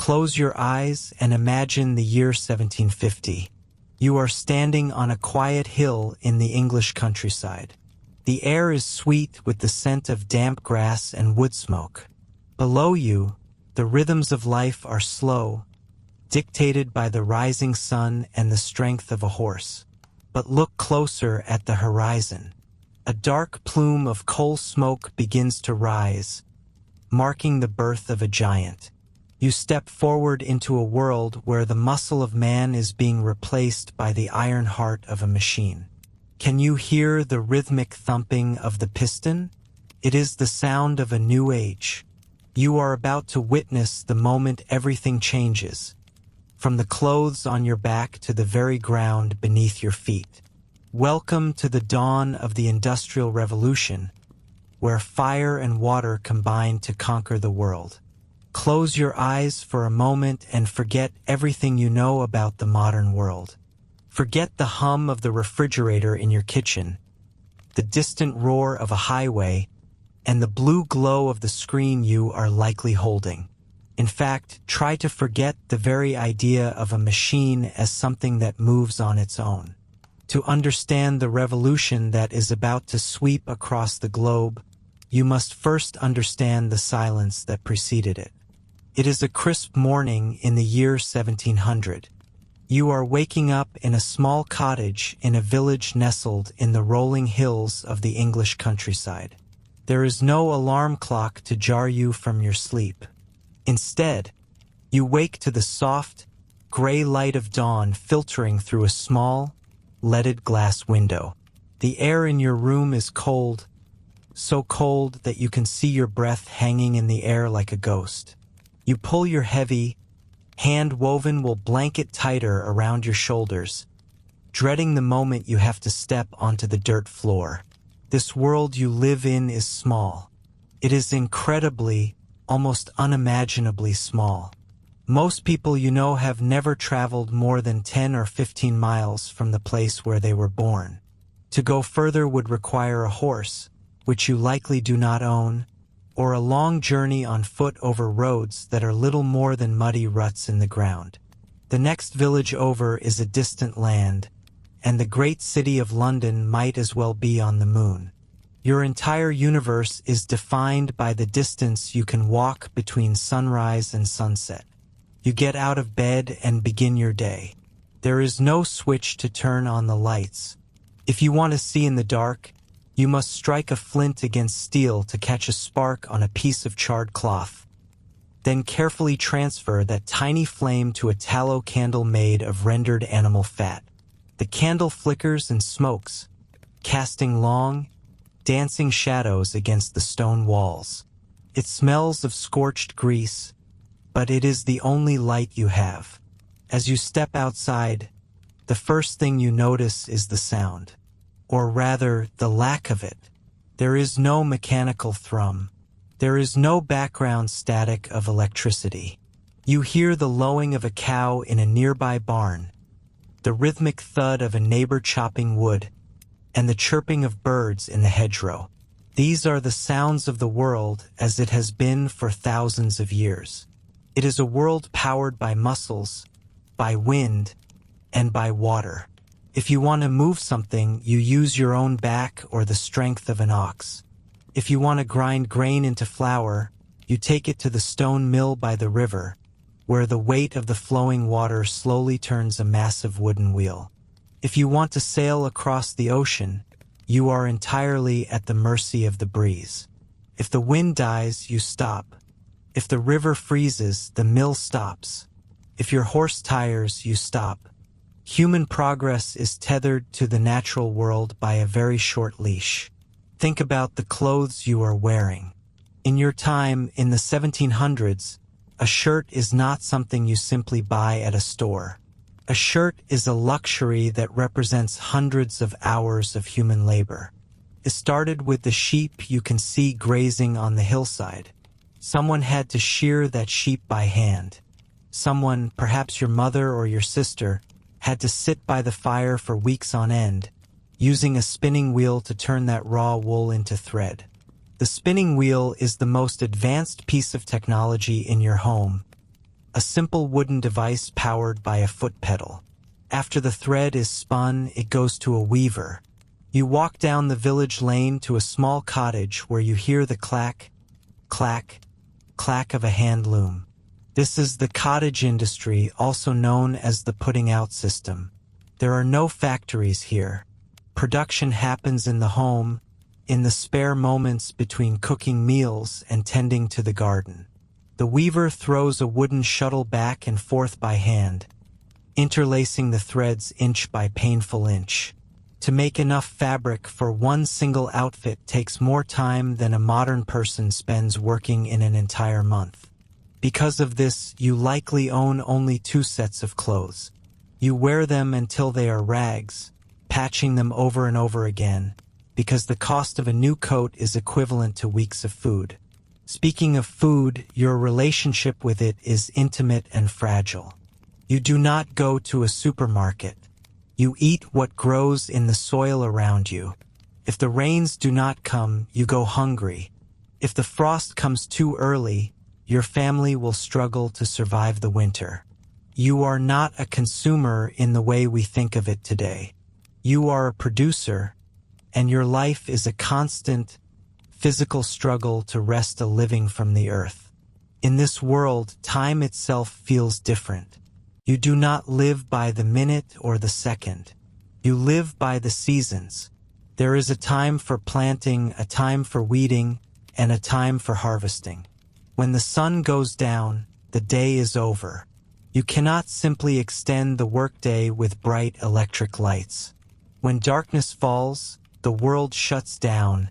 close your eyes and imagine the year 1750. You are standing on a quiet hill in the English countryside. The air is sweet with the scent of damp grass and wood smoke. Below you, the rhythms of life are slow, dictated by the rising sun and the strength of a horse. But look closer at the horizon. A dark plume of coal smoke begins to rise, marking the birth of a giant. You step forward into a world where the muscle of man is being replaced by the iron heart of a machine. Can you hear the rhythmic thumping of the piston? It is the sound of a new age. You are about to witness the moment everything changes, from the clothes on your back to the very ground beneath your feet. Welcome to the dawn of the Industrial Revolution, where fire and water combine to conquer the world. Close your eyes for a moment and forget everything you know about the modern world. Forget the hum of the refrigerator in your kitchen, the distant roar of a highway, and the blue glow of the screen you are likely holding. In fact, try to forget the very idea of a machine as something that moves on its own. To understand the revolution that is about to sweep across the globe, you must first understand the silence that preceded it. It is a crisp morning in the year 1700. You are waking up in a small cottage in a village nestled in the rolling hills of the English countryside. There is no alarm clock to jar you from your sleep. Instead, you wake to the soft, gray light of dawn filtering through a small, leaded glass window. The air in your room is cold, so cold that you can see your breath hanging in the air like a ghost. You pull your heavy, hand-woven wool blanket tighter around your shoulders, dreading the moment you have to step onto the dirt floor. This world you live in is small. It is incredibly, almost unimaginably small. Most people you know have never traveled more than 10 or 15 miles from the place where they were born. To go further would require a horse, which you likely do not own, or a long journey on foot over roads that are little more than muddy ruts in the ground. The next village over is a distant land, and the great city of London might as well be on the moon. Your entire universe is defined by the distance you can walk between sunrise and sunset. You get out of bed and begin your day. There is no switch to turn on the lights. If you want to see in the dark, you must strike a flint against steel to catch a spark on a piece of charred cloth. Then carefully transfer that tiny flame to a tallow candle made of rendered animal fat. The candle flickers and smokes, casting long, dancing shadows against the stone walls. It smells of scorched grease, but it is the only light you have. As you step outside, the first thing you notice is the sound. Or rather, the lack of it. There is no mechanical thrum. There is no background static of electricity. You hear the lowing of a cow in a nearby barn, the rhythmic thud of a neighbor chopping wood, and the chirping of birds in the hedgerow. These are the sounds of the world as it has been for thousands of years. It is a world powered by muscles, by wind, and by water. If you want to move something, you use your own back or the strength of an ox. If you want to grind grain into flour, you take it to the stone mill by the river, where the weight of the flowing water slowly turns a massive wooden wheel. If you want to sail across the ocean, you are entirely at the mercy of the breeze. If the wind dies, you stop. If the river freezes, the mill stops. If your horse tires, you stop. Human progress is tethered to the natural world by a very short leash. Think about the clothes you are wearing. In your time, in the 1700s, a shirt is not something you simply buy at a store. A shirt is a luxury that represents hundreds of hours of human labor. It started with the sheep you can see grazing on the hillside. Someone had to shear that sheep by hand. Someone, perhaps your mother or your sister, had to sit by the fire for weeks on end, using a spinning wheel to turn that raw wool into thread. The spinning wheel is the most advanced piece of technology in your home, a simple wooden device powered by a foot pedal. After the thread is spun, it goes to a weaver. You walk down the village lane to a small cottage where you hear the clack, clack, clack of a hand loom. This is the cottage industry, also known as the putting out system. There are no factories here. Production happens in the home, in the spare moments between cooking meals and tending to the garden. The weaver throws a wooden shuttle back and forth by hand, interlacing the threads inch by painful inch. To make enough fabric for one single outfit takes more time than a modern person spends working in an entire month. Because of this, you likely own only 2 sets of clothes. You wear them until they are rags, patching them over and over again, because the cost of a new coat is equivalent to weeks of food. Speaking of food, your relationship with it is intimate and fragile. You do not go to a supermarket. You eat what grows in the soil around you. If the rains do not come, you go hungry. If the frost comes too early, your family will struggle to survive the winter. You are not a consumer in the way we think of it today. You are a producer, and your life is a constant, physical struggle to wrest a living from the earth. In this world, time itself feels different. You do not live by the minute or the second. You live by the seasons. There is a time for planting, a time for weeding, and a time for harvesting. When the sun goes down, the day is over. You cannot simply extend the workday with bright electric lights. When darkness falls, the world shuts down,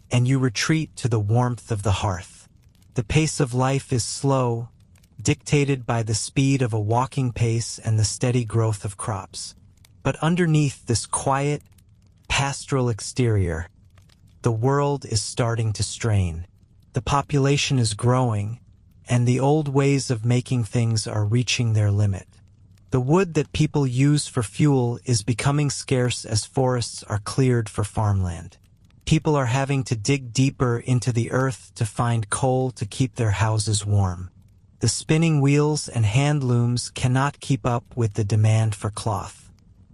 and you retreat to the warmth of the hearth. The pace of life is slow, dictated by the speed of a walking pace and the steady growth of crops. But underneath this quiet, pastoral exterior, the world is starting to strain. The population is growing, and the old ways of making things are reaching their limit. The wood that people use for fuel is becoming scarce as forests are cleared for farmland. People are having to dig deeper into the earth to find coal to keep their houses warm. The spinning wheels and hand looms cannot keep up with the demand for cloth.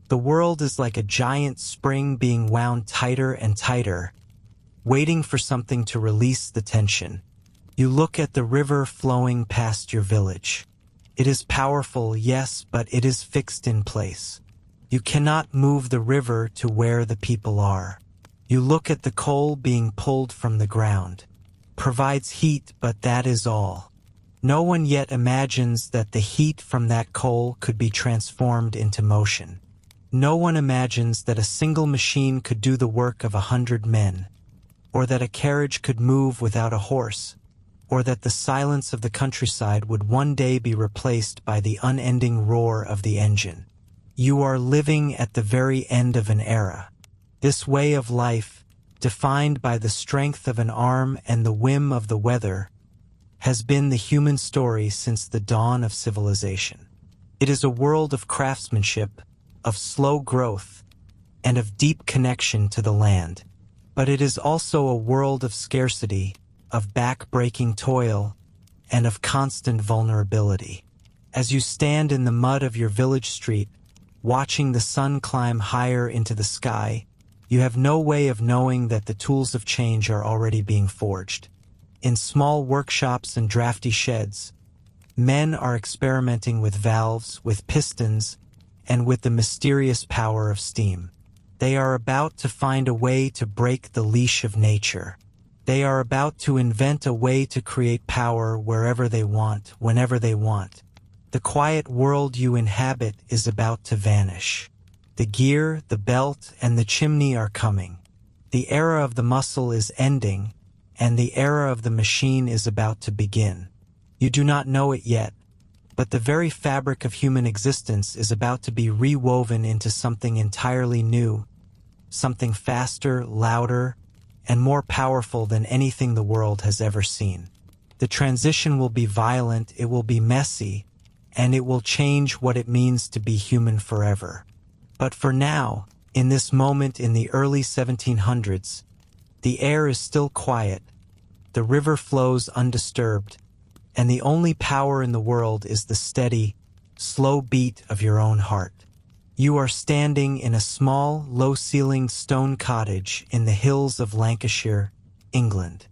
The world is like a giant spring being wound tighter and tighter, waiting for something to release the tension. You look at the river flowing past your village. It is powerful, yes, but it is fixed in place. You cannot move the river to where the people are. You look at the coal being pulled from the ground. Provides heat, but that is all. No one yet imagines that the heat from that coal could be transformed into motion. No one imagines that a single machine could do the work of 100 men, or that a carriage could move without a horse, or that the silence of the countryside would one day be replaced by the unending roar of the engine. You are living at the very end of an era. This way of life, defined by the strength of an arm and the whim of the weather, has been the human story since the dawn of civilization. It is a world of craftsmanship, of slow growth, and of deep connection to the land. But it is also a world of scarcity, of back-breaking toil, and of constant vulnerability. As you stand in the mud of your village street, watching the sun climb higher into the sky, you have no way of knowing that the tools of change are already being forged. In small workshops and drafty sheds, men are experimenting with valves, with pistons, and with the mysterious power of steam. They are about to find a way to break the leash of nature. They are about to invent a way to create power wherever they want, whenever they want. The quiet world you inhabit is about to vanish. The gear, the belt, and the chimney are coming. The era of the muscle is ending, and the era of the machine is about to begin. You do not know it yet, but the very fabric of human existence is about to be rewoven into something entirely new, something faster, louder, and more powerful than anything the world has ever seen. The transition will be violent, it will be messy, and it will change what it means to be human forever. But for now, in this moment in the early 1700s, the air is still quiet, the river flows undisturbed, and the only power in the world is the steady, slow beat of your own heart. You are standing in a small, low-ceilinged stone cottage in the hills of Lancashire, England.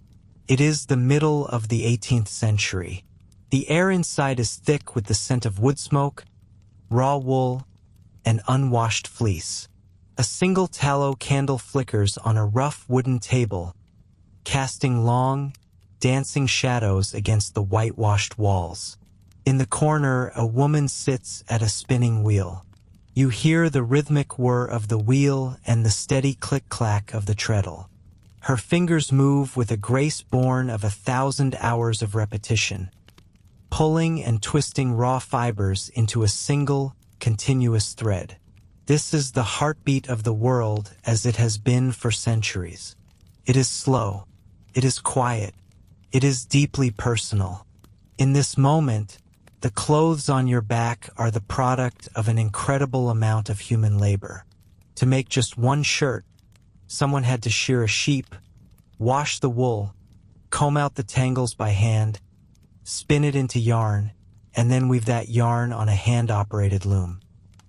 It is the middle of the 18th century. The air inside is thick with the scent of wood smoke, raw wool, and unwashed fleece. A single tallow candle flickers on a rough wooden table, casting long, dancing shadows against the whitewashed walls. In the corner, a woman sits at a spinning wheel. You hear the rhythmic whir of the wheel and the steady click-clack of the treadle. Her fingers move with a grace born of 1,000 hours of repetition, pulling and twisting raw fibers into a single, continuous thread. This is the heartbeat of the world as it has been for centuries. It is slow. It is quiet. It is deeply personal. In this moment, the clothes on your back are the product of an incredible amount of human labor. To make just one shirt, someone had to shear a sheep, wash the wool, comb out the tangles by hand, spin it into yarn, and then weave that yarn on a hand-operated loom.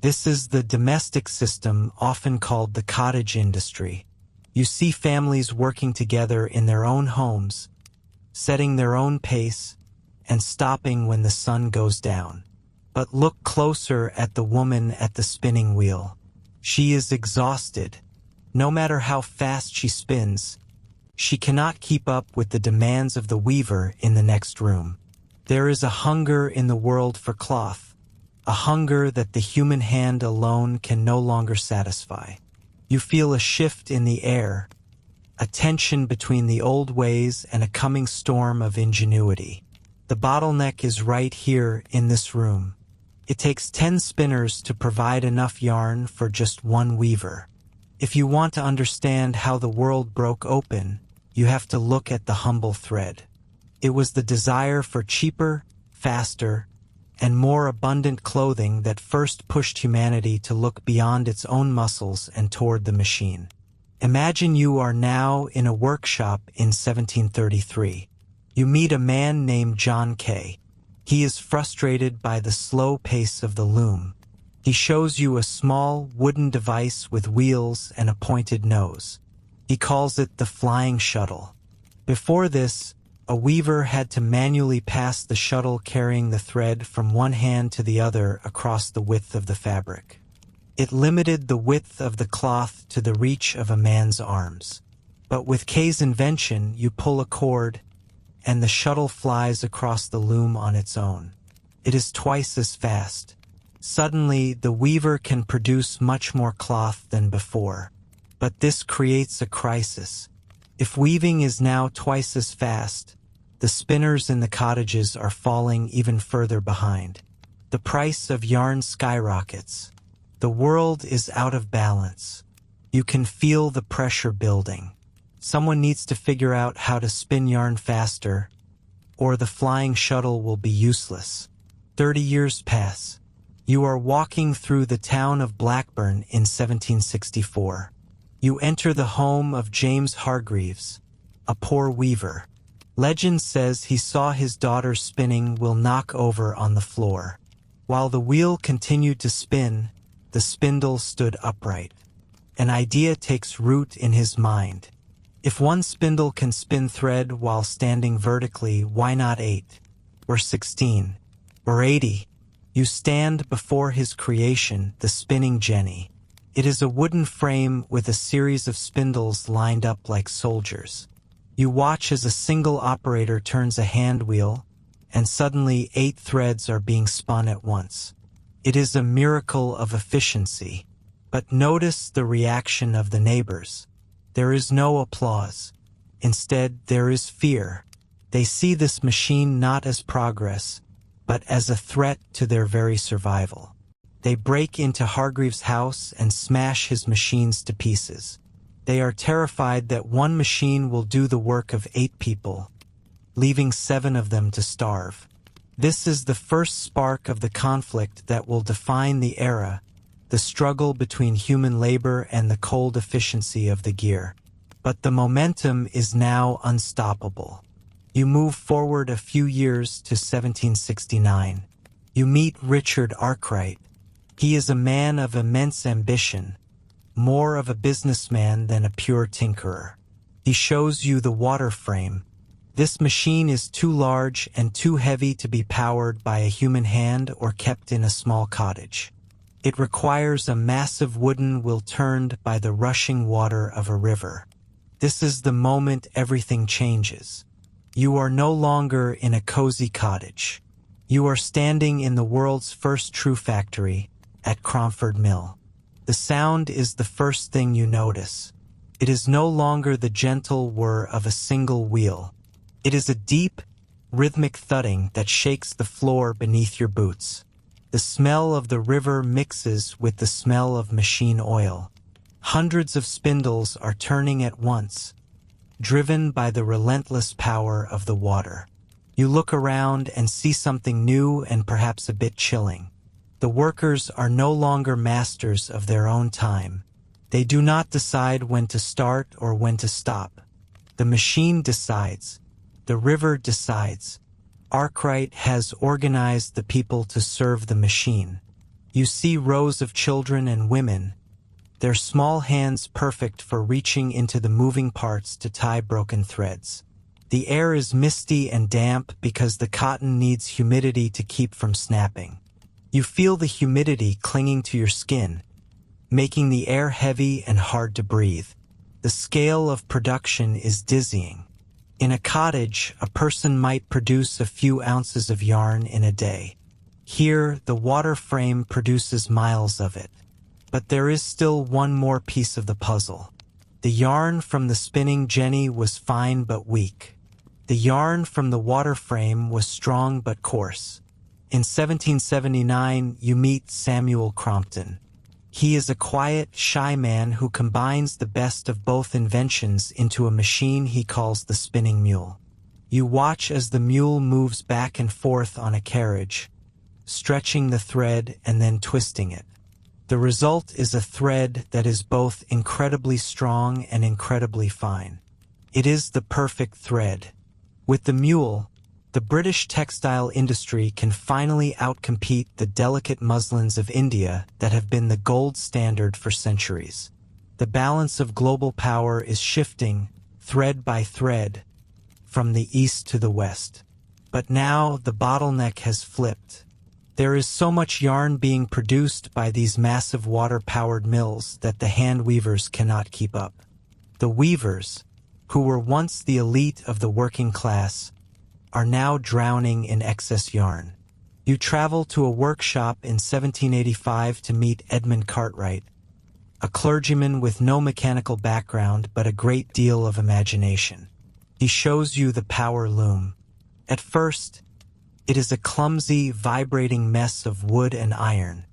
This is the domestic system, often called the cottage industry. You see families working together in their own homes, setting their own pace, and stopping when the sun goes down. But look closer at the woman at the spinning wheel. She is exhausted. No matter how fast she spins, she cannot keep up with the demands of the weaver in the next room. There is a hunger in the world for cloth, a hunger that the human hand alone can no longer satisfy. You feel a shift in the air, a tension between the old ways and a coming storm of ingenuity. The bottleneck is right here in this room. It takes 10 spinners to provide enough yarn for just one weaver. If you want to understand how the world broke open, you have to look at the humble thread. It was the desire for cheaper, faster, and more abundant clothing that first pushed humanity to look beyond its own muscles and toward the machine. Imagine you are now in a workshop in 1733. You meet a man named John Kay. He is frustrated by the slow pace of the loom. He shows you a small wooden device with wheels and a pointed nose. He calls it the flying shuttle. Before this, a weaver had to manually pass the shuttle carrying the thread from one hand to the other across the width of the fabric. It limited the width of the cloth to the reach of a man's arms. But with Kay's invention, you pull a cord, and the shuttle flies across the loom on its own. It is twice as fast. Suddenly, the weaver can produce much more cloth than before. But this creates a crisis. If weaving is now twice as fast, the spinners in the cottages are falling even further behind. The price of yarn skyrockets. The world is out of balance. You can feel the pressure building. Someone needs to figure out how to spin yarn faster, or the flying shuttle will be useless. 30 years pass. You are walking through the town of Blackburn in 1764. You enter the home of James Hargreaves, a poor weaver. Legend says he saw his daughter's spinning wheel knock over on the floor. While the wheel continued to spin, the spindle stood upright. An idea takes root in his mind. If one spindle can spin thread while standing vertically, why not 8, or 16, or 80? You stand before his creation, the spinning jenny. It is a wooden frame with a series of spindles lined up like soldiers. You watch as a single operator turns a hand wheel, and suddenly 8 threads are being spun at once. It is a miracle of efficiency. But notice the reaction of the neighbors. There is no applause. Instead, there is fear. They see this machine not as progress, but as a threat to their very survival. They break into Hargreaves' house and smash his machines to pieces. They are terrified that one machine will do the work of 8 people, leaving 7 of them to starve. This is the first spark of the conflict that will define the era, the struggle between human labor and the cold efficiency of the gear. But the momentum is now unstoppable. You move forward a few years to 1769. You meet Richard Arkwright. He is a man of immense ambition, more of a businessman than a pure tinkerer. He shows you the water frame. This machine is too large and too heavy to be powered by a human hand or kept in a small cottage. It requires a massive wooden wheel turned by the rushing water of a river. This is the moment everything changes. You are no longer in a cozy cottage. You are standing in the world's first true factory, at Cromford Mill. The sound is the first thing you notice. It is no longer the gentle whir of a single wheel. It is a deep, rhythmic thudding that shakes the floor beneath your boots. The smell of the river mixes with the smell of machine oil. Hundreds of spindles are turning at once, driven by the relentless power of the water. You look around and see something new and perhaps a bit chilling. The workers are no longer masters of their own time. They do not decide when to start or when to stop. The machine decides. The river decides. Arkwright has organized the people to serve the machine. You see rows of children and women, their small hands perfect for reaching into the moving parts to tie broken threads. The air is misty and damp because the cotton needs humidity to keep from snapping. You feel the humidity clinging to your skin, making the air heavy and hard to breathe. The scale of production is dizzying. In a cottage, a person might produce a few ounces of yarn in a day. Here, the water frame produces miles of it. But there is still one more piece of the puzzle. The yarn from the spinning jenny was fine but weak. The yarn from the water frame was strong but coarse. In 1779, you meet Samuel Crompton. He is a quiet, shy man who combines the best of both inventions into a machine he calls the spinning mule. You watch as the mule moves back and forth on a carriage, stretching the thread and then twisting it. The result is a thread that is both incredibly strong and incredibly fine. It is the perfect thread. With the mule, the British textile industry can finally outcompete the delicate muslins of India that have been the gold standard for centuries. The balance of global power is shifting, thread by thread, from the east to the west. But now the bottleneck has flipped. There is so much yarn being produced by these massive water-powered mills that the hand weavers cannot keep up. The weavers, who were once the elite of the working class, are now drowning in excess yarn. You travel to a workshop in 1785 to meet Edmund Cartwright, a clergyman with no mechanical background but a great deal of imagination. He shows you the power loom. At first, it is a clumsy, vibrating mess of wood and iron.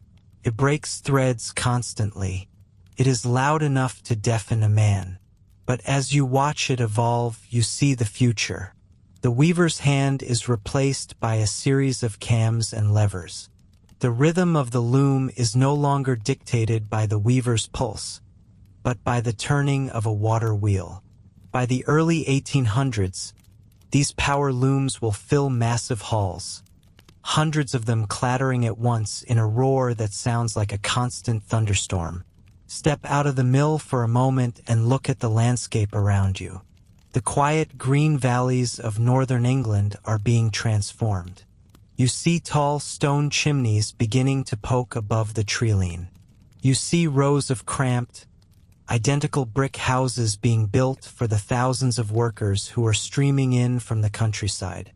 It breaks threads constantly. It is loud enough to deafen a man. But as you watch it evolve, you see the future. The weaver's hand is replaced by a series of cams and levers. The rhythm of the loom is no longer dictated by the weaver's pulse, but by the turning of a water wheel. By the early 1800s, these power looms will fill massive halls, hundreds of them clattering at once in a roar that sounds like a constant thunderstorm. Step out of the mill for a moment and look at the landscape around you. The quiet green valleys of northern England are being transformed. You see tall stone chimneys beginning to poke above the treeline. You see rows of cramped, identical brick houses being built for the thousands of workers who are streaming in from the countryside.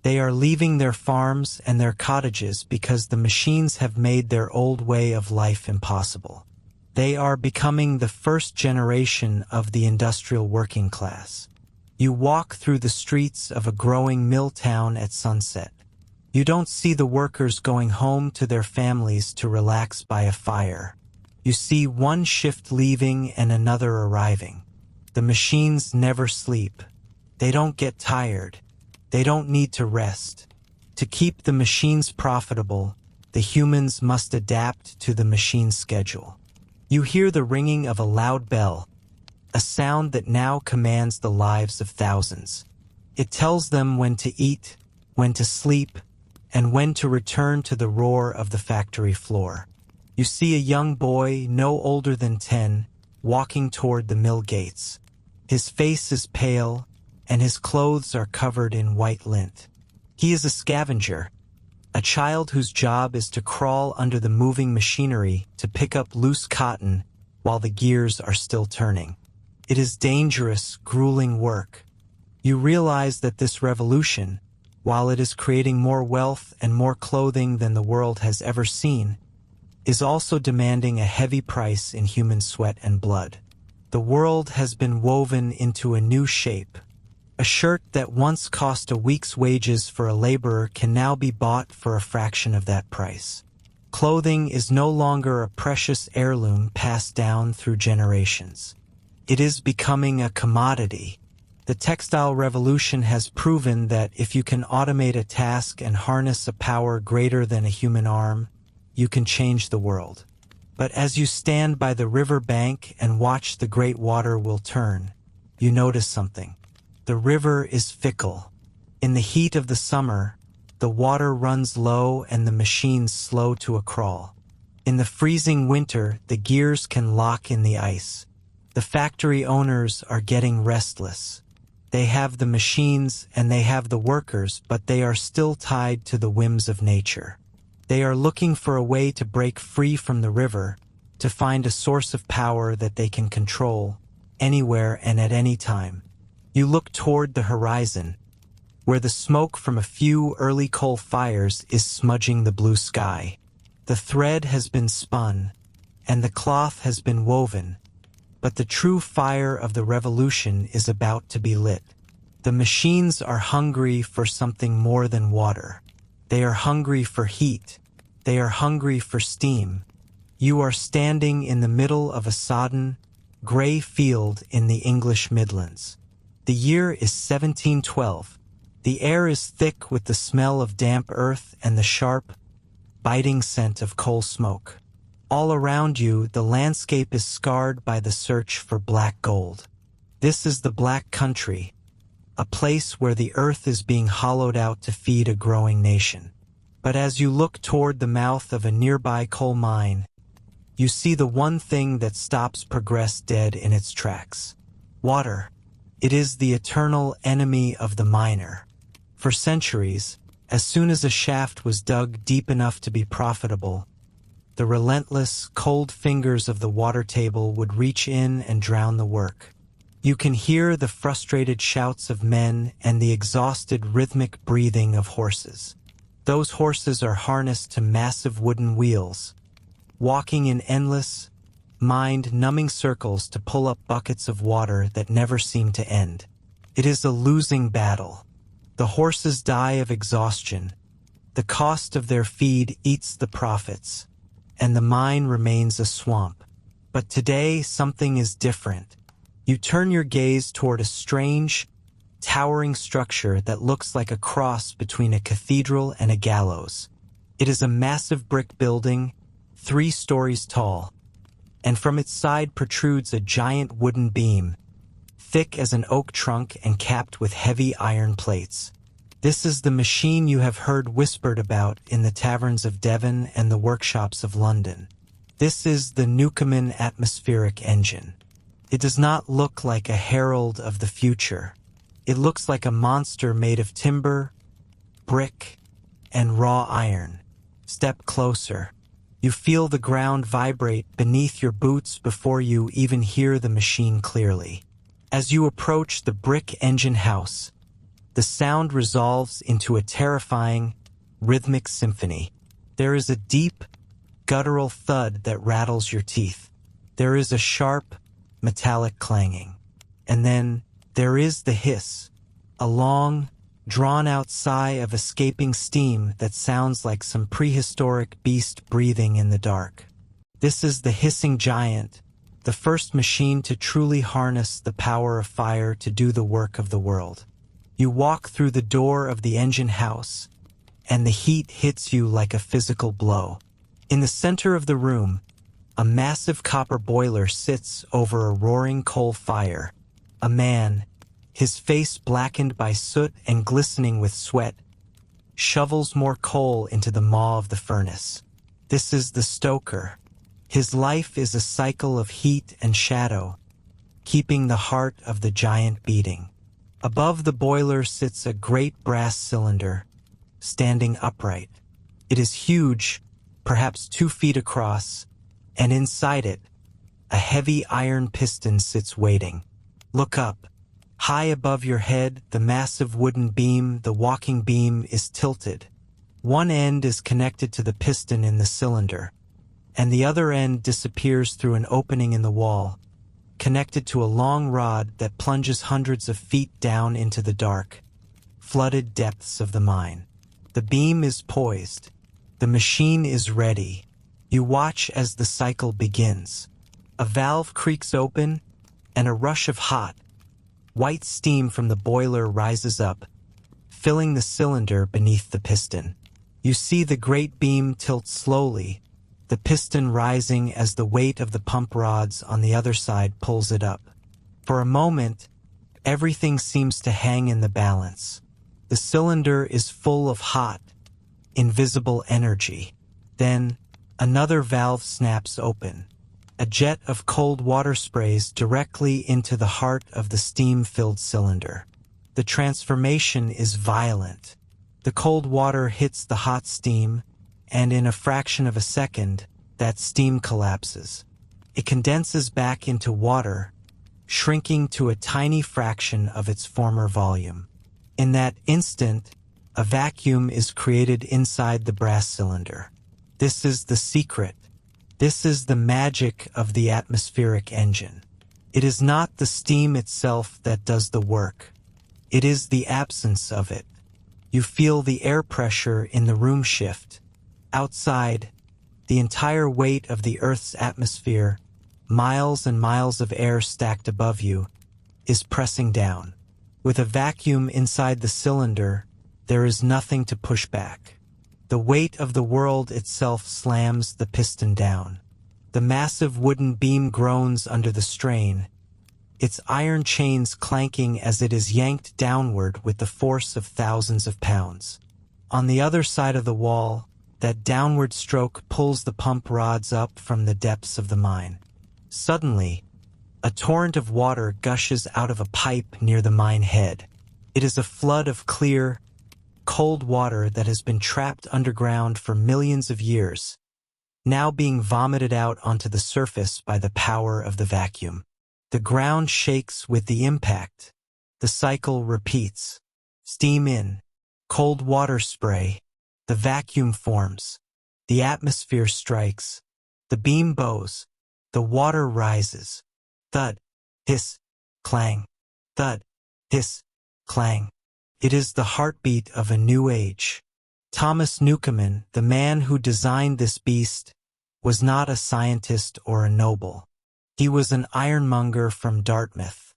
They are leaving their farms and their cottages because the machines have made their old way of life impossible. They are becoming the first generation of the industrial working class. You walk through the streets of a growing mill town at sunset. You don't see the workers going home to their families to relax by a fire. You see one shift leaving and another arriving. The machines never sleep. They don't get tired. They don't need to rest. To keep the machines profitable, the humans must adapt to the machine's schedule. You hear the ringing of a loud bell, a sound that now commands the lives of thousands. It tells them when to eat, when to sleep, and when to return to the roar of the factory floor. You see a young boy, no older than 10, walking toward the mill gates. His face is pale, and his clothes are covered in white lint. He is a scavenger, a child whose job is to crawl under the moving machinery to pick up loose cotton while the gears are still turning. It is dangerous, grueling work. You realize that this revolution, while it is creating more wealth and more clothing than the world has ever seen, is also demanding a heavy price in human sweat and blood. The world has been woven into a new shape. A shirt that once cost a week's wages for a laborer can now be bought for a fraction of that price. Clothing is no longer a precious heirloom passed down through generations. It is becoming a commodity. The textile revolution has proven that if you can automate a task and harness a power greater than a human arm, you can change the world. But as you stand by the river bank and watch the great water wheel turn, you notice something. The river is fickle. In the heat of the summer, the water runs low and the machines slow to a crawl. In the freezing winter, the gears can lock in the ice. The factory owners are getting restless. They have the machines and they have the workers, but they are still tied to the whims of nature. They are looking for a way to break free from the river, to find a source of power that they can control, anywhere and at any time. You look toward the horizon, where the smoke from a few early coal fires is smudging the blue sky. The thread has been spun, and the cloth has been woven, but the true fire of the revolution is about to be lit. The machines are hungry for something more than water. They are hungry for heat. They are hungry for steam. You are standing in the middle of a sodden, gray field in the English Midlands. The year is 1712. The air is thick with the smell of damp earth and the sharp, biting scent of coal smoke. All around you, the landscape is scarred by the search for black gold. This is the Black Country, a place where the earth is being hollowed out to feed a growing nation. But as you look toward the mouth of a nearby coal mine, you see the one thing that stops progress dead in its tracks. Water. It is the eternal enemy of the miner. For centuries, as soon as a shaft was dug deep enough to be profitable, the relentless, cold fingers of the water table would reach in and drown the work. You can hear the frustrated shouts of men and the exhausted rhythmic breathing of horses. Those horses are harnessed to massive wooden wheels, walking in endless, mind-numbing circles to pull up buckets of water that never seem to end. It is a losing battle. The horses die of exhaustion. The cost of their feed eats the profits, and the mine remains a swamp. But today, something is different. You turn your gaze toward a strange, towering structure that looks like a cross between a cathedral and a gallows. It is a massive brick building, 3 stories tall, and from its side protrudes a giant wooden beam, thick as an oak trunk and capped with heavy iron plates. This is the machine you have heard whispered about in the taverns of Devon and the workshops of London. This is the Newcomen atmospheric engine. It does not look like a herald of the future. It looks like a monster made of timber, brick, and raw iron. Step closer. You feel the ground vibrate beneath your boots before you even hear the machine clearly. As you approach the brick engine house, the sound resolves into a terrifying, rhythmic symphony. There is a deep, guttural thud that rattles your teeth. There is a sharp, metallic clanging. And then there is the hiss, a long, drawn-out sigh of escaping steam that sounds like some prehistoric beast breathing in the dark. This is the hissing giant, the first machine to truly harness the power of fire to do the work of the world. You walk through the door of the engine house, and the heat hits you like a physical blow. In the center of the room, a massive copper boiler sits over a roaring coal fire. A man, his face blackened by soot and glistening with sweat, shovels more coal into the maw of the furnace. This is the stoker. His life is a cycle of heat and shadow, keeping the heart of the giant beating. Above the boiler sits a great brass cylinder, standing upright. It is huge, perhaps 2 feet across, and inside it, a heavy iron piston sits waiting. Look up. High above your head, the massive wooden beam, the walking beam, is tilted. One end is connected to the piston in the cylinder, and the other end disappears through an opening in the wall, connected to a long rod that plunges hundreds of feet down into the dark, flooded depths of the mine. The beam is poised. The machine is ready. You watch as the cycle begins. A valve creaks open, and a rush of hot, white steam from the boiler rises up, filling the cylinder beneath the piston. You see the great beam tilt slowly, the piston rising as the weight of the pump rods on the other side pulls it up. For a moment, everything seems to hang in the balance. The cylinder is full of hot, invisible energy. Then, another valve snaps open. A jet of cold water sprays directly into the heart of the steam-filled cylinder. The transformation is violent. The cold water hits the hot steam, and in a fraction of a second, that steam collapses. It condenses back into water, shrinking to a tiny fraction of its former volume. In that instant, a vacuum is created inside the brass cylinder. This is the secret. This is the magic of the atmospheric engine. It is not the steam itself that does the work. It is the absence of it. You feel the air pressure in the room shift. Outside, the entire weight of the Earth's atmosphere, miles and miles of air stacked above you, is pressing down. With a vacuum inside the cylinder, there is nothing to push back. The weight of the world itself slams the piston down. The massive wooden beam groans under the strain, its iron chains clanking as it is yanked downward with the force of thousands of pounds. On the other side of the wall, that downward stroke pulls the pump rods up from the depths of the mine. Suddenly, a torrent of water gushes out of a pipe near the mine head. It is a flood of clear, cold water that has been trapped underground for millions of years, now being vomited out onto the surface by the power of the vacuum. The ground shakes with the impact. The cycle repeats. Steam in, cold water spray, the vacuum forms, the atmosphere strikes, the beam bows, the water rises. Thud, hiss, clang, thud, hiss, clang. It is the heartbeat of a new age. Thomas Newcomen, the man who designed this beast, was not a scientist or a noble. He was an ironmonger from Dartmouth.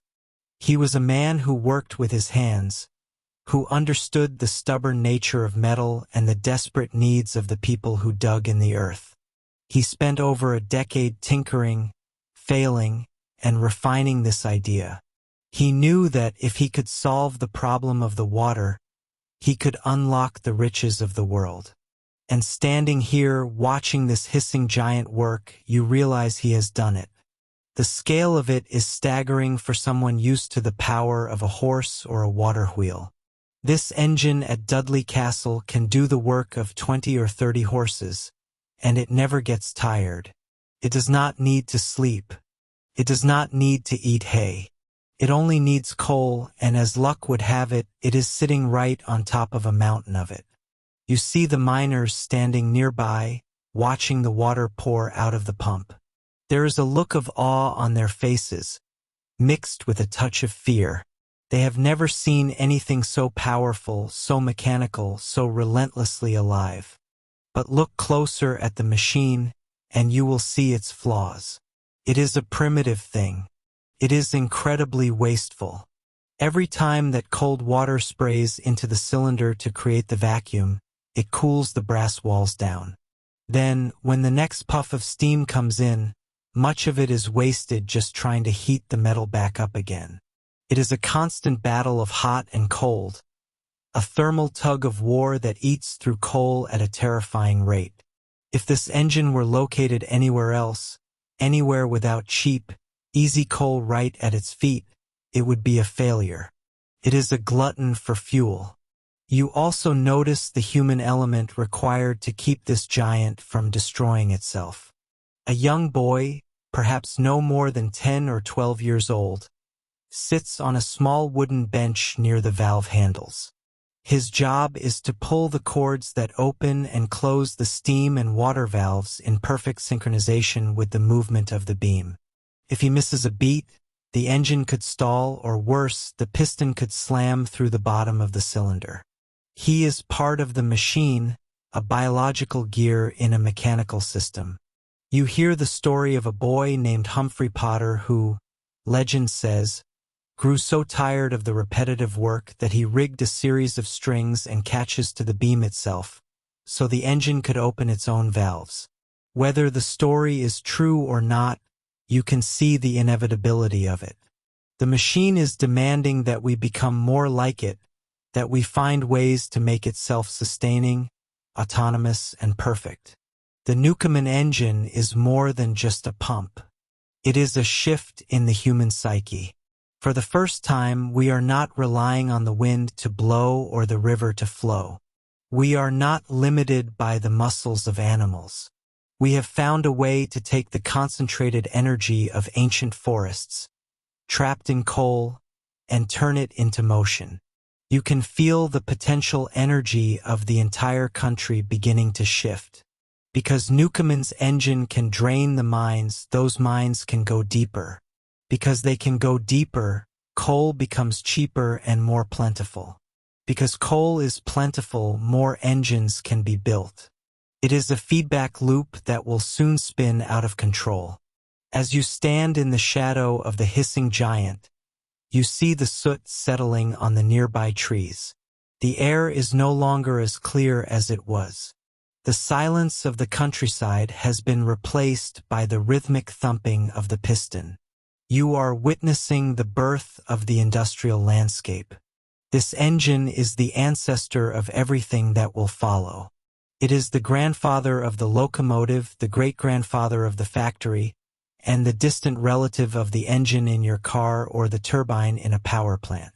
He was a man who worked with his hands, who understood the stubborn nature of metal and the desperate needs of the people who dug in the earth. He spent over a decade tinkering, failing, and refining this idea. He knew that if he could solve the problem of the water, he could unlock the riches of the world. And standing here, watching this hissing giant work, you realize he has done it. The scale of it is staggering for someone used to the power of a horse or a water wheel. This engine at Dudley Castle can do the work of 20 or 30 horses, and it never gets tired. It does not need to sleep. It does not need to eat hay. It only needs coal, and as luck would have it, it is sitting right on top of a mountain of it. You see the miners standing nearby, watching the water pour out of the pump. There is a look of awe on their faces, mixed with a touch of fear. They have never seen anything so powerful, so mechanical, so relentlessly alive. But look closer at the machine, and you will see its flaws. It is a primitive thing. It is incredibly wasteful. Every time that cold water sprays into the cylinder to create the vacuum, it cools the brass walls down. Then, when the next puff of steam comes in, much of it is wasted just trying to heat the metal back up again. It is a constant battle of hot and cold, a thermal tug of war that eats through coal at a terrifying rate. If this engine were located anywhere else, anywhere without cheap, easy coal right at its feet, it would be a failure. It is a glutton for fuel. You also notice the human element required to keep this giant from destroying itself. A young boy, perhaps no more than 10 or 12 years old, sits on a small wooden bench near the valve handles. His job is to pull the cords that open and close the steam and water valves in perfect synchronization with the movement of the beam. If he misses a beat, the engine could stall, or worse, the piston could slam through the bottom of the cylinder. He is part of the machine, a biological gear in a mechanical system. You hear the story of a boy named Humphrey Potter who, legend says, grew so tired of the repetitive work that he rigged a series of strings and catches to the beam itself, so the engine could open its own valves. Whether the story is true or not, you can see the inevitability of it. The machine is demanding that we become more like it, that we find ways to make it self-sustaining, autonomous, and perfect. The Newcomen engine is more than just a pump. It is a shift in the human psyche. For the first time, we are not relying on the wind to blow or the river to flow. We are not limited by the muscles of animals. We have found a way to take the concentrated energy of ancient forests, trapped in coal, and turn it into motion. You can feel the potential energy of the entire country beginning to shift. Because Newcomen's engine can drain the mines, those mines can go deeper. Because they can go deeper, coal becomes cheaper and more plentiful. Because coal is plentiful, more engines can be built. It is a feedback loop that will soon spin out of control. As you stand in the shadow of the hissing giant, you see the soot settling on the nearby trees. The air is no longer as clear as it was. The silence of the countryside has been replaced by the rhythmic thumping of the piston. You are witnessing the birth of the industrial landscape. This engine is the ancestor of everything that will follow. It is the grandfather of the locomotive, the great-grandfather of the factory, and the distant relative of the engine in your car or the turbine in a power plant.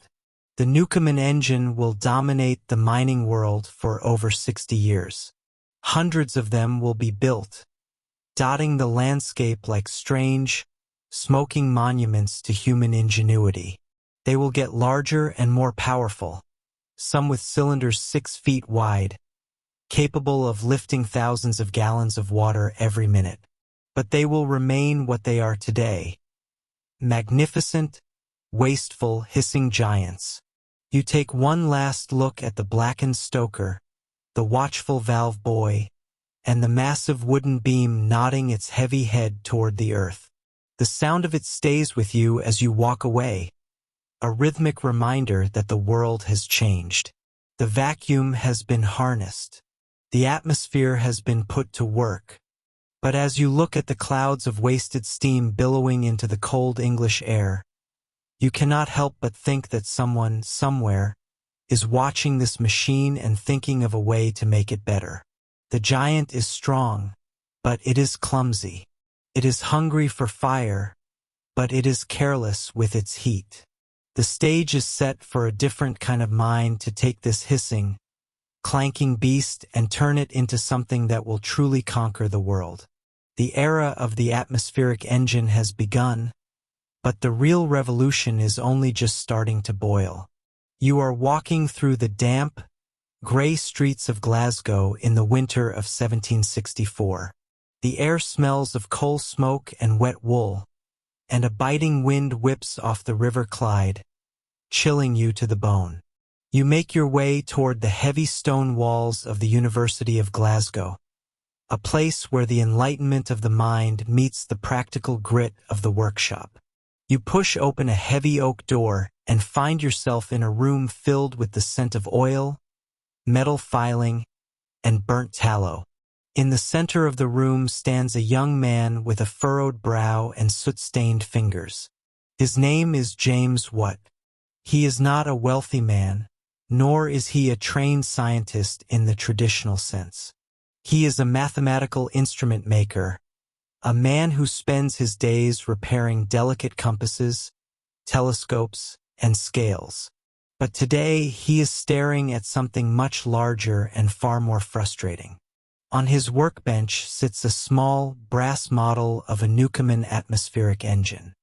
The Newcomen engine will dominate the mining world for over 60 years. Hundreds of them will be built, dotting the landscape like strange, smoking monuments to human ingenuity. They will get larger and more powerful, some with cylinders 6 feet wide, capable of lifting thousands of gallons of water every minute. But they will remain what they are today: magnificent, wasteful, hissing giants. You take one last look at the blackened stoker, the watchful valve boy, and the massive wooden beam nodding its heavy head toward the earth. The sound of it stays with you as you walk away, a rhythmic reminder that the world has changed. The vacuum has been harnessed. The atmosphere has been put to work. But as you look at the clouds of wasted steam billowing into the cold English air, you cannot help but think that someone, somewhere, is watching this machine and thinking of a way to make it better. The giant is strong, but it is clumsy. It is hungry for fire, but it is careless with its heat. The stage is set for a different kind of mind to take this hissing, clanking beast and turn it into something that will truly conquer the world. The era of the atmospheric engine has begun, but the real revolution is only just starting to boil. You are walking through the damp, gray streets of Glasgow in the winter of 1764. The air smells of coal smoke and wet wool, and a biting wind whips off the River Clyde, chilling you to the bone. You make your way toward the heavy stone walls of the University of Glasgow, a place where the enlightenment of the mind meets the practical grit of the workshop. You push open a heavy oak door and find yourself in a room filled with the scent of oil, metal filing, and burnt tallow. In the center of the room stands a young man with a furrowed brow and soot-stained fingers. His name is James Watt. He is not a wealthy man, nor is he a trained scientist in the traditional sense. He is a mathematical instrument maker, a man who spends his days repairing delicate compasses, telescopes, and scales. But today he is staring at something much larger and far more frustrating. On his workbench sits a small, brass model of a Newcomen atmospheric engine.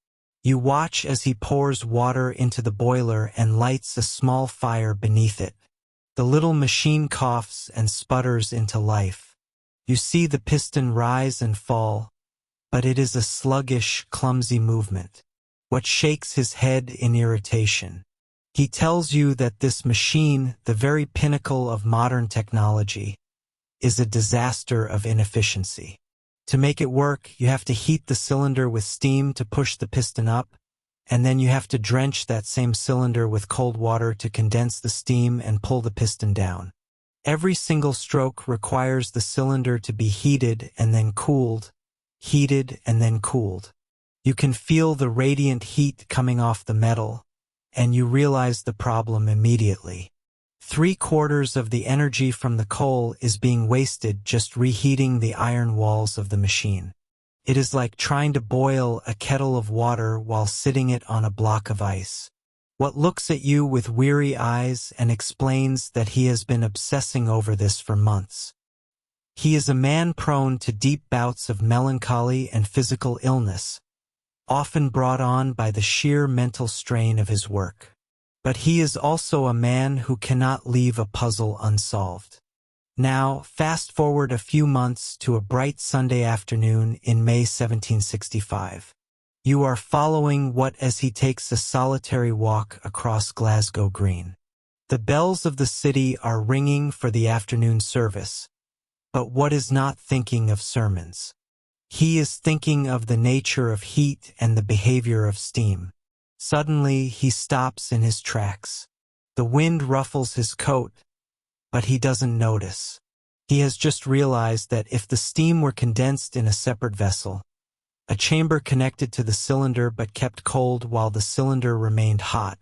You watch as he pours water into the boiler and lights a small fire beneath it. The little machine coughs and sputters into life. You see the piston rise and fall, but it is a sluggish, clumsy movement. What shakes his head in irritation? He tells you that this machine, the very pinnacle of modern technology, is a disaster of inefficiency. To make it work, you have to heat the cylinder with steam to push the piston up, and then you have to drench that same cylinder with cold water to condense the steam and pull the piston down. Every single stroke requires the cylinder to be heated and then cooled, heated and then cooled. You can feel the radiant heat coming off the metal, and you realize the problem immediately. 3/4 of the energy from the coal is being wasted just reheating the iron walls of the machine. It is like trying to boil a kettle of water while sitting it on a block of ice. What looks at you with weary eyes and explains that he has been obsessing over this for months. He is a man prone to deep bouts of melancholy and physical illness, often brought on by the sheer mental strain of his work. But he is also a man who cannot leave a puzzle unsolved. Now, fast forward a few months to a bright Sunday afternoon in May 1765. You are following Watt as he takes a solitary walk across Glasgow Green. The bells of the city are ringing for the afternoon service, but Watt is not thinking of sermons. He is thinking of the nature of heat and the behavior of steam. Suddenly, he stops in his tracks. The wind ruffles his coat, but he doesn't notice. He has just realized that if the steam were condensed in a separate vessel, a chamber connected to the cylinder but kept cold while the cylinder remained hot,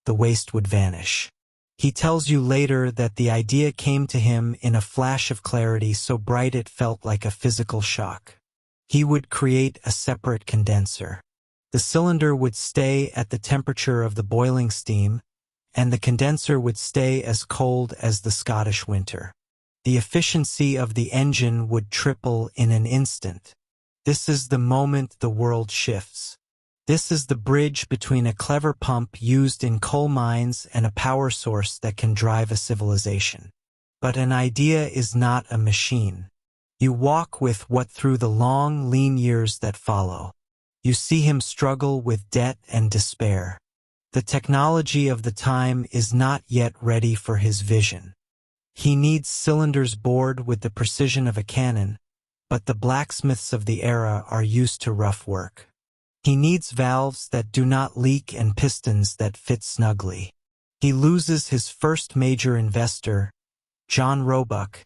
the waste would vanish. He tells you later that the idea came to him in a flash of clarity so bright it felt like a physical shock. He would create a separate condenser. The cylinder would stay at the temperature of the boiling steam, and the condenser would stay as cold as the Scottish winter. The efficiency of the engine would triple in an instant. This is the moment the world shifts. This is the bridge between a clever pump used in coal mines and a power source that can drive a civilization. But an idea is not a machine. You walk with Watt through the long, lean years that follow. You see him struggle with debt and despair. The technology of the time is not yet ready for his vision. He needs cylinders bored with the precision of a cannon, but the blacksmiths of the era are used to rough work. He needs valves that do not leak and pistons that fit snugly. He loses his first major investor, John Roebuck,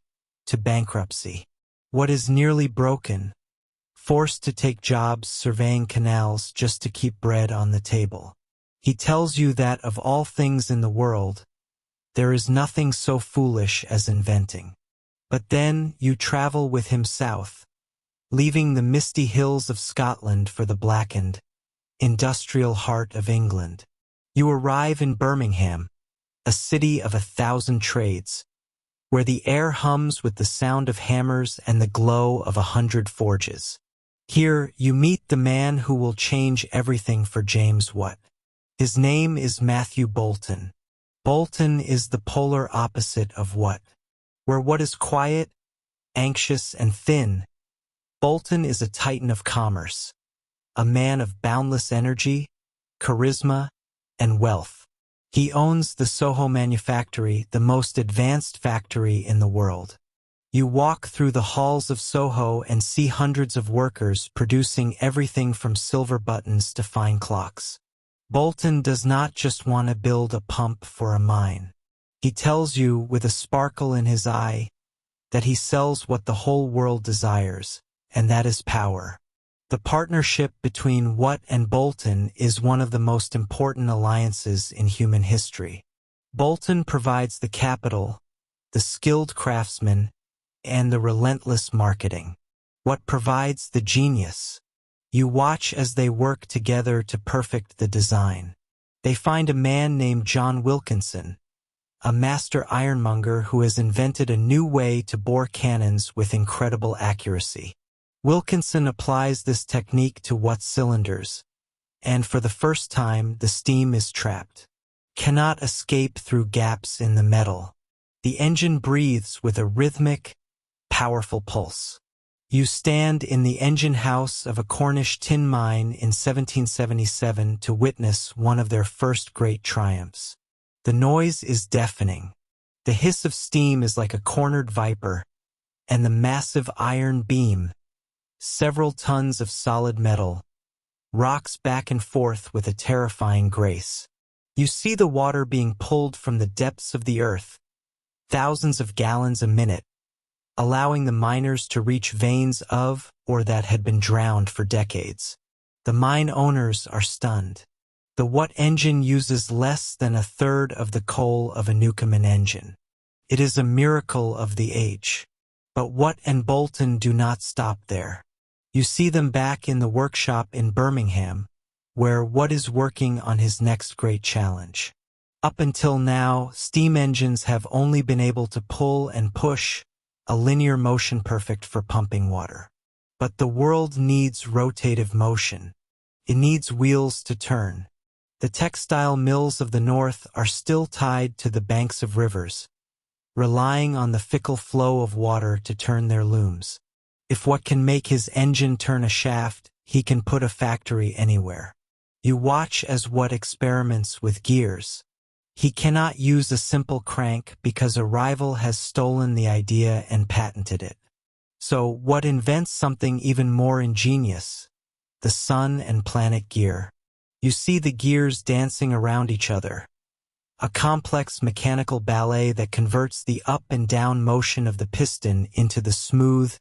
to bankruptcy. What is nearly broken, forced to take jobs surveying canals just to keep bread on the table. He tells you that of all things in the world, there is nothing so foolish as inventing. But then you travel with him south, leaving the misty hills of Scotland for the blackened, industrial heart of England. You arrive in Birmingham, a city of 1,000 trades, where the air hums with the sound of hammers and the glow of 100 forges. Here you meet the man who will change everything for James Watt. His name is Matthew Boulton. Boulton is the polar opposite of Watt. Where Watt is quiet, anxious, and thin, Boulton is a titan of commerce, a man of boundless energy, charisma, and wealth. He owns the Soho Manufactory, the most advanced factory in the world. You walk through the halls of Soho and see hundreds of workers producing everything from silver buttons to fine clocks. Boulton does not just want to build a pump for a mine. He tells you with a sparkle in his eye that he sells what the whole world desires, and that is power. The partnership between Watt and Bolton is one of the most important alliances in human history. Bolton provides the capital, the skilled craftsmen, and the relentless marketing. Watt provides the genius. You watch as they work together to perfect the design. They find a man named John Wilkinson, a master ironmonger who has invented a new way to bore cannons with incredible accuracy. Wilkinson applies this technique to Watt's cylinders, and for the first time the steam is trapped. Cannot escape through gaps in the metal. The engine breathes with a rhythmic, powerful pulse. You stand in the engine house of a Cornish tin mine in 1777 to witness one of their first great triumphs. The noise is deafening. The hiss of steam is like a cornered viper, and the massive iron beam, several tons of solid metal, rocks back and forth with a terrifying grace. You see the water being pulled from the depths of the earth, thousands of gallons a minute, allowing the miners to reach veins of or that had been drowned for decades. The mine owners are stunned. The Watt engine uses less than a third of the coal of a Newcomen engine. It is a miracle of the age. But Watt and Bolton do not stop there. You see them back in the workshop in Birmingham, where Watt is working on his next great challenge. Up until now, steam engines have only been able to pull and push, a linear motion perfect for pumping water. But the world needs rotative motion. It needs wheels to turn. The textile mills of the north are still tied to the banks of rivers, relying on the fickle flow of water to turn their looms. If Watt can make his engine turn a shaft, he can put a factory anywhere. You watch as Watt experiments with gears. He cannot use a simple crank because a rival has stolen the idea and patented it. So Watt invents something even more ingenious, the sun and planet gear. You see the gears dancing around each other, a complex mechanical ballet that converts the up and down motion of the piston into the smooth,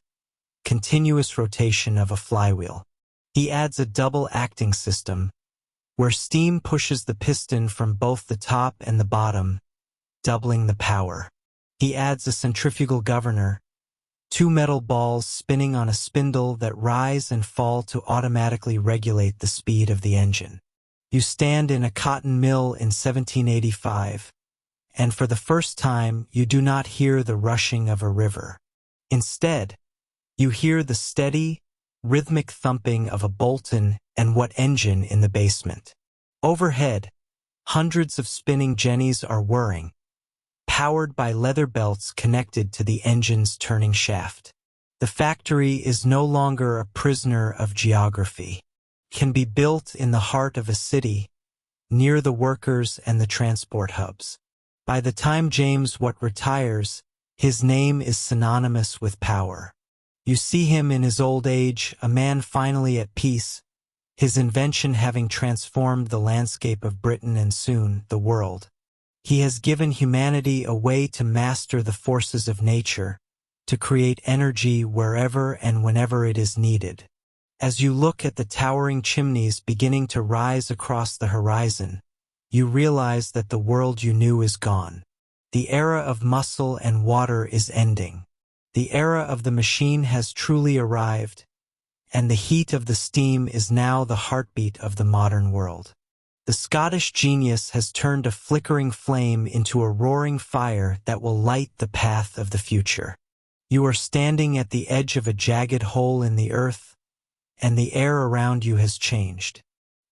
continuous rotation of a flywheel. He adds a double acting system, where steam pushes the piston from both the top and the bottom, doubling the power. He adds a centrifugal governor, two metal balls spinning on a spindle that rise and fall to automatically regulate the speed of the engine. You stand in a cotton mill in 1785, and for the first time you do not hear the rushing of a river. Instead, you hear the steady, rhythmic thumping of a Bolton and Watt engine in the basement. Overhead, hundreds of spinning jennies are whirring, powered by leather belts connected to the engine's turning shaft. The factory is no longer a prisoner of geography. Can be built in the heart of a city, near the workers and the transport hubs. By the time James Watt retires, his name is synonymous with power. You see him in his old age, a man finally at peace, his invention having transformed the landscape of Britain and soon the world. He has given humanity a way to master the forces of nature, to create energy wherever and whenever it is needed. As you look at the towering chimneys beginning to rise across the horizon, you realize that the world you knew is gone. The era of muscle and water is ending. The era of the machine has truly arrived, and the heat of the steam is now the heartbeat of the modern world. The Scottish genius has turned a flickering flame into a roaring fire that will light the path of the future. You are standing at the edge of a jagged hole in the earth, and the air around you has changed.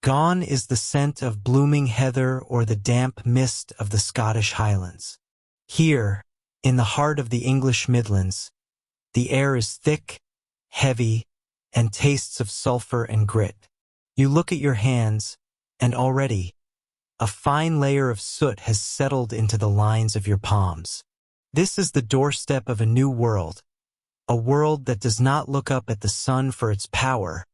Gone is the scent of blooming heather or the damp mist of the Scottish Highlands. Here, in the heart of the English Midlands, the air is thick, heavy, and tastes of sulfur and grit. You look at your hands, and already, a fine layer of soot has settled into the lines of your palms. This is the doorstep of a new world, a world that does not look up at the sun for its power,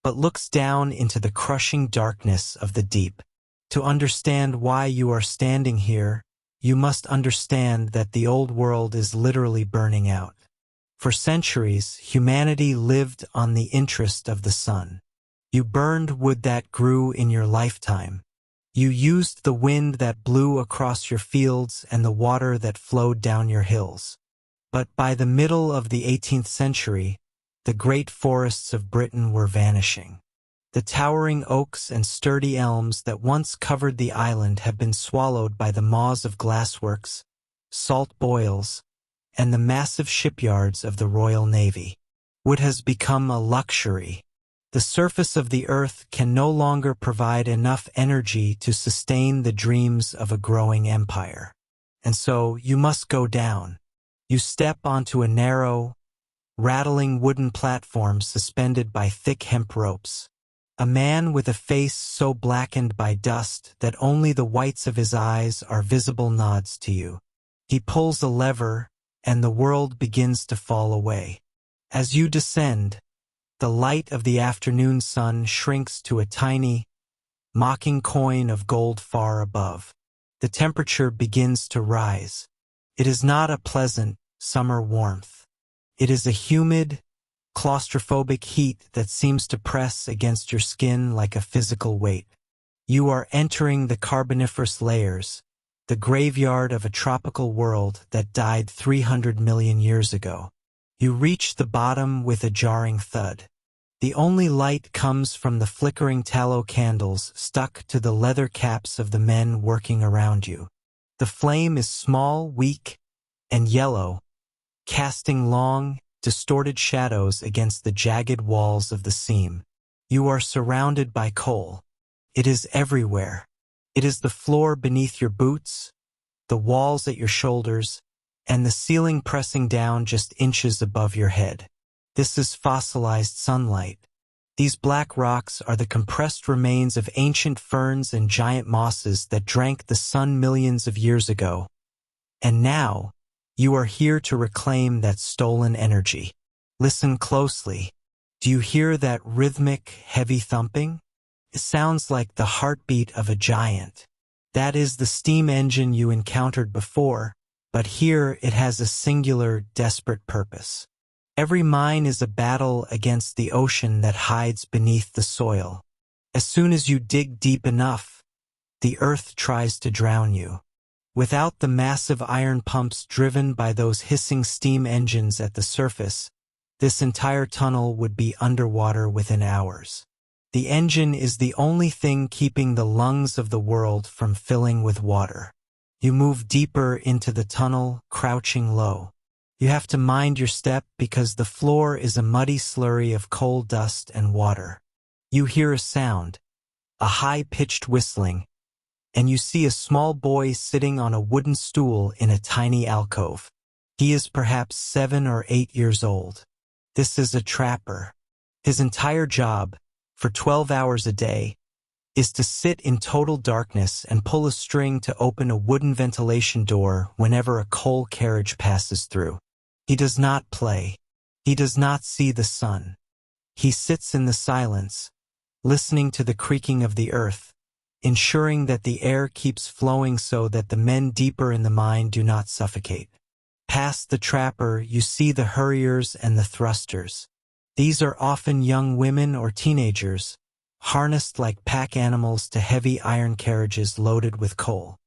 but looks down into the crushing darkness of the deep. To understand why you are standing here, you must understand that the old world is literally burning out. For centuries, humanity lived on the interest of the sun. You burned wood that grew in your lifetime. You used the wind that blew across your fields and the water that flowed down your hills. But by the middle of the 18th century, the great forests of Britain were vanishing. The towering oaks and sturdy elms that once covered the island have been swallowed by the maws of glassworks, salt boils, and the massive shipyards of the Royal Navy. Wood has become a luxury. The surface of the earth can no longer provide enough energy to sustain the dreams of a growing empire. And so you must go down. You step onto a narrow, rattling wooden platform suspended by thick hemp ropes. A man with a face so blackened by dust that only the whites of his eyes are visible nods to you. He pulls a lever, and the world begins to fall away. As you descend, the light of the afternoon sun shrinks to a tiny, mocking coin of gold far above. The temperature begins to rise. It is not a pleasant summer warmth. It is a humid, claustrophobic heat that seems to press against your skin like a physical weight. You are entering the Carboniferous layers, the graveyard of a tropical world that died 300 million years ago. You reach the bottom with a jarring thud. The only light comes from the flickering tallow candles stuck to the leather caps of the men working around you. The flame is small, weak, and yellow, casting long, distorted shadows against the jagged walls of the seam. You are surrounded by coal. It is everywhere. It is the floor beneath your boots, the walls at your shoulders, and the ceiling pressing down just inches above your head. This is fossilized sunlight. These black rocks are the compressed remains of ancient ferns and giant mosses that drank the sun millions of years ago. And now, you are here to reclaim that stolen energy. Listen closely. Do you hear that rhythmic, heavy thumping? It sounds like the heartbeat of a giant. That is the steam engine you encountered before, but here it has a singular, desperate purpose. Every mine is a battle against the ocean that hides beneath the soil. As soon as you dig deep enough, the earth tries to drown you. Without the massive iron pumps driven by those hissing steam engines at the surface, this entire tunnel would be underwater within hours. The engine is the only thing keeping the lungs of the world from filling with water. You move deeper into the tunnel, crouching low. You have to mind your step because the floor is a muddy slurry of coal dust and water. You hear a sound, a high-pitched whistling, and you see a small boy sitting on a wooden stool in a tiny alcove. He is perhaps 7 or 8 years old. This is a trapper. His entire job, for 12 hours a day, is to sit in total darkness and pull a string to open a wooden ventilation door whenever a coal carriage passes through. He does not play. He does not see the sun. He sits in the silence, listening to the creaking of the earth, ensuring that the air keeps flowing so that the men deeper in the mine do not suffocate. Past the trapper, you see the hurriers and the thrusters. These are often young women or teenagers, harnessed like pack animals to heavy iron carriages loaded with coal.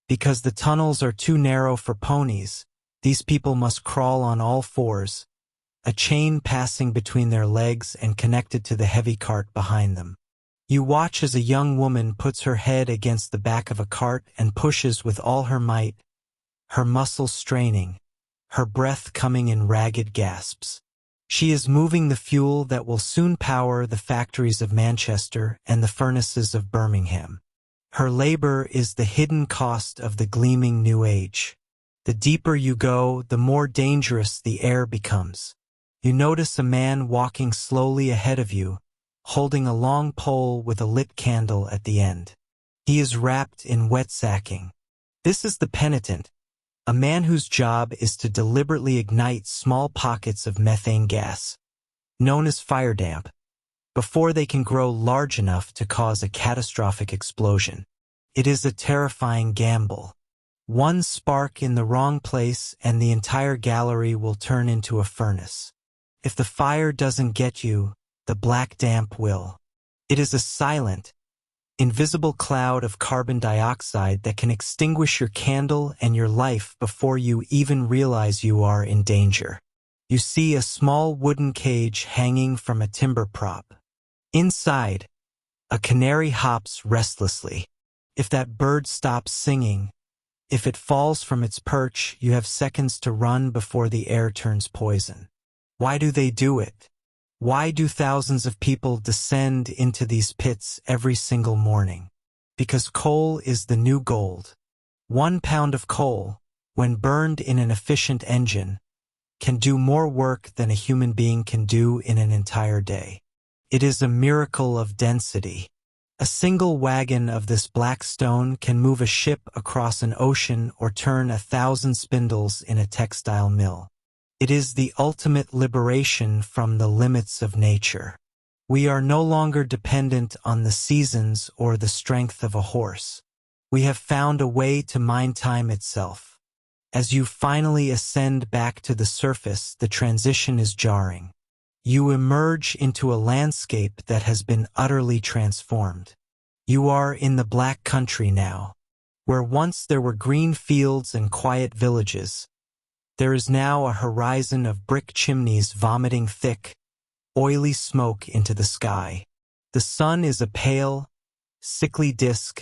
Because the tunnels are too narrow for ponies, these people must crawl on all fours, a chain passing between their legs and connected to the heavy cart behind them. You watch as a young woman puts her head against the back of a cart and pushes with all her might, her muscles straining, her breath coming in ragged gasps. She is moving the fuel that will soon power the factories of Manchester and the furnaces of Birmingham. Her labor is the hidden cost of the gleaming new age. The deeper you go, the more dangerous the air becomes. You notice a man walking slowly ahead of you, holding a long pole with a lit candle at the end. He is wrapped in wet sacking. This is the penitent, a man whose job is to deliberately ignite small pockets of methane gas, known as fire damp, before they can grow large enough to cause a catastrophic explosion. It is a terrifying gamble. One spark in the wrong place and the entire gallery will turn into a furnace. If the fire doesn't get you, the black damp will. It is a silent, invisible cloud of carbon dioxide that can extinguish your candle and your life before you even realize you are in danger. You see a small wooden cage hanging from a timber prop. Inside, a canary hops restlessly. If that bird stops singing, if it falls from its perch, you have seconds to run before the air turns poison. Why do they do it? Why do thousands of people descend into these pits every single morning? Because coal is the new gold. 1 pound of coal, when burned in an efficient engine, can do more work than a human being can do in an entire day. It is a miracle of density. A single wagon of this black stone can move a ship across an ocean or turn 1,000 spindles in a textile mill. It is the ultimate liberation from the limits of nature. We are no longer dependent on the seasons or the strength of a horse. We have found a way to mine time itself. As you finally ascend back to the surface, the transition is jarring. You emerge into a landscape that has been utterly transformed. You are in the Black Country now. Where once there were green fields and quiet villages, there is now a horizon of brick chimneys vomiting thick, oily smoke into the sky. The sun is a pale, sickly disk,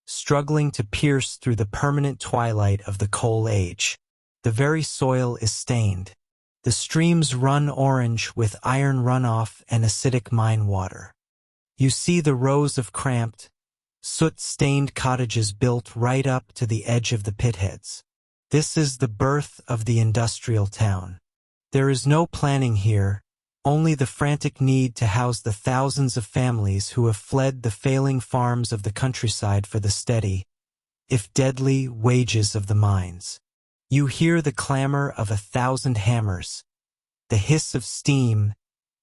struggling to pierce through the permanent twilight of the coal age. The very soil is stained. The streams run orange with iron runoff and acidic mine water. You see the rows of cramped, soot-stained cottages built right up to the edge of the pitheads. This is the birth of the industrial town. There is no planning here, only the frantic need to house the thousands of families who have fled the failing farms of the countryside for the steady, if deadly, wages of the mines. You hear the clamor of 1,000 hammers, the hiss of steam,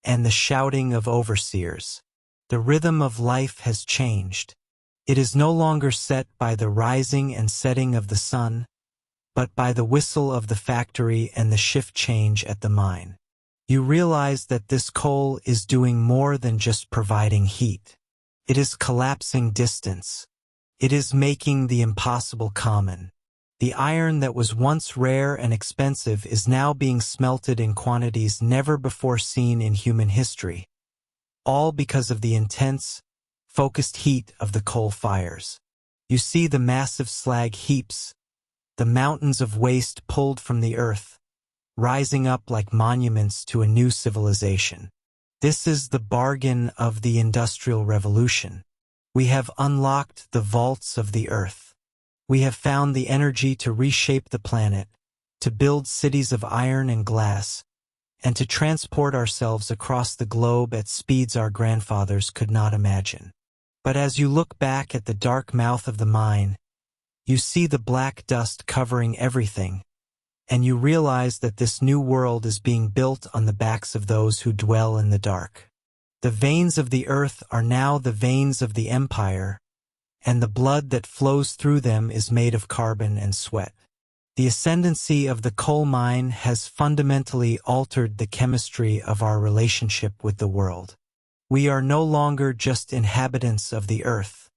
and the shouting of overseers. The rhythm of life has changed. It is no longer set by the rising and setting of the sun, but by the whistle of the factory and the shift change at the mine. You realize that this coal is doing more than just providing heat. It is collapsing distance. It is making the impossible common. The iron that was once rare and expensive is now being smelted in quantities never before seen in human history, all because of the intense, focused heat of the coal fires. You see the massive slag heaps, the mountains of waste pulled from the earth, rising up like monuments to a new civilization. This is the bargain of the Industrial Revolution. We have unlocked the vaults of the earth. We have found the energy to reshape the planet, to build cities of iron and glass, and to transport ourselves across the globe at speeds our grandfathers could not imagine. But as you look back at the dark mouth of the mine, you see the black dust covering everything, and you realize that this new world is being built on the backs of those who dwell in the dark. The veins of the earth are now the veins of the empire, and the blood that flows through them is made of carbon and sweat. The ascendancy of the coal mine has fundamentally altered the chemistry of our relationship with the world. We are no longer just inhabitants of the earth.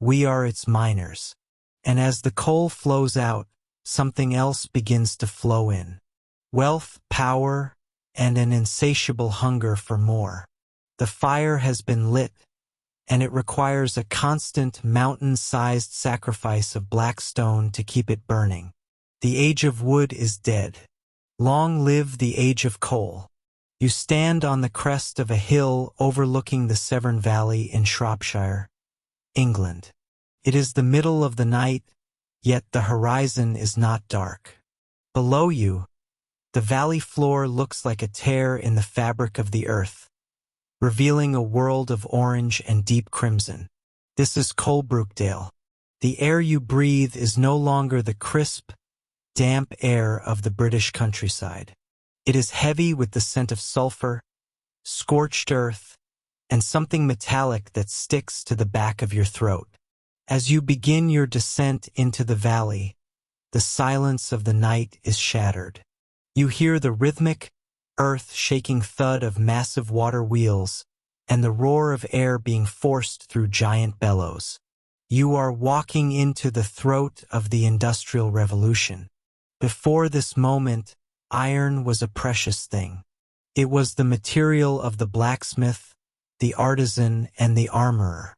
We are its miners. And as the coal flows out, something else begins to flow in. Wealth, power, and an insatiable hunger for more. The fire has been lit, and it requires a constant mountain-sized sacrifice of black stone to keep it burning. The age of wood is dead. Long live the age of coal. You stand on the crest of a hill overlooking the Severn Valley in Shropshire, England. It is the middle of the night, yet the horizon is not dark. Below you, the valley floor looks like a tear in the fabric of the earth, revealing a world of orange and deep crimson. This is Coalbrookdale. The air you breathe is no longer the crisp, damp air of the British countryside. It is heavy with the scent of sulfur, scorched earth, and something metallic that sticks to the back of your throat. As you begin your descent into the valley, the silence of the night is shattered. You hear the rhythmic, earth-shaking thud of massive water wheels and the roar of air being forced through giant bellows. You are walking into the throat of the Industrial Revolution. Before this moment, iron was a precious thing. It was the material of the blacksmith, the artisan, and the armorer.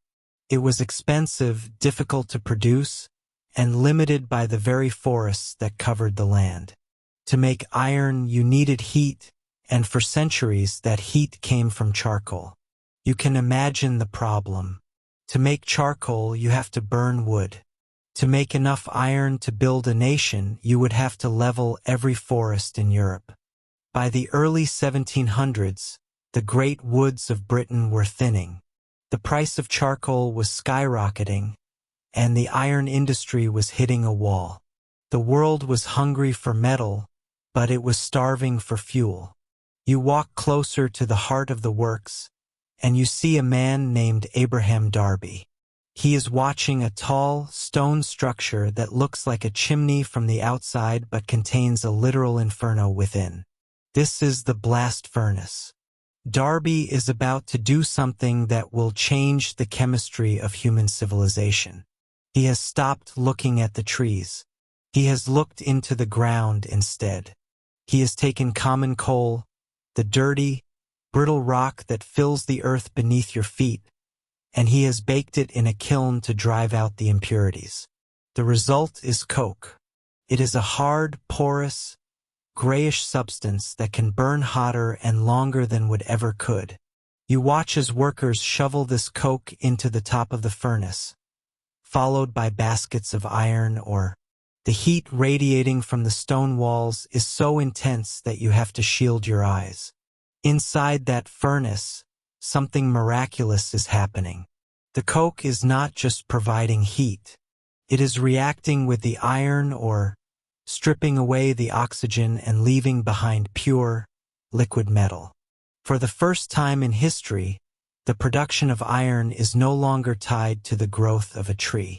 It was expensive, difficult to produce, and limited by the very forests that covered the land. To make iron, you needed heat, and for centuries that heat came from charcoal. You can imagine the problem. To make charcoal, you have to burn wood. To make enough iron to build a nation, you would have to level every forest in Europe. By the early 1700s, the great woods of Britain were thinning. The price of charcoal was skyrocketing, and the iron industry was hitting a wall. The world was hungry for metal, but it was starving for fuel. You walk closer to the heart of the works, and you see a man named Abraham Darby. He is watching a tall, stone structure that looks like a chimney from the outside but contains a literal inferno within. This is the blast furnace. Darby is about to do something that will change the chemistry of human civilization. He has stopped looking at the trees. He has looked into the ground instead. He has taken common coal, the dirty, brittle rock that fills the earth beneath your feet, and he has baked it in a kiln to drive out the impurities. The result is coke. It is a hard, porous, grayish substance that can burn hotter and longer than wood ever could. You watch as workers shovel this coke into the top of the furnace, followed by baskets of iron ore. The heat radiating from the stone walls is so intense that you have to shield your eyes. Inside that furnace, something miraculous is happening. The coke is not just providing heat. It is reacting with the iron ore, stripping away the oxygen and leaving behind pure, liquid metal. For the first time in history, the production of iron is no longer tied to the growth of a tree.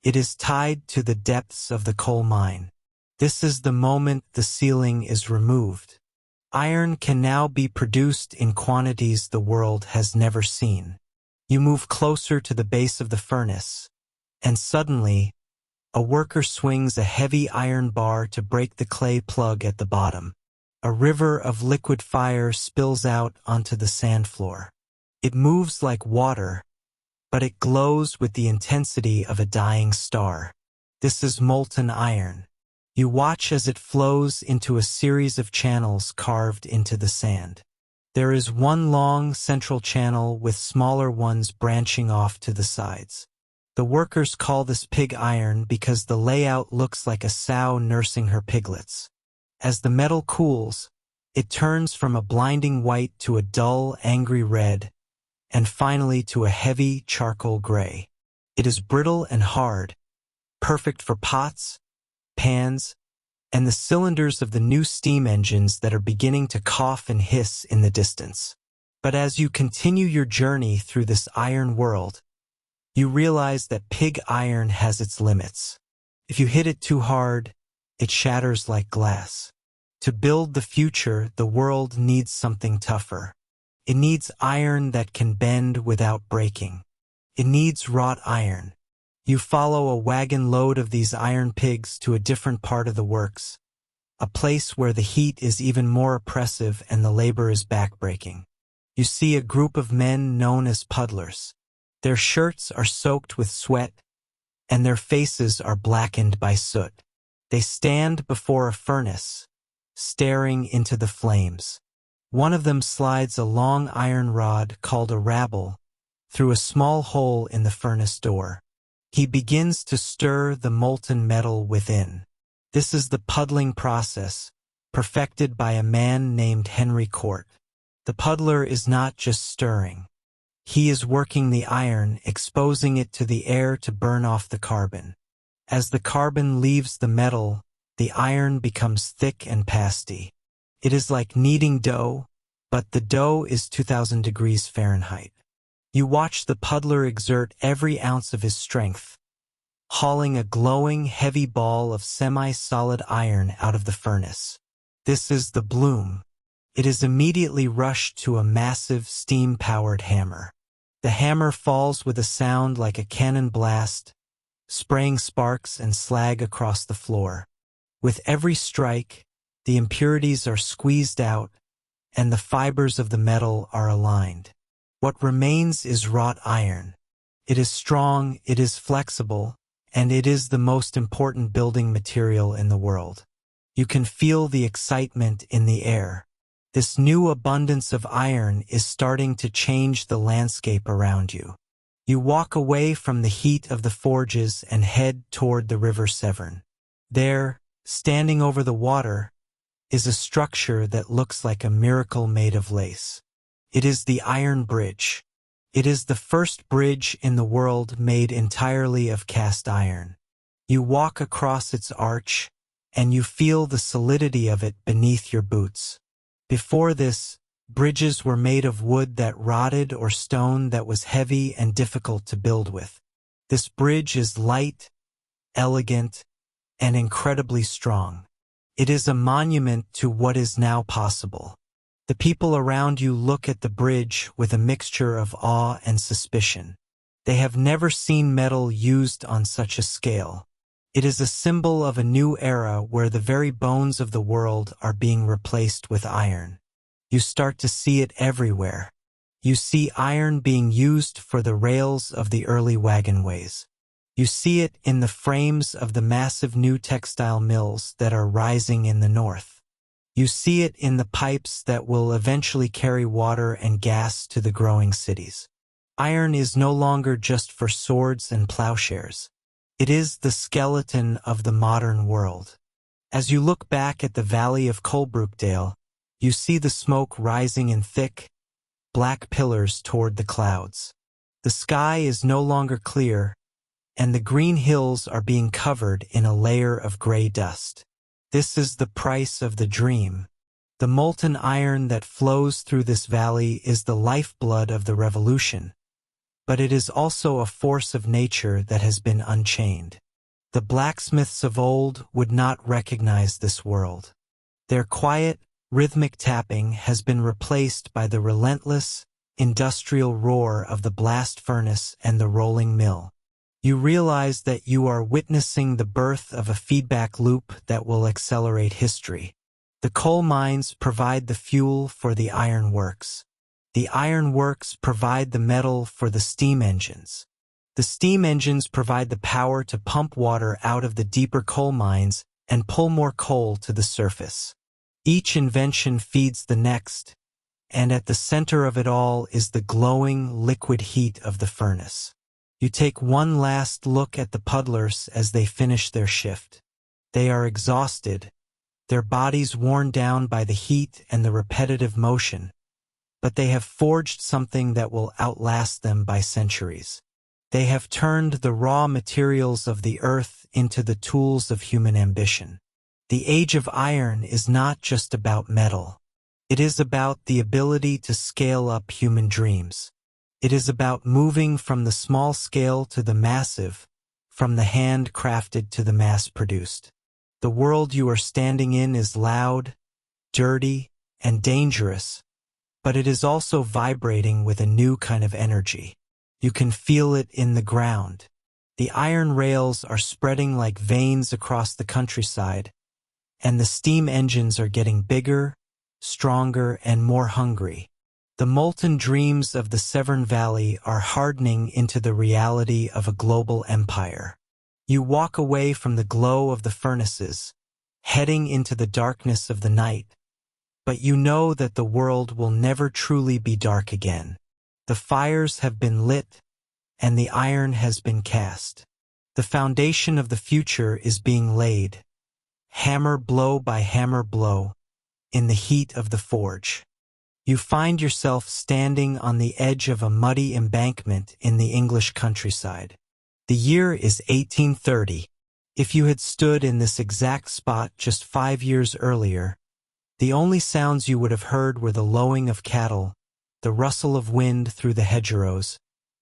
It is tied to the depths of the coal mine. This is the moment the ceiling is removed. Iron can now be produced in quantities the world has never seen. You move closer to the base of the furnace, and suddenly, a worker swings a heavy iron bar to break the clay plug at the bottom. A river of liquid fire spills out onto the sand floor. It moves like water, but it glows with the intensity of a dying star. This is molten iron. You watch as it flows into a series of channels carved into the sand. There is one long central channel with smaller ones branching off to the sides. The workers call this pig iron because the layout looks like a sow nursing her piglets. As the metal cools, it turns from a blinding white to a dull, angry red, and finally to a heavy charcoal gray. It is brittle and hard, perfect for pots, pans, and the cylinders of the new steam engines that are beginning to cough and hiss in the distance. But as you continue your journey through this iron world, you realize that pig iron has its limits. If you hit it too hard, it shatters like glass. To build the future, the world needs something tougher. It needs iron that can bend without breaking. It needs wrought iron. You follow a wagon load of these iron pigs to a different part of the works, a place where the heat is even more oppressive and the labor is backbreaking. You see a group of men known as puddlers. Their shirts are soaked with sweat, and their faces are blackened by soot. They stand before a furnace, staring into the flames. One of them slides a long iron rod called a rabble through a small hole in the furnace door. He begins to stir the molten metal within. This is the puddling process, perfected by a man named Henry Court. The puddler is not just stirring. He is working the iron, exposing it to the air to burn off the carbon. As the carbon leaves the metal, the iron becomes thick and pasty. It is like kneading dough, but the dough is 2000 degrees Fahrenheit. You watch the puddler exert every ounce of his strength, hauling a glowing, heavy ball of semi-solid iron out of the furnace. This is the bloom. It is immediately rushed to a massive, steam-powered hammer. The hammer falls with a sound like a cannon blast, spraying sparks and slag across the floor. With every strike, the impurities are squeezed out, and the fibers of the metal are aligned. What remains is wrought iron. It is strong, it is flexible, and it is the most important building material in the world. You can feel the excitement in the air. This new abundance of iron is starting to change the landscape around you. You walk away from the heat of the forges and head toward the River Severn. There, standing over the water, is a structure that looks like a miracle made of lace. It is the Iron Bridge. It is the first bridge in the world made entirely of cast iron. You walk across its arch, and you feel the solidity of it beneath your boots. Before this, bridges were made of wood that rotted or stone that was heavy and difficult to build with. This bridge is light, elegant, and incredibly strong. It is a monument to what is now possible. The people around you look at the bridge with a mixture of awe and suspicion. They have never seen metal used on such a scale. It is a symbol of a new era where the very bones of the world are being replaced with iron. You start to see it everywhere. You see iron being used for the rails of the early wagonways. You see it in the frames of the massive new textile mills that are rising in the north. You see it in the pipes that will eventually carry water and gas to the growing cities. Iron is no longer just for swords and plowshares. It is the skeleton of the modern world. As you look back at the valley of Coalbrookdale, you see the smoke rising in thick, black pillars toward the clouds. The sky is no longer clear, and the green hills are being covered in a layer of gray dust. This is the price of the dream. The molten iron that flows through this valley is the lifeblood of the revolution, but it is also a force of nature that has been unchained. The blacksmiths of old would not recognize this world. Their quiet, rhythmic tapping has been replaced by the relentless, industrial roar of the blast furnace and the rolling mill. You realize that you are witnessing the birth of a feedback loop that will accelerate history. The coal mines provide the fuel for the iron works. The iron works provide the metal for the steam engines. The steam engines provide the power to pump water out of the deeper coal mines and pull more coal to the surface. Each invention feeds the next, and at the center of it all is the glowing, liquid heat of the furnace. You take one last look at the puddlers as they finish their shift. They are exhausted, their bodies worn down by the heat and the repetitive motion, but they have forged something that will outlast them by centuries. They have turned the raw materials of the earth into the tools of human ambition. The age of iron is not just about metal. It is about the ability to scale up human dreams. It is about moving from the small scale to the massive, from the hand-crafted to the mass-produced. The world you are standing in is loud, dirty, and dangerous, but it is also vibrating with a new kind of energy. You can feel it in the ground. The iron rails are spreading like veins across the countryside, and the steam engines are getting bigger, stronger, and more hungry. The molten dreams of the Severn Valley are hardening into the reality of a global empire. You walk away from the glow of the furnaces, heading into the darkness of the night, but you know that the world will never truly be dark again. The fires have been lit, and the iron has been cast. The foundation of the future is being laid, hammer blow by hammer blow, in the heat of the forge. You find yourself standing on the edge of a muddy embankment in the English countryside. The year is 1830. If you had stood in this exact spot just 5 years earlier, the only sounds you would have heard were the lowing of cattle, the rustle of wind through the hedgerows,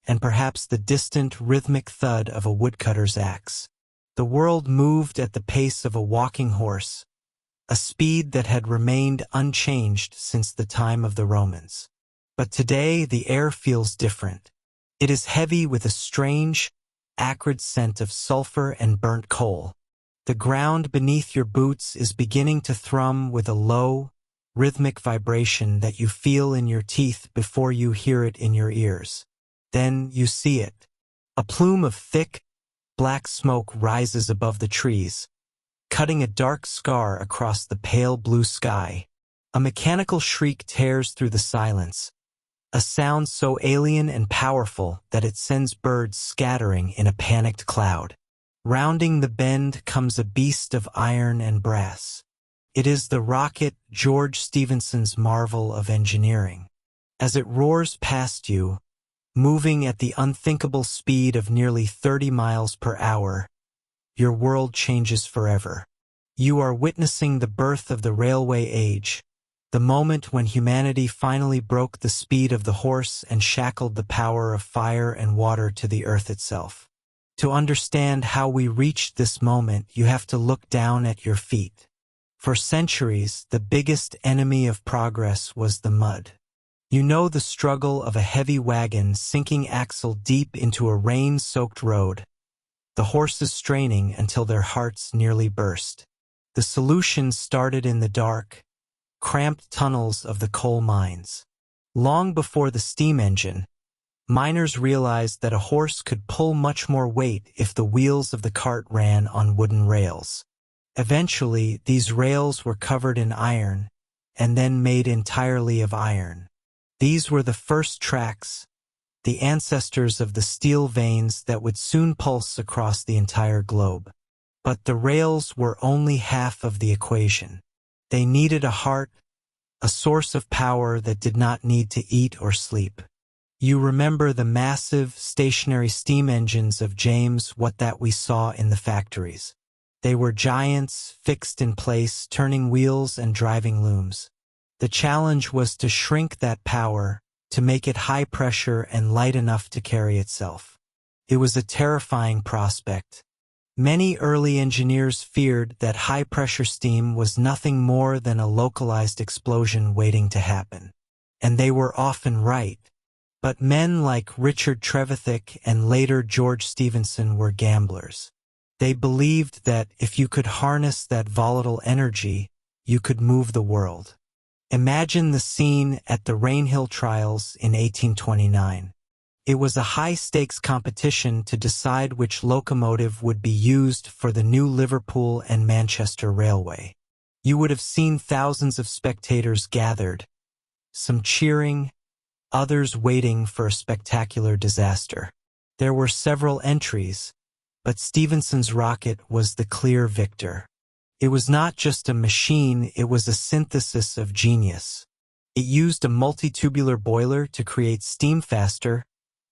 and perhaps the distant, rhythmic thud of a woodcutter's axe. The world moved at the pace of a walking horse, a speed that had remained unchanged since the time of the Romans. But today the air feels different. It is heavy with a strange, acrid scent of sulfur and burnt coal. The ground beneath your boots is beginning to thrum with a low, rhythmic vibration that you feel in your teeth before you hear it in your ears. Then you see it. A plume of thick, black smoke rises above the trees, cutting a dark scar across the pale blue sky. A mechanical shriek tears through the silence, a sound so alien and powerful that it sends birds scattering in a panicked cloud. Rounding the bend comes a beast of iron and brass. It is the rocket, George Stephenson's marvel of engineering. As it roars past you, moving at the unthinkable speed of nearly 30 miles per hour, your world changes forever. You are witnessing the birth of the railway age, the moment when humanity finally broke the speed of the horse and shackled the power of fire and water to the earth itself. To understand how we reached this moment, you have to look down at your feet. For centuries, the biggest enemy of progress was the mud. You know the struggle of a heavy wagon sinking axle deep into a rain-soaked road, the horses straining until their hearts nearly burst. The solution started in the dark, cramped tunnels of the coal mines. Long before the steam engine, miners realized that a horse could pull much more weight if the wheels of the cart ran on wooden rails. Eventually, these rails were covered in iron, and then made entirely of iron. These were the first tracks, the ancestors of the steel veins that would soon pulse across the entire globe. But the rails were only half of the equation. They needed a heart, a source of power that did not need to eat or sleep. You remember the massive, stationary steam engines of James Watt that we saw in the factories. They were giants, fixed in place, turning wheels and driving looms. The challenge was to shrink that power, to make it high pressure and light enough to carry itself. It was a terrifying prospect. Many early engineers feared that high-pressure steam was nothing more than a localized explosion waiting to happen. And they were often right. But men like Richard Trevithick and later George Stephenson were gamblers. They believed that if you could harness that volatile energy, you could move the world. Imagine the scene at the Rainhill trials in 1829. It was a high-stakes competition to decide which locomotive would be used for the new Liverpool and Manchester Railway. You would have seen thousands of spectators gathered, some cheering, others waiting for a spectacular disaster. There were several entries, but Stephenson's rocket was the clear victor. It was not just a machine, it was a synthesis of genius. It used a multitubular boiler to create steam faster,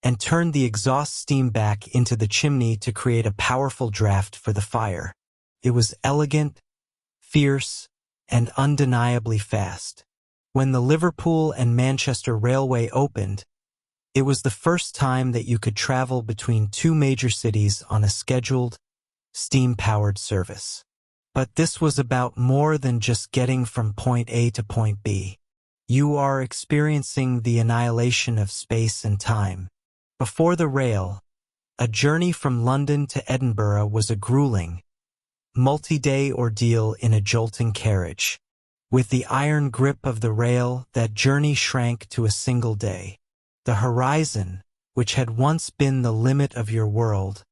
and turned the exhaust steam back into the chimney to create a powerful draft for the fire. It was elegant, fierce, and undeniably fast. When the Liverpool and Manchester Railway opened, it was the first time that you could travel between two major cities on a scheduled, steam-powered service. But this was about more than just getting from point A to point B. You are experiencing the annihilation of space and time. Before the rail, a journey from London to Edinburgh was a grueling, multi-day ordeal in a jolting carriage. With the iron grip of the rail, that journey shrank to a single day. The horizon, which had once been the limit of your world,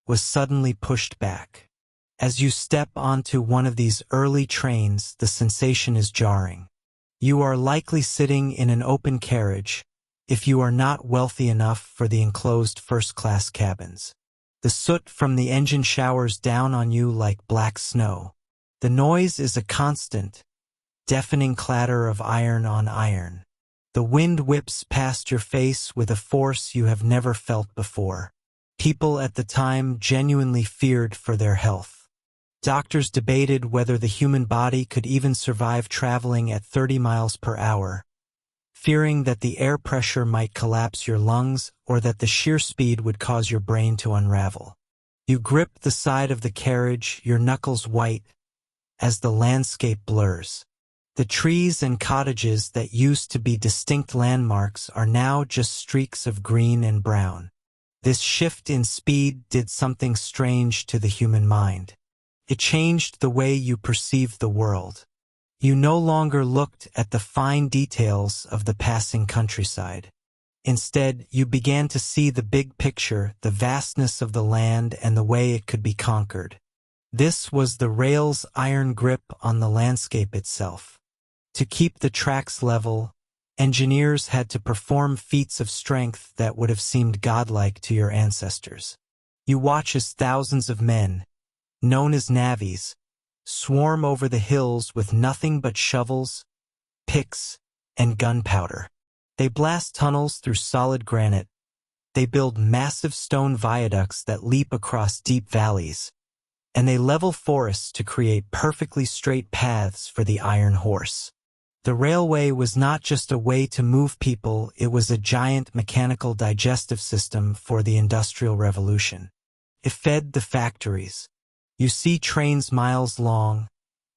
was suddenly pushed back. As you step onto one of these early trains, the sensation is jarring. You are likely sitting in an open carriage, if you are not wealthy enough for the enclosed first-class cabins. The soot from the engine showers down on you like black snow. The noise is a constant, deafening clatter of iron on iron. The wind whips past your face with a force you have never felt before. People at the time genuinely feared for their health. Doctors debated whether the human body could even survive traveling at 30 miles per hour. fearing that the air pressure might collapse your lungs or that the sheer speed would cause your brain to unravel. You grip the side of the carriage, your knuckles white, as the landscape blurs. The trees and cottages that used to be distinct landmarks are now just streaks of green and brown. This shift in speed did something strange to the human mind. It changed the way you perceived the world. You no longer looked at the fine details of the passing countryside. Instead, you began to see the big picture, the vastness of the land and the way it could be conquered. This was the rail's iron grip on the landscape itself. To keep the tracks level, engineers had to perform feats of strength that would have seemed godlike to your ancestors. You watch as thousands of men, known as navvies, swarm over the hills with nothing but shovels, picks, and gunpowder. They blast tunnels through solid granite. They build massive stone viaducts that leap across deep valleys. And they level forests to create perfectly straight paths for the iron horse. The railway was not just a way to move people, it was a giant mechanical digestive system for the Industrial Revolution. It fed the factories. You see trains miles long,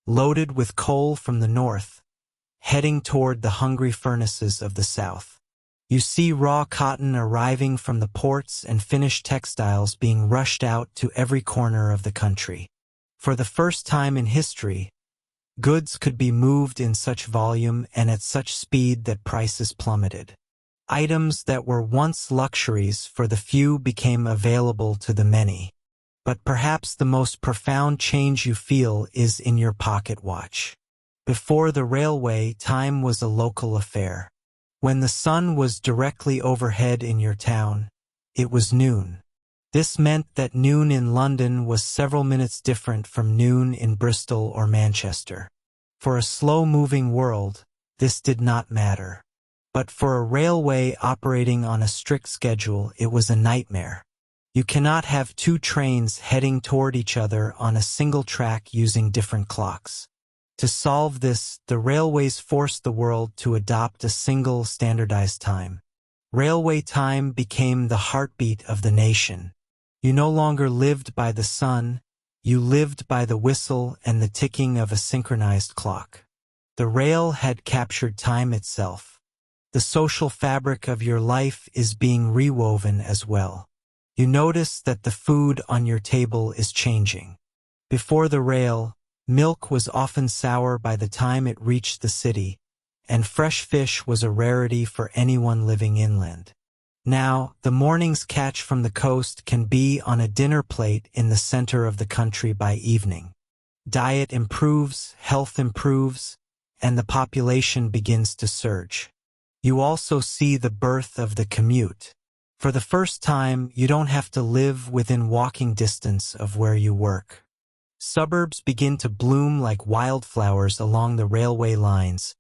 loaded with coal from the north, heading toward the hungry furnaces of the south. You see raw cotton arriving from the ports and finished textiles being rushed out to every corner of the country. For the first time in history, goods could be moved in such volume and at such speed that prices plummeted. Items that were once luxuries for the few became available to the many. But perhaps the most profound change you feel is in your pocket watch. Before the railway, time was a local affair. When the sun was directly overhead in your town, it was noon. This meant that noon in London was several minutes different from noon in Bristol or Manchester. For a slow-moving world, this did not matter. But for a railway operating on a strict schedule, it was a nightmare. You cannot have two trains heading toward each other on a single track using different clocks. To solve this, the railways forced the world to adopt a single standardized time. Railway time became the heartbeat of the nation. You no longer lived by the sun, you lived by the whistle and the ticking of a synchronized clock. The rail had captured time itself. The social fabric of your life is being rewoven as well. You notice that the food on your table is changing. Before the rail, milk was often sour by the time it reached the city, and fresh fish was a rarity for anyone living inland. Now, the morning's catch from the coast can be on a dinner plate in the center of the country by evening. Diet improves, health improves, and the population begins to surge. You also see the birth of the commute. For the first time, you don't have to live within walking distance of where you work. Suburbs begin to bloom like wildflowers along the railway lines,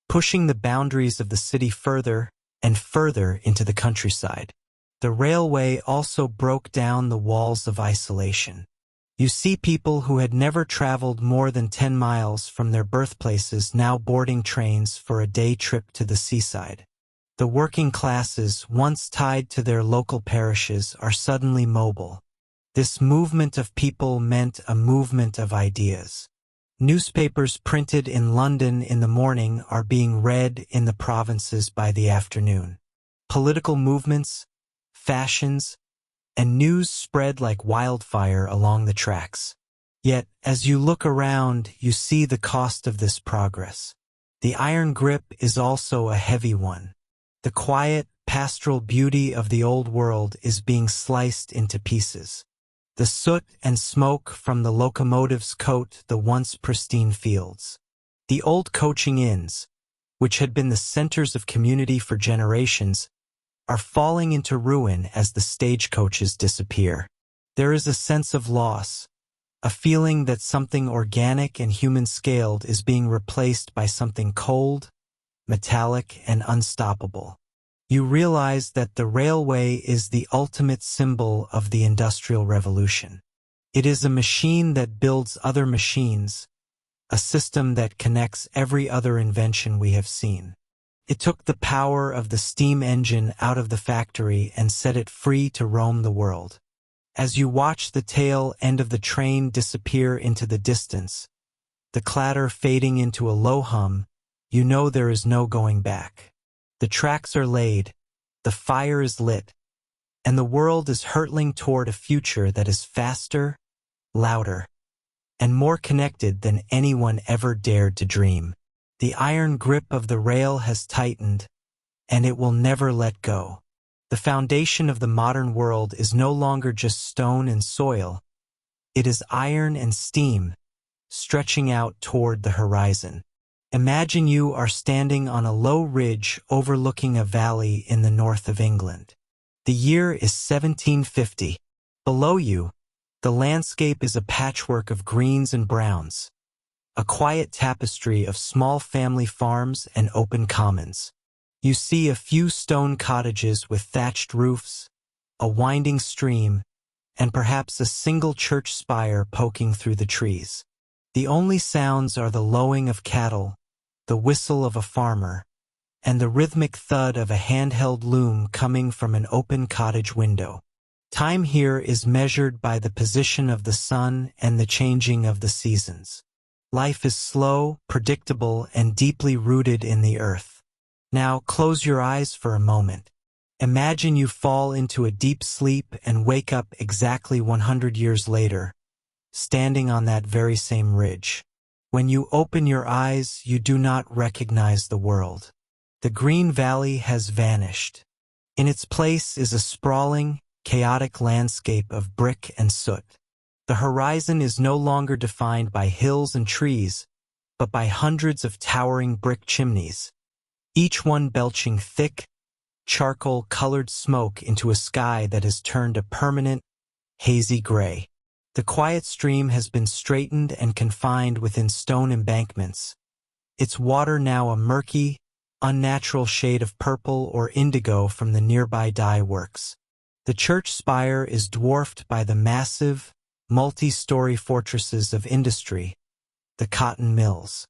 pushing the boundaries of the city further and further into the countryside. The railway also broke down the walls of isolation. You see people who had never traveled more than 10 miles from their birthplaces now boarding trains for a day trip to the seaside. The working classes, once tied to their local parishes, are suddenly mobile. This movement of people meant a movement of ideas. Newspapers printed in London in the morning are being read in the provinces by the afternoon. Political movements, fashions, and news spread like wildfire along the tracks. Yet, as you look around, you see the cost of this progress. The iron grip is also a heavy one. The quiet, pastoral beauty of the old world is being sliced into pieces. The soot and smoke from the locomotives coat the once pristine fields. The old coaching inns, which had been the centers of community for generations, are falling into ruin as the stagecoaches disappear. There is a sense of loss, a feeling that something organic and human-scaled is being replaced by something cold, metallic, and unstoppable. You realize that the railway is the ultimate symbol of the Industrial Revolution. It is a machine that builds other machines, a system that connects every other invention we have seen. It took the power of the steam engine out of the factory and set it free to roam the world. As you watch the tail end of the train disappear into the distance, the clatter fading into a low hum, you know there is no going back. The tracks are laid, the fire is lit, and the world is hurtling toward a future that is faster, louder, and more connected than anyone ever dared to dream. The iron grip of the rail has tightened, and it will never let go. The foundation of the modern world is no longer just stone and soil. It is iron and steam, stretching out toward the horizon. Imagine you are standing on a low ridge overlooking a valley in the north of England. The year is 1750. Below you, the landscape is a patchwork of greens and browns, a quiet tapestry of small family farms and open commons. You see a few stone cottages with thatched roofs, a winding stream, and perhaps a single church spire poking through the trees. The only sounds are the lowing of cattle, the whistle of a farmer, and the rhythmic thud of a handheld loom coming from an open cottage window. Time here is measured by the position of the sun and the changing of the seasons. Life is slow, predictable, and deeply rooted in the earth. Now close your eyes for a moment. Imagine you fall into a deep sleep and wake up exactly 100 years later, standing on that very same ridge. When you open your eyes, you do not recognize the world. The green valley has vanished. In its place is a sprawling, chaotic landscape of brick and soot. The horizon is no longer defined by hills and trees, but by hundreds of towering brick chimneys, each one belching thick, charcoal-colored smoke into a sky that has turned a permanent, hazy gray. The quiet stream has been straightened and confined within stone embankments, its water now a murky, unnatural shade of purple or indigo from the nearby dye works. The church spire is dwarfed by the massive, multi-story fortresses of industry, the cotton mills.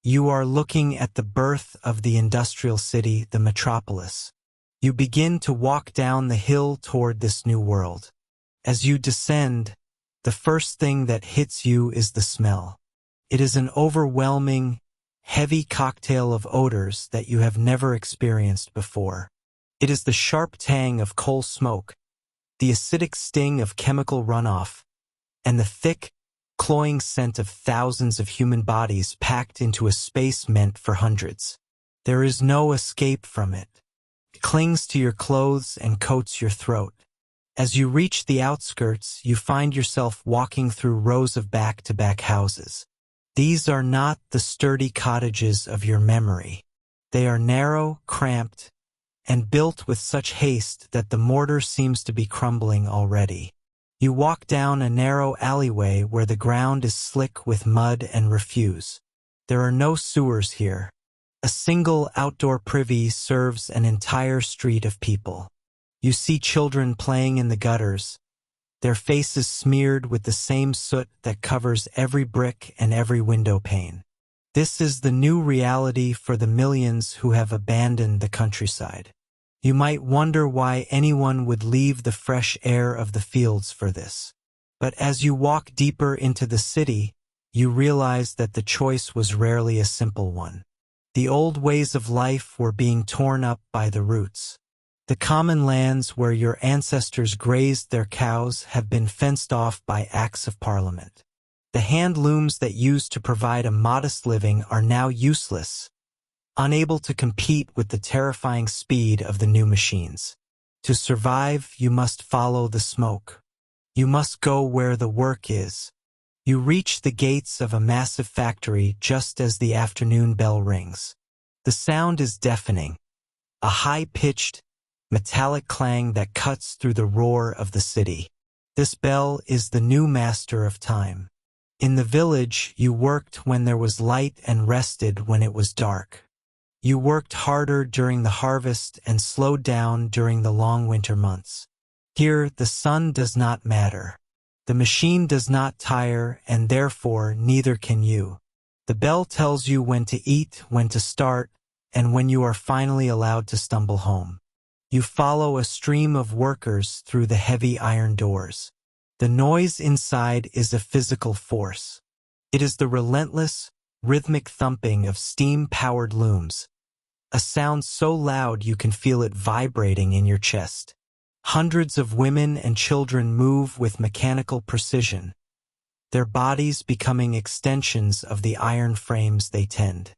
You are looking at the birth of the industrial city, the metropolis. You begin to walk down the hill toward this new world. As you descend, the first thing that hits you is the smell. It is an overwhelming, heavy cocktail of odors that you have never experienced before. It is the sharp tang of coal smoke, the acidic sting of chemical runoff, and the thick, cloying scent of thousands of human bodies packed into a space meant for hundreds. There is no escape from it. It clings to your clothes and coats your throat. As you reach the outskirts, you find yourself walking through rows of back-to-back houses. These are not the sturdy cottages of your memory. They are narrow, cramped, and built with such haste that the mortar seems to be crumbling already. You walk down a narrow alleyway where the ground is slick with mud and refuse. There are no sewers here. A single outdoor privy serves an entire street of people. You see children playing in the gutters, their faces smeared with the same soot that covers every brick and every window pane. This is the new reality for the millions who have abandoned the countryside. You might wonder why anyone would leave the fresh air of the fields for this. But as you walk deeper into the city, you realize that the choice was rarely a simple one. The old ways of life were being torn up by the roots. The common lands where your ancestors grazed their cows have been fenced off by acts of parliament. The hand looms that used to provide a modest living are now useless, unable to compete with the terrifying speed of the new machines. To survive, you must follow the smoke. You must go where the work is. You reach the gates of a massive factory just as the afternoon bell rings. The sound is deafening, a high-pitched, metallic clang that cuts through the roar of the city. This bell is the new master of time. In the village, you worked when there was light and rested when it was dark. You worked harder during the harvest and slowed down during the long winter months. Here, the sun does not matter. The machine does not tire, and therefore neither can you. The bell tells you when to eat, when to start, and when you are finally allowed to stumble home. You follow a stream of workers through the heavy iron doors. The noise inside is a physical force. It is the relentless, rhythmic thumping of steam-powered looms, a sound so loud you can feel it vibrating in your chest. Hundreds of women and children move with mechanical precision, their bodies becoming extensions of the iron frames they tend.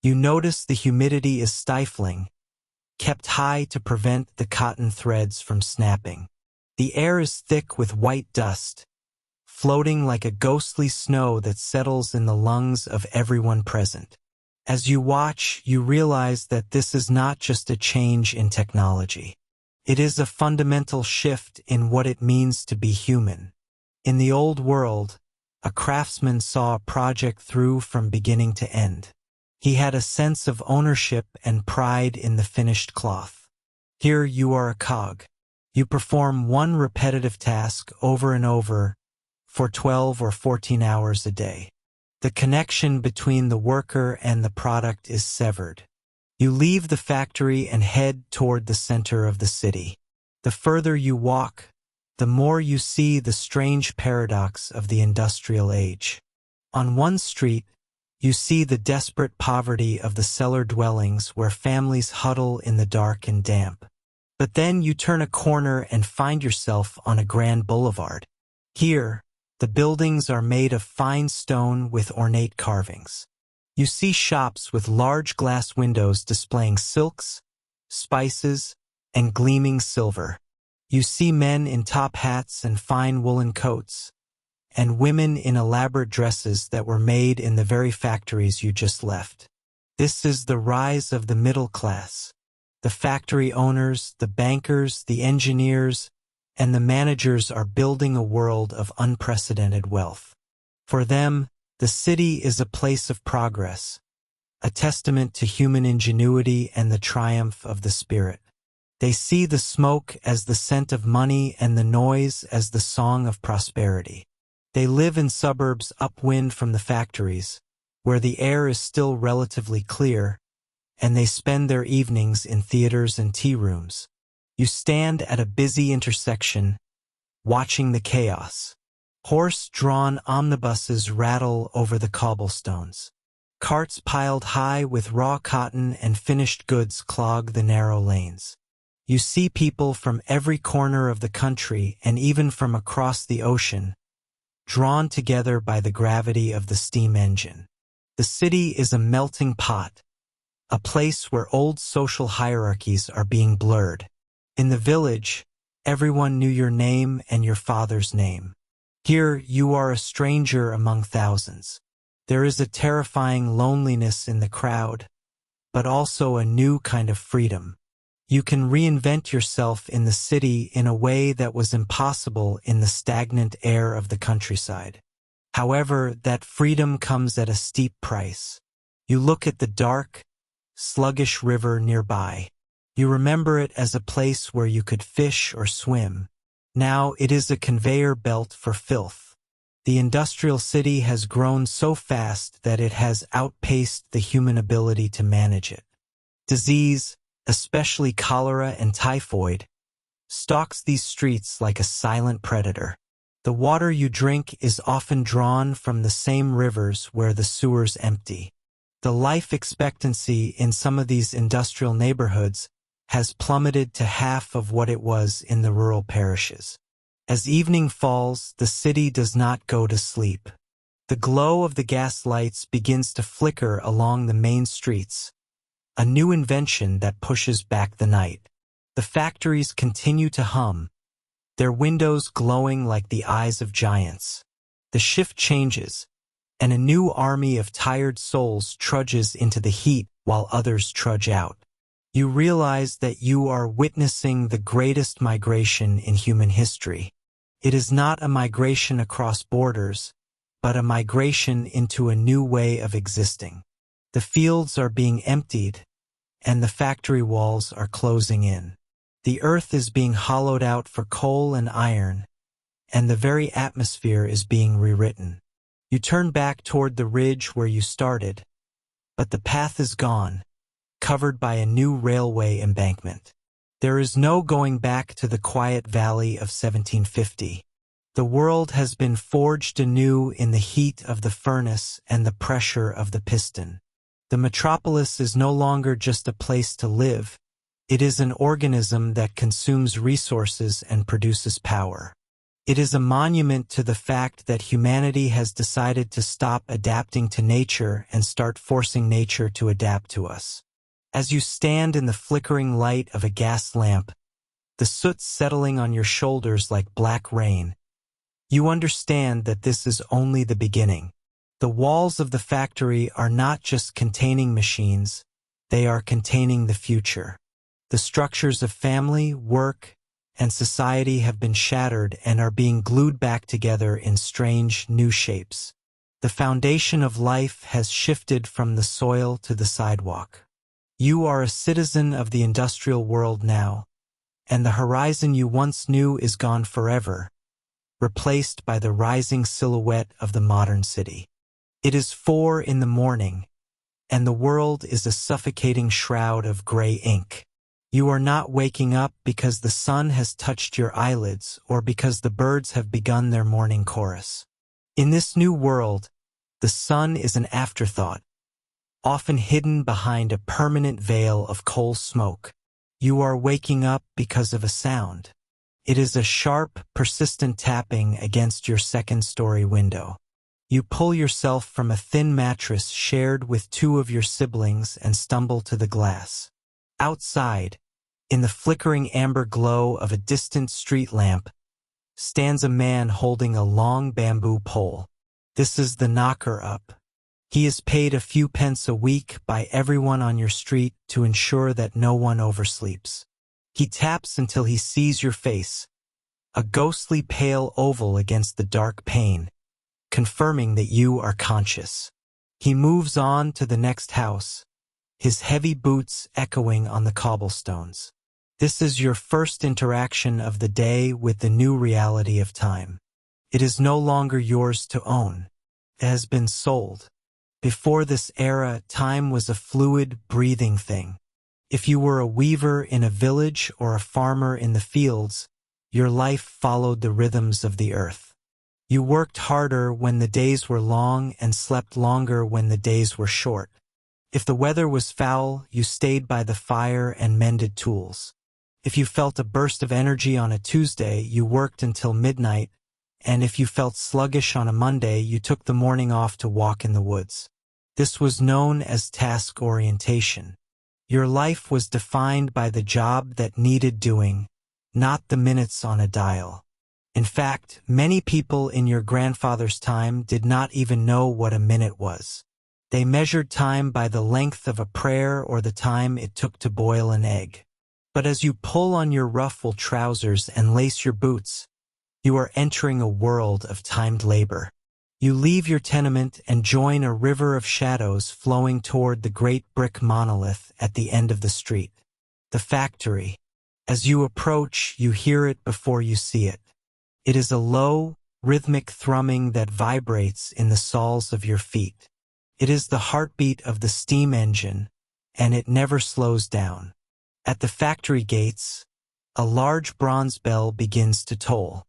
You notice the humidity is stifling, kept high to prevent the cotton threads from snapping. The air is thick with white dust, floating like a ghostly snow that settles in the lungs of everyone present. As you watch, you realize that this is not just a change in technology. It is a fundamental shift in what it means to be human. In the old world, a craftsman saw a project through from beginning to end. He had a sense of ownership and pride in the finished cloth. Here you are a cog. You perform one repetitive task over and over for 12 or 14 hours a day. The connection between the worker and the product is severed. You leave the factory and head toward the center of the city. The further you walk, the more you see the strange paradox of the industrial age. On one street, you see the desperate poverty of the cellar dwellings where families huddle in the dark and damp. But then you turn a corner and find yourself on a grand boulevard. Here, the buildings are made of fine stone with ornate carvings. You see shops with large glass windows displaying silks, spices, and gleaming silver. You see men in top hats and fine woolen coats, and women in elaborate dresses that were made in the very factories you just left. This is the rise of the middle class. The factory owners, the bankers, the engineers, and the managers are building a world of unprecedented wealth. For them, the city is a place of progress, a testament to human ingenuity and the triumph of the spirit. They see the smoke as the scent of money and the noise as the song of prosperity. They live in suburbs upwind from the factories, where the air is still relatively clear, and they spend their evenings in theaters and tea rooms. You stand at a busy intersection, watching the chaos. Horse-drawn omnibuses rattle over the cobblestones. Carts piled high with raw cotton and finished goods clog the narrow lanes. You see people from every corner of the country and even from across the ocean, drawn together by the gravity of the steam engine. The city is a melting pot, a place where old social hierarchies are being blurred. In the village, everyone knew your name and your father's name. Here, you are a stranger among thousands. There is a terrifying loneliness in the crowd, but also a new kind of freedom. You can reinvent yourself in the city in a way that was impossible in the stagnant air of the countryside. However, that freedom comes at a steep price. You look at the dark, sluggish river nearby. You remember it as a place where you could fish or swim. Now it is a conveyor belt for filth. The industrial city has grown so fast that it has outpaced the human ability to manage it. Disease, especially cholera and typhoid, stalks these streets like a silent predator. The water you drink is often drawn from the same rivers where the sewers empty. The life expectancy in some of these industrial neighborhoods has plummeted to half of what it was in the rural parishes. As evening falls, the city does not go to sleep. The glow of the gas lights begins to flicker along the main streets, a new invention that pushes back the night. The factories continue to hum, their windows glowing like the eyes of giants. The shift changes, and a new army of tired souls trudges into the heat while others trudge out. You realize that you are witnessing the greatest migration in human history. It is not a migration across borders, but a migration into a new way of existing. The fields are being emptied, and the factory walls are closing in. The earth is being hollowed out for coal and iron, and the very atmosphere is being rewritten. You turn back toward the ridge where you started, but the path is gone, covered by a new railway embankment. There is no going back to the quiet valley of 1750. The world has been forged anew in the heat of the furnace and the pressure of the piston. The metropolis is no longer just a place to live. It is an organism that consumes resources and produces power. It is a monument to the fact that humanity has decided to stop adapting to nature and start forcing nature to adapt to us. As you stand in the flickering light of a gas lamp, the soot settling on your shoulders like black rain, you understand that this is only the beginning. The walls of the factory are not just containing machines, they are containing the future. The structures of family, work, and society have been shattered and are being glued back together in strange, new shapes. The foundation of life has shifted from the soil to the sidewalk. You are a citizen of the industrial world now, and the horizon you once knew is gone forever, replaced by the rising silhouette of the modern city. It is 4 in the morning, and the world is a suffocating shroud of gray ink. You are not waking up because the sun has touched your eyelids or because the birds have begun their morning chorus. In this new world, the sun is an afterthought, often hidden behind a permanent veil of coal smoke. You are waking up because of a sound. It is a sharp, persistent tapping against your second-story window. You pull yourself from a thin mattress shared with 2 of your siblings and stumble to the glass. Outside, in the flickering amber glow of a distant street lamp, stands a man holding a long bamboo pole. This is the knocker-up. He is paid a few pence a week by everyone on your street to ensure that no one oversleeps. He taps until he sees your face, a ghostly pale oval against the dark pane, confirming that you are conscious. He moves on to the next house, his heavy boots echoing on the cobblestones. This is your first interaction of the day with the new reality of time. It is no longer yours to own. It has been sold. Before this era, time was a fluid, breathing thing. If you were a weaver in a village or a farmer in the fields, your life followed the rhythms of the earth. You worked harder when the days were long and slept longer when the days were short. If the weather was foul, you stayed by the fire and mended tools. If you felt a burst of energy on a Tuesday, you worked until midnight, and if you felt sluggish on a Monday, you took the morning off to walk in the woods. This was known as task orientation. Your life was defined by the job that needed doing, not the minutes on a dial. In fact, many people in your grandfather's time did not even know what a minute was. They measured time by the length of a prayer or the time it took to boil an egg. But as you pull on your ruffled trousers and lace your boots, you are entering a world of timed labor. You leave your tenement and join a river of shadows flowing toward the great brick monolith at the end of the street. The factory. As you approach, you hear it before you see it. It is a low, rhythmic thrumming that vibrates in the soles of your feet. It is the heartbeat of the steam engine, and it never slows down. At the factory gates, a large bronze bell begins to toll.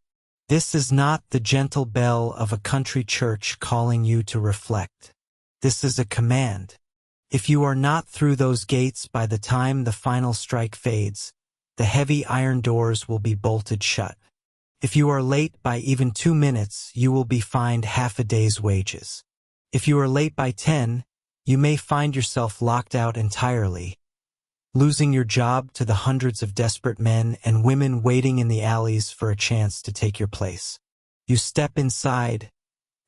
This is not the gentle bell of a country church calling you to reflect. This is a command. If you are not through those gates by the time the final strike fades, the heavy iron doors will be bolted shut. If you are late by even 2 minutes, you will be fined half a day's wages. If you are late by 10, you may find yourself locked out entirely, losing your job to the hundreds of desperate men and women waiting in the alleys for a chance to take your place. You step inside,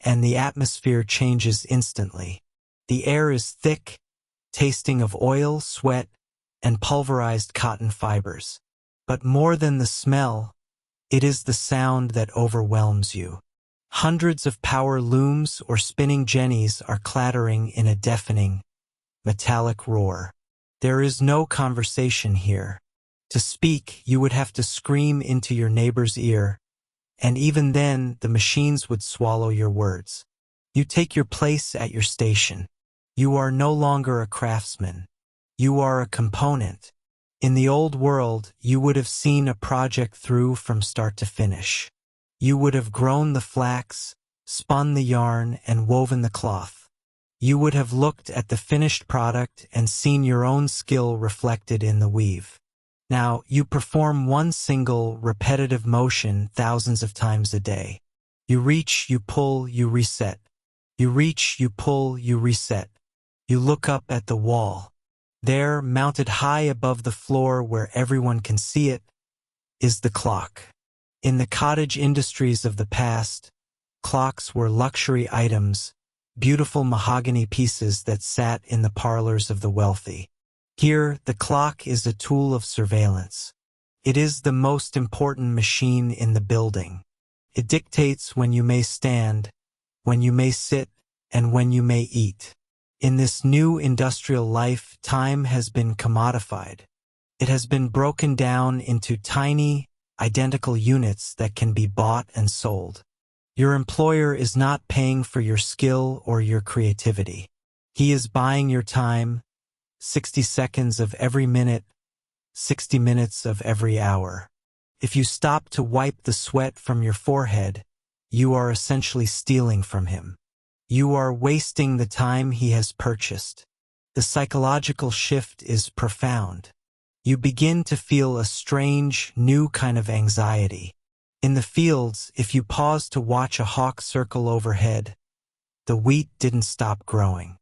and the atmosphere changes instantly. The air is thick, tasting of oil, sweat, and pulverized cotton fibers. But more than the smell, it is the sound that overwhelms you. Hundreds of power looms or spinning jennies are clattering in a deafening, metallic roar. There is no conversation here. To speak, you would have to scream into your neighbor's ear, and even then, the machines would swallow your words. You take your place at your station. You are no longer a craftsman. You are a component. In the old world, you would have seen a project through from start to finish. You would have grown the flax, spun the yarn, and woven the cloth. You would have looked at the finished product and seen your own skill reflected in the weave. Now, you perform one single, repetitive motion thousands of times a day. You reach, you pull, you reset. You reach, you pull, you reset. You look up at the wall. There, mounted high above the floor where everyone can see it, is the clock. In the cottage industries of the past, clocks were luxury items, beautiful mahogany pieces that sat in the parlors of the wealthy. Here, the clock is a tool of surveillance. It is the most important machine in the building. It dictates when you may stand, when you may sit, and when you may eat. In this new industrial life, time has been commodified. It has been broken down into tiny, identical units that can be bought and sold. Your employer is not paying for your skill or your creativity. He is buying your time, 60 seconds of every minute, 60 minutes of every hour. If you stop to wipe the sweat from your forehead, you are essentially stealing from him. You are wasting the time he has purchased. The psychological shift is profound. You begin to feel a strange, new kind of anxiety. In the fields, if you pause to watch a hawk circle overhead, the wheat didn't stop growing.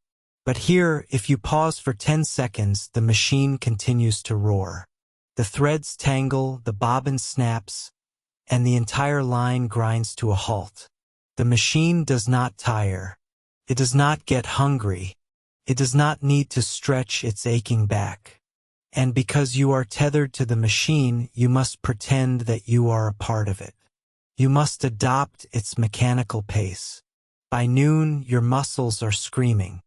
But here, if you pause for 10 seconds, the machine continues to roar. The threads tangle, the bobbin snaps, and the entire line grinds to a halt. The machine does not tire. It does not get hungry. It does not need to stretch its aching back. And because you are tethered to the machine, you must pretend that you are a part of it. You must adopt its mechanical pace. By noon, your muscles are screaming.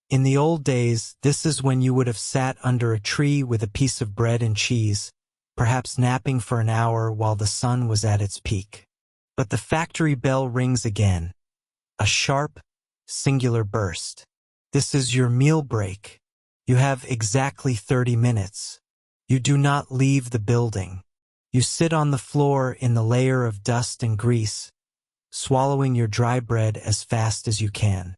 In the old days, this is when you would have sat under a tree with a piece of bread and cheese, perhaps napping for an hour while the sun was at its peak. But the factory bell rings again. A sharp, singular burst. This is your meal break. You have exactly 30 minutes. You do not leave the building. You sit on the floor in the layer of dust and grease, swallowing your dry bread as fast as you can.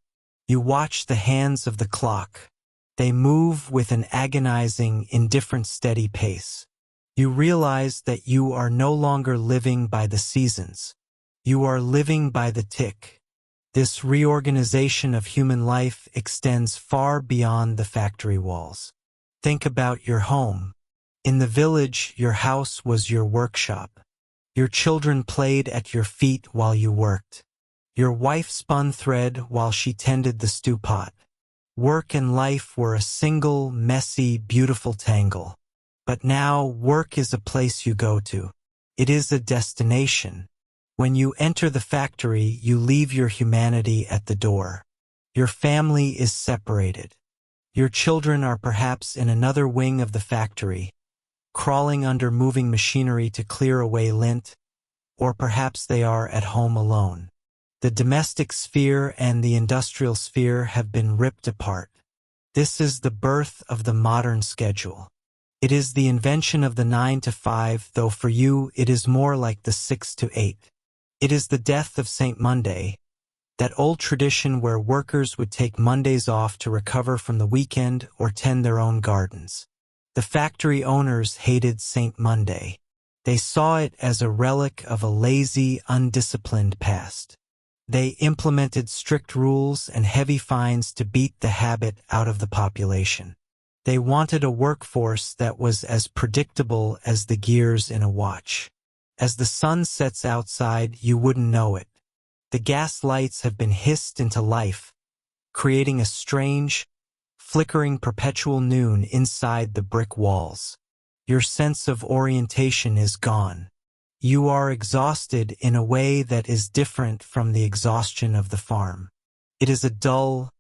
You watch the hands of the clock. They move with an agonizing, indifferent, steady pace. You realize that you are no longer living by the seasons. You are living by the tick. This reorganization of human life extends far beyond the factory walls. Think about your home. In the village, your house was your workshop. Your children played at your feet while you worked. Your wife spun thread while she tended the stew pot. Work and life were a single, messy, beautiful tangle. But now, work is a place you go to. It is a destination. When you enter the factory, you leave your humanity at the door. Your family is separated. Your children are perhaps in another wing of the factory, crawling under moving machinery to clear away lint, or perhaps they are at home alone. The domestic sphere and the industrial sphere have been ripped apart. This is the birth of the modern schedule. It is the invention of the 9 to 5, though for you it is more like the 6 to 8. It is the death of St. Monday, that old tradition where workers would take Mondays off to recover from the weekend or tend their own gardens. The factory owners hated St. Monday. They saw it as a relic of a lazy, undisciplined past. They implemented strict rules and heavy fines to beat the habit out of the population. They wanted a workforce that was as predictable as the gears in a watch. As the sun sets outside, you wouldn't know it. The gas lights have been hissed into life, creating a strange, flickering perpetual noon inside the brick walls. Your sense of orientation is gone. You are exhausted in a way that is different from the exhaustion of the farm. It is a dull,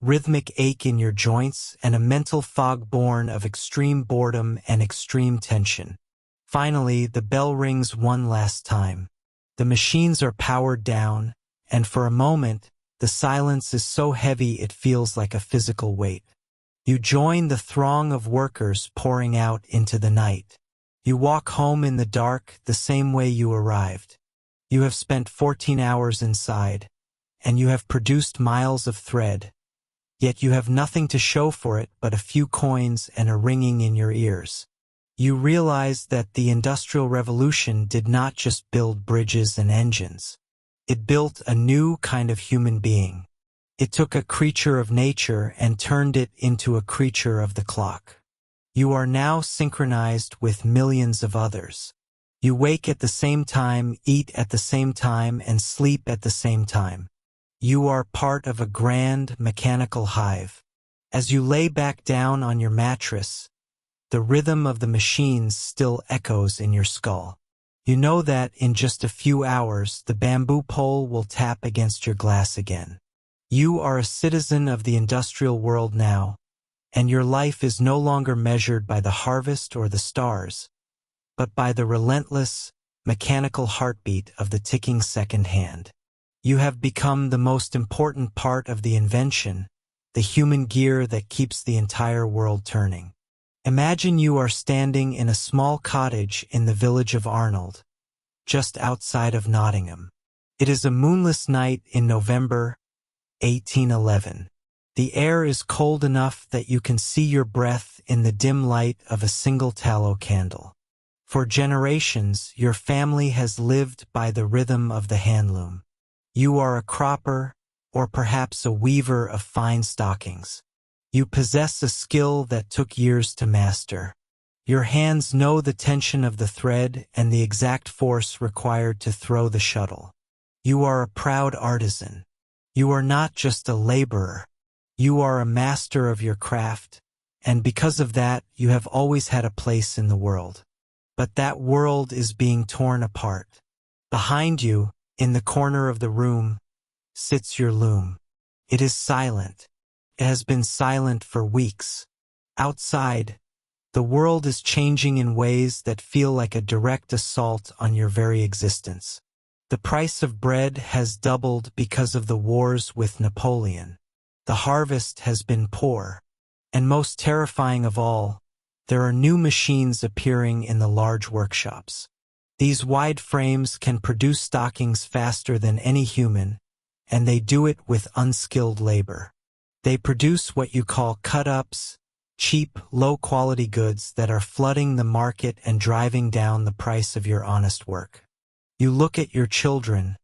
rhythmic ache in your joints and a mental fog born of extreme boredom and extreme tension. Finally, the bell rings one last time. The machines are powered down, and for a moment, the silence is so heavy it feels like a physical weight. You join the throng of workers pouring out into the night. You walk home in the dark the same way you arrived. You have spent 14 hours inside, and you have produced miles of thread, yet you have nothing to show for it but a few coins and a ringing in your ears. You realize that the Industrial Revolution did not just build bridges and engines. It built a new kind of human being. It took a creature of nature and turned it into a creature of the clock. You are now synchronized with millions of others. You wake at the same time, eat at the same time, and sleep at the same time. You are part of a grand mechanical hive. As you lay back down on your mattress, the rhythm of the machines still echoes in your skull. You know that in just a few hours the bamboo pole will tap against your glass again. You are a citizen of the industrial world now, and your life is no longer measured by the harvest or the stars, but by the relentless, mechanical heartbeat of the ticking second hand. You have become the most important part of the invention, the human gear that keeps the entire world turning. Imagine you are standing in a small cottage in the village of Arnold, just outside of Nottingham. It is a moonless night in November 1811. The air is cold enough that you can see your breath in the dim light of a single tallow candle. For generations, your family has lived by the rhythm of the handloom. You are a cropper, or perhaps a weaver of fine stockings. You possess a skill that took years to master. Your hands know the tension of the thread and the exact force required to throw the shuttle. You are a proud artisan. You are not just a laborer. You are a master of your craft, and because of that, you have always had a place in the world. But that world is being torn apart. Behind you, in the corner of the room, sits your loom. It is silent. It has been silent for weeks. Outside, the world is changing in ways that feel like a direct assault on your very existence. The price of bread has doubled because of the wars with Napoleon. The harvest has been poor. And most terrifying of all, there are new machines appearing in the large workshops. These wide frames can produce stockings faster than any human, and they do it with unskilled labor. They produce what you call cut-ups, cheap, low-quality goods that are flooding the market and driving down the price of your honest work. You look at your children,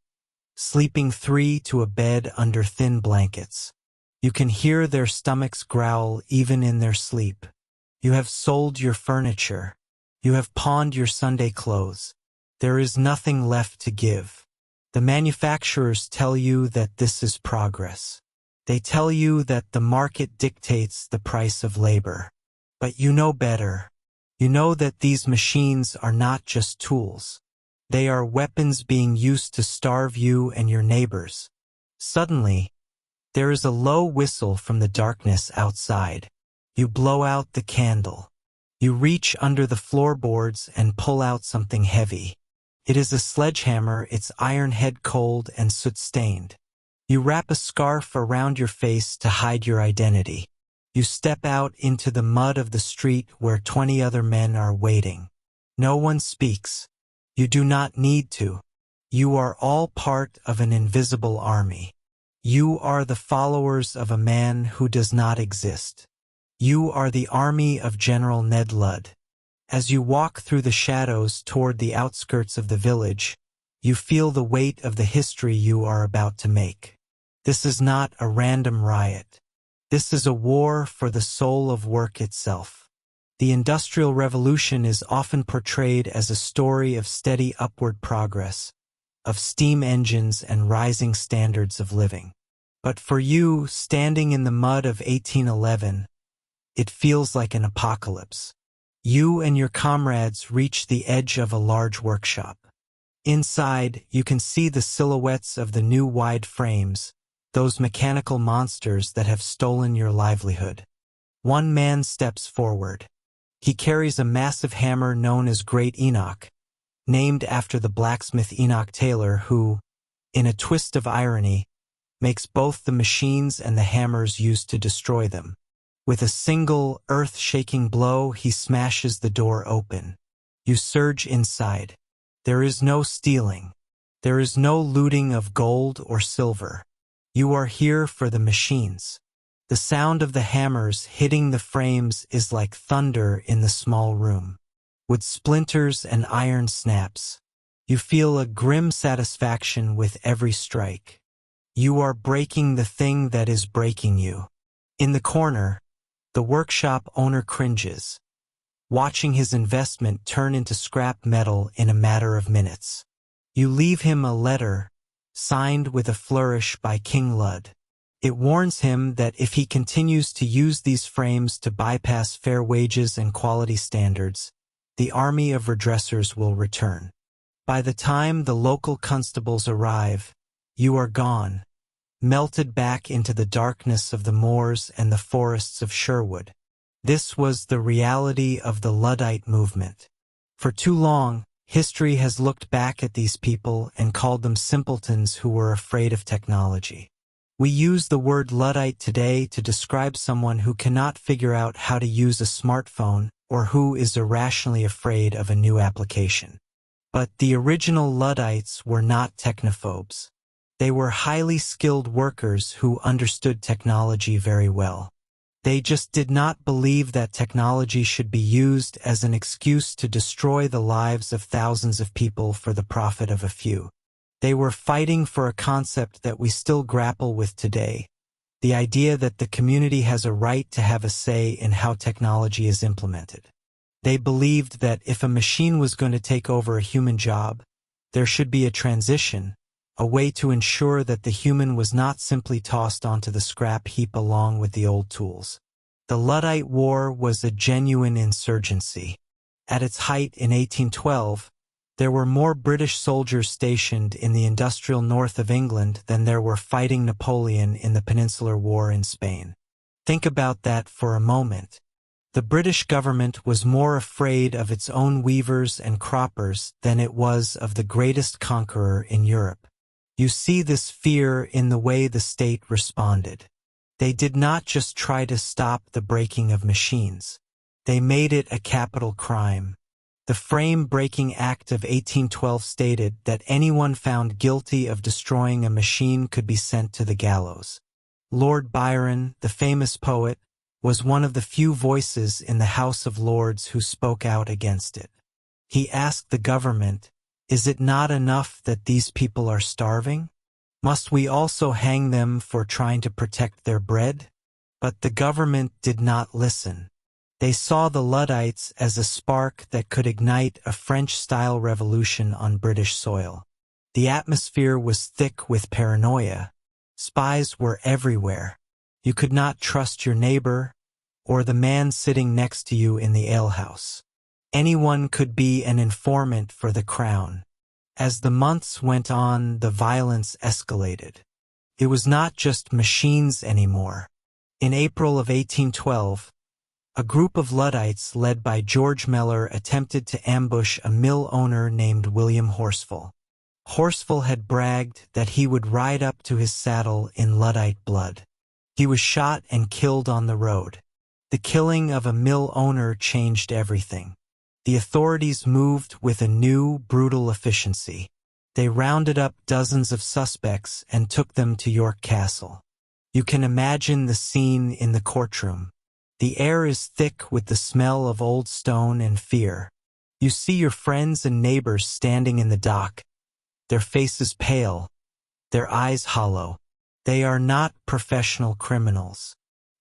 sleeping 3 to a bed under thin blankets. You can hear their stomachs growl even in their sleep. You have sold your furniture. You have pawned your Sunday clothes. There is nothing left to give. The manufacturers tell you that this is progress. They tell you that the market dictates the price of labor. But you know better. You know that these machines are not just tools. They are weapons being used to starve you and your neighbors. Suddenly, there is a low whistle from the darkness outside. You blow out the candle. You reach under the floorboards and pull out something heavy. It is a sledgehammer, its iron head cold and soot-stained. You wrap a scarf around your face to hide your identity. You step out into the mud of the street where 20 other men are waiting. No one speaks. You do not need to. You are all part of an invisible army. You are the followers of a man who does not exist. You are the army of General Ned Ludd. As you walk through the shadows toward the outskirts of the village, you feel the weight of the history you are about to make. This is not a random riot. This is a war for the soul of work itself. The Industrial Revolution is often portrayed as a story of steady upward progress, of steam engines and rising standards of living. But for you, standing in the mud of 1811, it feels like an apocalypse. You and your comrades reach the edge of a large workshop. Inside, you can see the silhouettes of the new wide frames, those mechanical monsters that have stolen your livelihood. One man steps forward. He carries a massive hammer known as Great Enoch, named after the blacksmith Enoch Taylor who, in a twist of irony, makes both the machines and the hammers used to destroy them. With a single, earth-shaking blow, he smashes the door open. You surge inside. There is no stealing. There is no looting of gold or silver. You are here for the machines. The sound of the hammers hitting the frames is like thunder in the small room. With splinters and iron snaps, you feel a grim satisfaction with every strike. You are breaking the thing that is breaking you. In the corner, the workshop owner cringes, watching his investment turn into scrap metal in a matter of minutes. You leave him a letter, signed with a flourish by King Lud. It warns him that if he continues to use these frames to bypass fair wages and quality standards, the army of redressers will return. By the time the local constables arrive, you are gone, melted back into the darkness of the moors and the forests of Sherwood. This was the reality of the Luddite movement. For too long, history has looked back at these people and called them simpletons who were afraid of technology. We use the word Luddite today to describe someone who cannot figure out how to use a smartphone or who is irrationally afraid of a new application. But the original Luddites were not technophobes. They were highly skilled workers who understood technology very well. They just did not believe that technology should be used as an excuse to destroy the lives of thousands of people for the profit of a few. They were fighting for a concept that we still grapple with today, the idea that the community has a right to have a say in how technology is implemented. They believed that if a machine was going to take over a human job, there should be a transition, a way to ensure that the human was not simply tossed onto the scrap heap along with the old tools. The Luddite War was a genuine insurgency. At its height in 1812, there were more British soldiers stationed in the industrial north of England than there were fighting Napoleon in the Peninsular War in Spain. Think about that for a moment. The British government was more afraid of its own weavers and croppers than it was of the greatest conqueror in Europe. You see this fear in the way the state responded. They did not just try to stop the breaking of machines. They made it a capital crime. The Frame-Breaking Act of 1812 stated that anyone found guilty of destroying a machine could be sent to the gallows. Lord Byron, the famous poet, was one of the few voices in the House of Lords who spoke out against it. He asked the government, "Is it not enough that these people are starving? Must we also hang them for trying to protect their bread?" But the government did not listen. They saw the Luddites as a spark that could ignite a French-style revolution on British soil. The atmosphere was thick with paranoia. Spies were everywhere. You could not trust your neighbor or the man sitting next to you in the alehouse. Anyone could be an informant for the crown. As the months went on, the violence escalated. It was not just machines anymore. In April of 1812, a group of Luddites led by George Mellor attempted to ambush a mill owner named William Horsfall. Horsfall had bragged that he would ride up to his saddle in Luddite blood. He was shot and killed on the road. The killing of a mill owner changed everything. The authorities moved with a new, brutal efficiency. They rounded up dozens of suspects and took them to York Castle. You can imagine the scene in the courtroom. The air is thick with the smell of old stone and fear. You see your friends and neighbors standing in the dock, their faces pale, their eyes hollow. They are not professional criminals.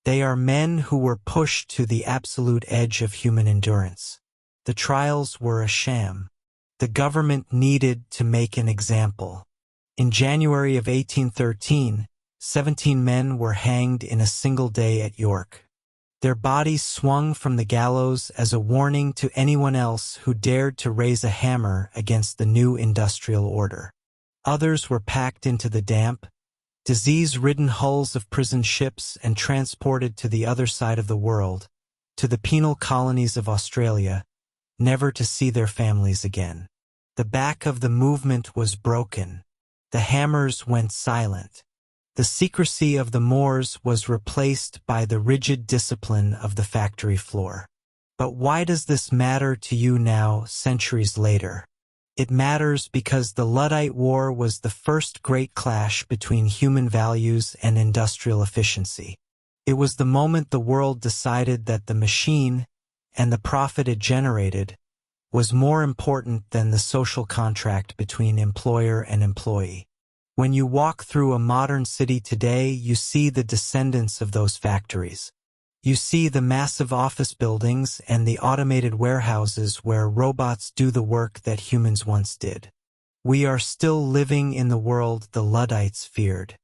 They are men who were pushed to the absolute edge of human endurance. The trials were a sham. The government needed to make an example. In January of 1813, 17 men were hanged in a single day at York. Their bodies swung from the gallows as a warning to anyone else who dared to raise a hammer against the new industrial order. Others were packed into the damp, disease-ridden hulls of prison ships and transported to the other side of the world, to the penal colonies of Australia, never to see their families again. The back of the movement was broken. The hammers went silent. The The secrecy of the Moors was replaced by the rigid discipline of the factory floor. But why does this matter to you now, centuries later? It matters because the Luddite War was the first great clash between human values and industrial efficiency. It was the moment the world decided that the machine, and the profit it generated, was more important than the social contract between employer and employee. When you walk through a modern city today, you see the descendants of those factories. You see the massive office buildings and the automated warehouses where robots do the work that humans once did. We are still living in the world the Luddites feared.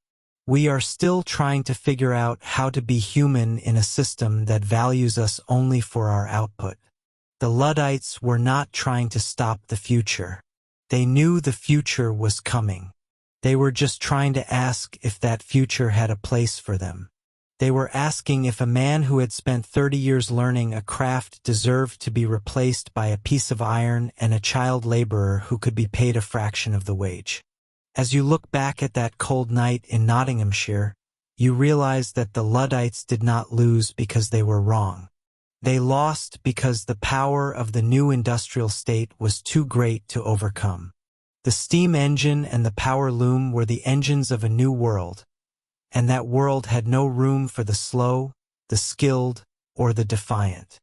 We are still trying to figure out how to be human in a system that values us only for our output. The Luddites were not trying to stop the future. They knew the future was coming. They were just trying to ask if that future had a place for them. They were asking if a man who had spent 30 years learning a craft deserved to be replaced by a piece of iron and a child laborer who could be paid a fraction of the wage. As you look back at that cold night in Nottinghamshire, you realize that the Luddites did not lose because they were wrong. They lost because the power of the new industrial state was too great to overcome. The steam engine and the power loom were the engines of a new world, and that world had no room for the slow, the skilled, or the defiant.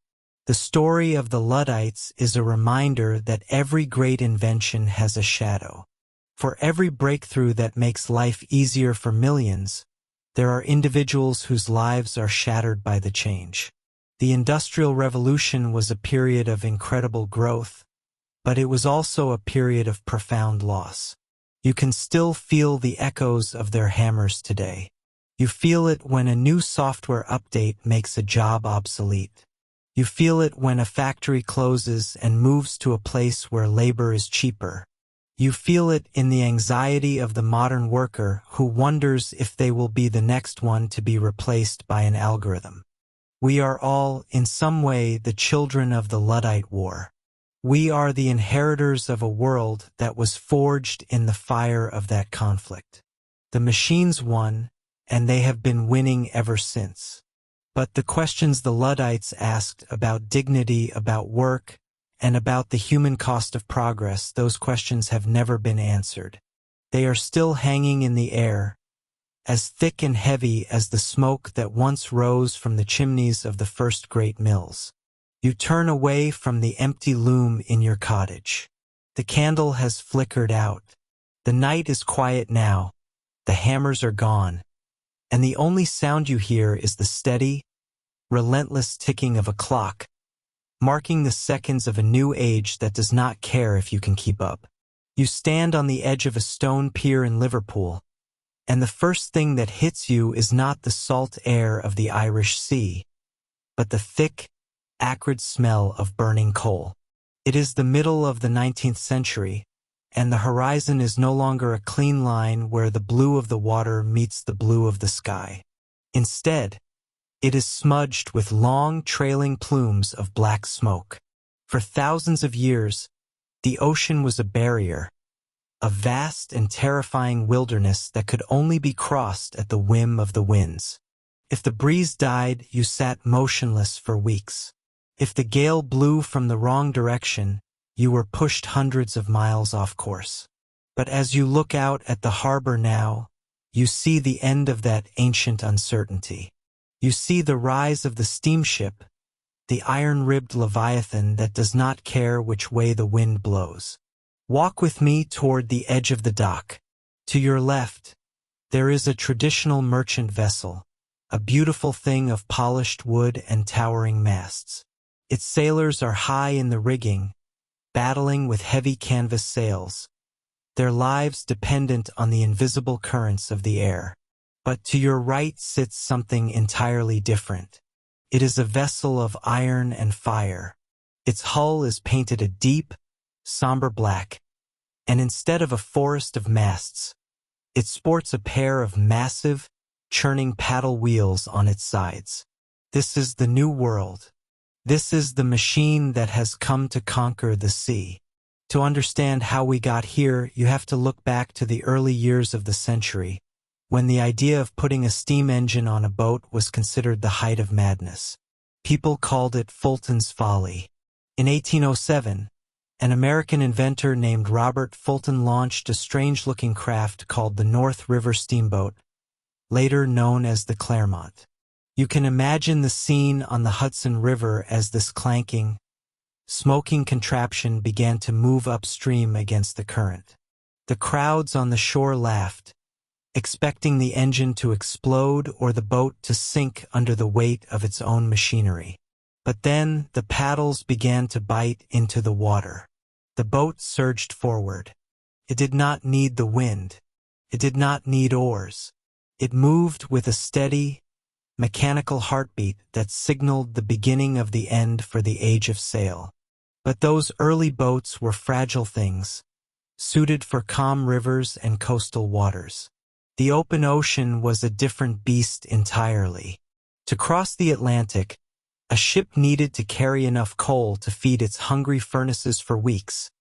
The story of the Luddites is a reminder that every great invention has a shadow. For every breakthrough that makes life easier for millions, there are individuals whose lives are shattered by the change. The Industrial Revolution was a period of incredible growth, but it was also a period of profound loss. You can still feel the echoes of their hammers today. You feel it when a new software update makes a job obsolete. You feel it when a factory closes and moves to a place where labor is cheaper. You feel it in the anxiety of the modern worker who wonders if they will be the next one to be replaced by an algorithm. We are all, in some way, the children of the Luddite War. We are the inheritors of a world that was forged in the fire of that conflict. The machines won, and they have been winning ever since. But the questions the Luddites asked about dignity, about work, and about the human cost of progress, those questions have never been answered. They are still hanging in the air, as thick and heavy as the smoke that once rose from the chimneys of the first great mills. You turn away from the empty loom in your cottage. The candle has flickered out. The night is quiet now. The hammers are gone. And the only sound you hear is the steady, relentless ticking of a clock, marking the seconds of a new age that does not care if you can keep up. You stand on the edge of a stone pier in Liverpool, and the first thing that hits you is not the salt air of the Irish Sea, but the thick, acrid smell of burning coal. It is the middle of the 19th century, and the horizon is no longer a clean line where the blue of the water meets the blue of the sky. Instead, it is smudged with long, trailing plumes of black smoke. For thousands of years, the ocean was a barrier, a vast and terrifying wilderness that could only be crossed at the whim of the winds. If the breeze died, you sat motionless for weeks. If the gale blew from the wrong direction, you were pushed hundreds of miles off course. But as you look out at the harbor now, you see the end of that ancient uncertainty. You see the rise of the steamship, the iron-ribbed leviathan that does not care which way the wind blows. Walk with me toward the edge of the dock. To your left, there is a traditional merchant vessel, a beautiful thing of polished wood and towering masts. Its sailors are high in the rigging, battling with heavy canvas sails, their lives dependent on the invisible currents of the air. But to your right sits something entirely different. It is a vessel of iron and fire. Its hull is painted a deep, somber black, and instead of a forest of masts, it sports a pair of massive, churning paddle wheels on its sides. This is the new world. This is the machine that has come to conquer the sea. To understand how we got here, you have to look back to the early years of the century, when the idea of putting a steam engine on a boat was considered the height of madness. People called it Fulton's folly. In 1807, an American inventor named Robert Fulton launched a strange-looking craft called the North River Steamboat, later known as the Claremont. You can imagine the scene on the Hudson River as this clanking, smoking contraption began to move upstream against the current. The crowds on the shore laughed, expecting the engine to explode or the boat to sink under the weight of its own machinery. But then the paddles began to bite into the water. The boat surged forward. It did not need the wind. It did not need oars. It moved with a steady, mechanical heartbeat that signaled the beginning of the end for the age of sail. But those early boats were fragile things, suited for calm rivers and coastal waters. The open ocean was a different beast entirely. To cross the Atlantic, a ship needed to carry enough coal to feed its hungry furnaces for weeks,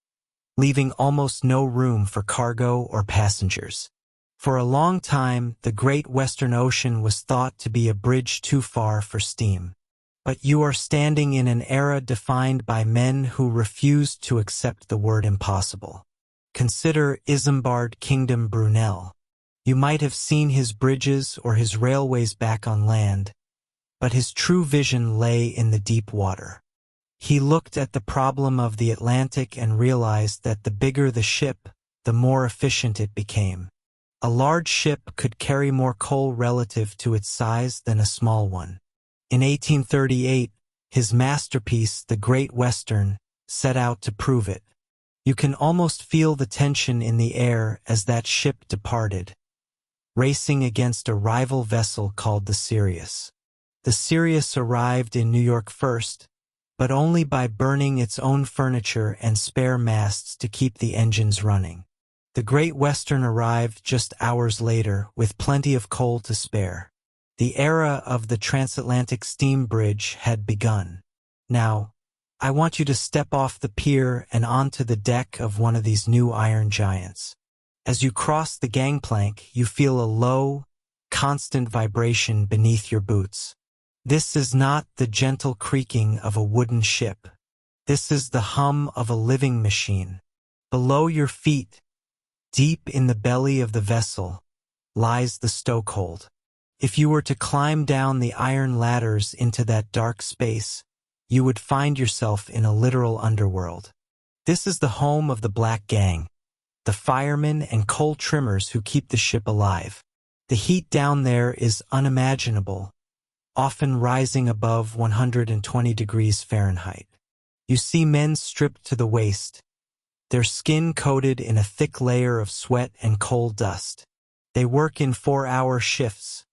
leaving almost no room for cargo or passengers. For a long time, the Great Western Ocean was thought to be a bridge too far for steam. But you are standing in an era defined by men who refused to accept the word impossible. Consider Isambard Kingdom Brunel. You might have seen his bridges or his railways back on land, but his true vision lay in the deep water. He looked at the problem of the Atlantic and realized that the bigger the ship, the more efficient it became. A large ship could carry more coal relative to its size than a small one. In 1838, his masterpiece, The Great Western, set out to prove it. You can almost feel the tension in the air as that ship departed, racing against a rival vessel called the Sirius. The Sirius arrived in New York first, but only by burning its own furniture and spare masts to keep the engines running. The Great Western arrived just hours later with plenty of coal to spare. The era of the transatlantic steam bridge had begun. Now, I want you to step off the pier and onto the deck of one of these new iron giants. As you cross the gangplank, you feel a low, constant vibration beneath your boots. This is not the gentle creaking of a wooden ship. This is the hum of a living machine. Below your feet, deep in the belly of the vessel, lies the stokehold. If you were to climb down the iron ladders into that dark space, you would find yourself in a literal underworld. This is the home of the Black Gang, the firemen and coal trimmers who keep the ship alive. The heat down there is unimaginable, often rising above 120 degrees Fahrenheit. You see men stripped to the waist, their skin coated in a thick layer of sweat and coal dust. They work in 4-hour shifts,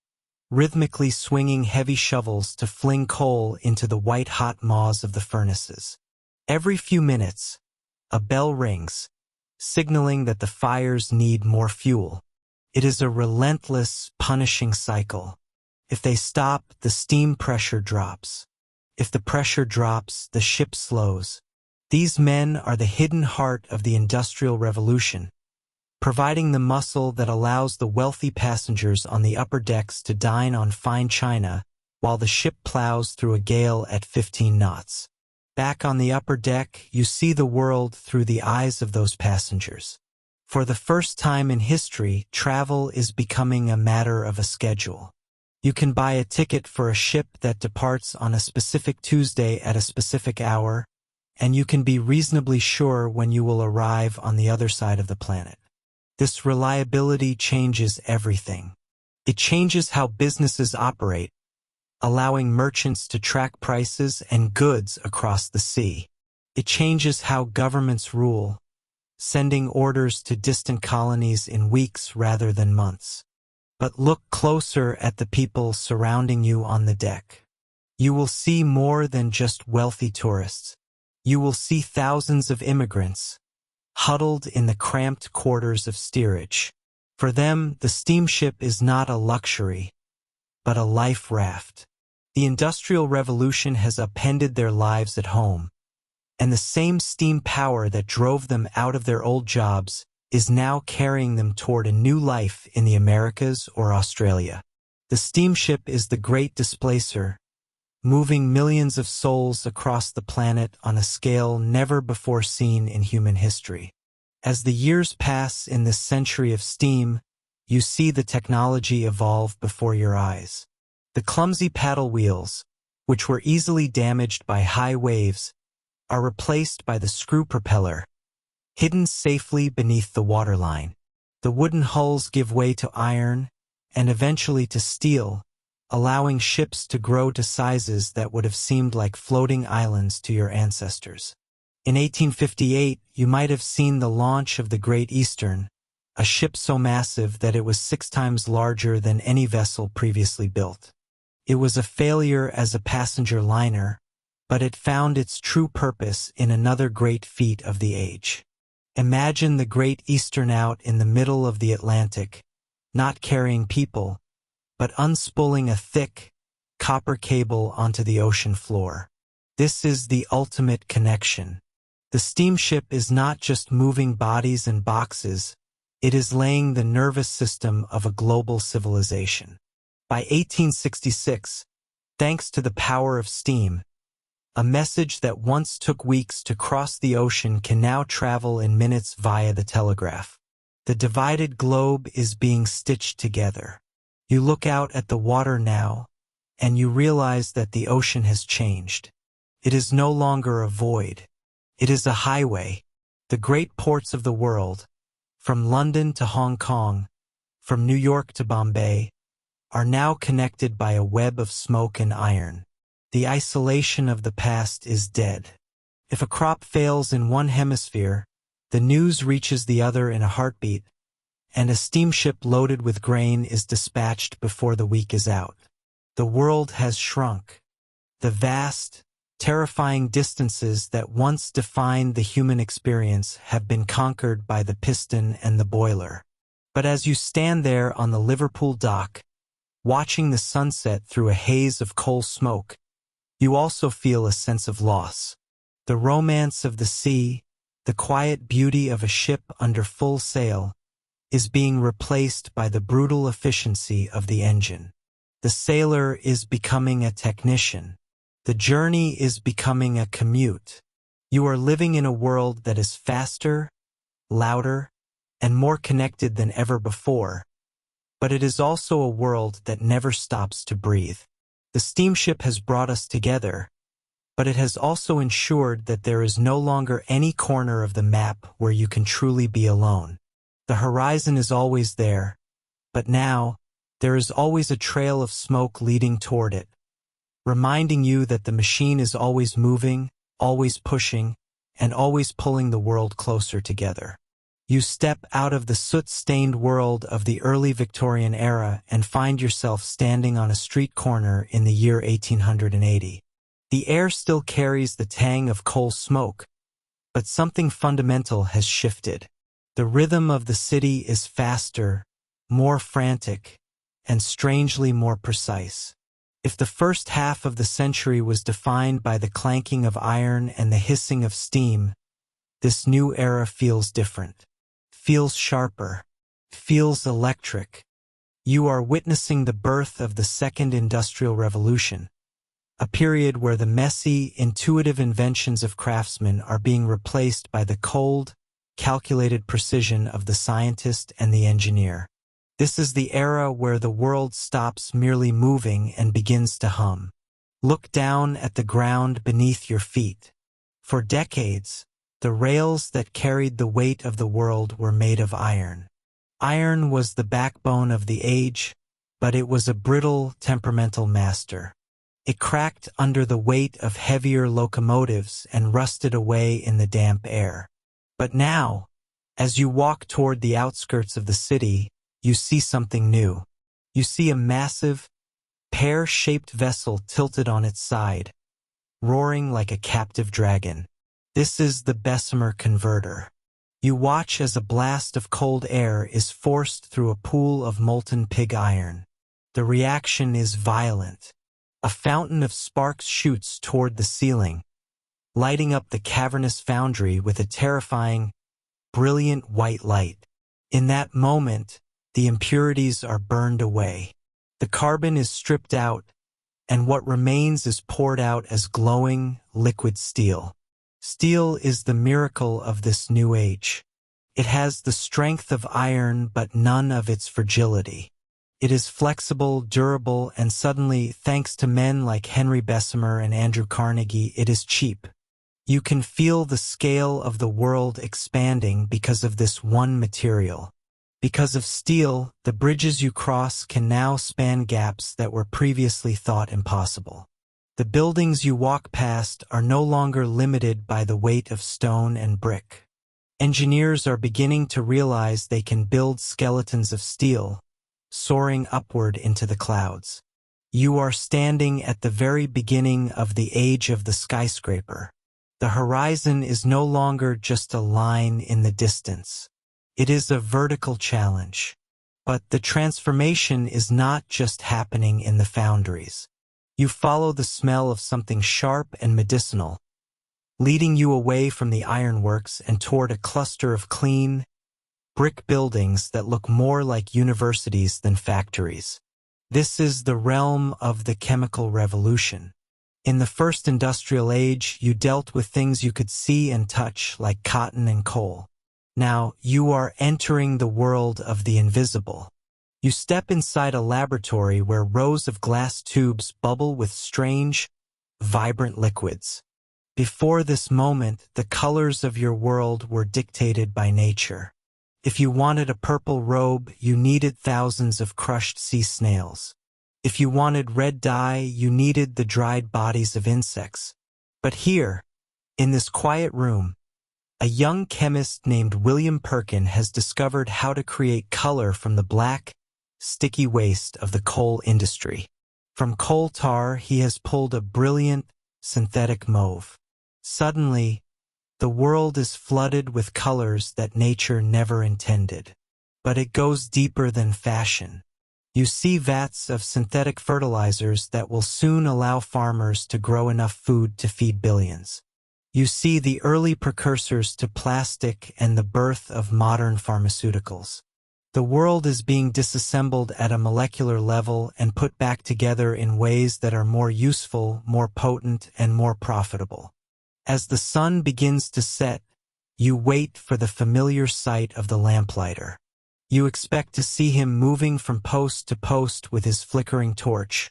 rhythmically swinging heavy shovels to fling coal into the white-hot maws of the furnaces. Every few minutes, a bell rings, signaling that the fires need more fuel. It is a relentless, punishing cycle. If they stop, the steam pressure drops. If the pressure drops, the ship slows. These men are the hidden heart of the Industrial Revolution, providing the muscle that allows the wealthy passengers on the upper decks to dine on fine china while the ship plows through a gale at 15 knots. Back on the upper deck, you see the world through the eyes of those passengers. For the first time in history, travel is becoming a matter of a schedule. You can buy a ticket for a ship that departs on a specific Tuesday at a specific hour, and you can be reasonably sure when you will arrive on the other side of the planet. This reliability changes everything. It changes how businesses operate, allowing merchants to track prices and goods across the sea. It changes how governments rule, sending orders to distant colonies in weeks rather than months. But look closer at the people surrounding you on the deck. You will see more than just wealthy tourists. You will see thousands of immigrants, huddled in the cramped quarters of steerage. For them, the steamship is not a luxury, but a life raft. The Industrial Revolution has upended their lives at home, and the same steam power that drove them out of their old jobs is now carrying them toward a new life in the Americas or Australia. The steamship is the great displacer, moving millions of souls across the planet on a scale never before seen in human history. As the years pass in this century of steam, you see the technology evolve before your eyes. The clumsy paddle wheels, which were easily damaged by high waves, are replaced by the screw propeller, hidden safely beneath the waterline. The wooden hulls give way to iron and eventually to steel, allowing ships to grow to sizes that would have seemed like floating islands to your ancestors. In 1858, you might have seen the launch of the Great Eastern, a ship so massive that it was 6 times larger than any vessel previously built. It was a failure as a passenger liner, but it found its true purpose in another great feat of the age. Imagine the Great Eastern out in the middle of the Atlantic, not carrying people, but unspooling a thick, copper cable onto the ocean floor. This is the ultimate connection. The steamship is not just moving bodies and boxes, it is laying the nervous system of a global civilization. By 1866, thanks to the power of steam, a message that once took weeks to cross the ocean can now travel in minutes via the telegraph. The divided globe is being stitched together. You look out at the water now, and you realize that the ocean has changed. It is no longer a void. It is a highway. The great ports of the world, from London to Hong Kong, from New York to Bombay, are now connected by a web of smoke and iron. The isolation of the past is dead. If a crop fails in one hemisphere, the news reaches the other in a heartbeat, and a steamship loaded with grain is dispatched before the week is out. The world has shrunk. The vast, terrifying distances that once defined the human experience have been conquered by the piston and the boiler. But as you stand there on the Liverpool dock, watching the sunset through a haze of coal smoke, you also feel a sense of loss. The romance of the sea, the quiet beauty of a ship under full sail, is being replaced by the brutal efficiency of the engine. The sailor is becoming a technician. The journey is becoming a commute. You are living in a world that is faster, louder, and more connected than ever before, but it is also a world that never stops to breathe. The steamship has brought us together, but it has also ensured that there is no longer any corner of the map where you can truly be alone. The horizon is always there, but now, there is always a trail of smoke leading toward it, reminding you that the machine is always moving, always pushing, and always pulling the world closer together. You step out of the soot-stained world of the early Victorian era and find yourself standing on a street corner in the year 1880. The air still carries the tang of coal smoke, but something fundamental has shifted. The rhythm of the city is faster, more frantic, and strangely more precise. If the first half of the century was defined by the clanking of iron and the hissing of steam, this new era feels different. Feels sharper, feels electric. You are witnessing the birth of the Second Industrial Revolution, a period where the messy, intuitive inventions of craftsmen are being replaced by the cold, calculated precision of the scientist and the engineer. This is the era where the world stops merely moving and begins to hum. Look down at the ground beneath your feet. For decades, the rails that carried the weight of the world were made of iron. Iron was the backbone of the age, but it was a brittle, temperamental master. It cracked under the weight of heavier locomotives and rusted away in the damp air. But now, as you walk toward the outskirts of the city, you see something new. You see a massive, pear-shaped vessel tilted on its side, roaring like a captive dragon. This is the Bessemer converter. You watch as a blast of cold air is forced through a pool of molten pig iron. The reaction is violent. A fountain of sparks shoots toward the ceiling, lighting up the cavernous foundry with a terrifying brilliant white light. In that moment, the impurities are burned away. The carbon is stripped out, and what remains is poured out as glowing, liquid steel. Steel is the miracle of this new age. It has the strength of iron but none of its fragility. It is flexible, durable, and suddenly, thanks to men like Henry Bessemer and Andrew Carnegie, it is cheap. You can feel the scale of the world expanding because of this one material. Because of steel, the bridges you cross can now span gaps that were previously thought impossible. The buildings you walk past are no longer limited by the weight of stone and brick. Engineers are beginning to realize they can build skeletons of steel, soaring upward into the clouds. You are standing at the very beginning of the age of the skyscraper. The horizon is no longer just a line in the distance. It is a vertical challenge. But the transformation is not just happening in the foundries. You follow the smell of something sharp and medicinal, leading you away from the ironworks and toward a cluster of clean, brick buildings that look more like universities than factories. This is the realm of the chemical revolution. In the first industrial age, you dealt with things you could see and touch, like cotton and coal. Now, you are entering the world of the invisible. You step inside a laboratory where rows of glass tubes bubble with strange, vibrant liquids. Before this moment, the colors of your world were dictated by nature. If you wanted a purple robe, you needed thousands of crushed sea snails. If you wanted red dye, you needed the dried bodies of insects. But here, in this quiet room, a young chemist named William Perkin has discovered how to create color from the black, sticky waste of the coal industry. From coal tar, he has pulled a brilliant, synthetic mauve. Suddenly, the world is flooded with colors that nature never intended. But it goes deeper than fashion. You see vats of synthetic fertilizers that will soon allow farmers to grow enough food to feed billions. You see the early precursors to plastic and the birth of modern pharmaceuticals. The world is being disassembled at a molecular level and put back together in ways that are more useful, more potent, and more profitable. As the sun begins to set, you wait for the familiar sight of the lamplighter. You expect to see him moving from post to post with his flickering torch,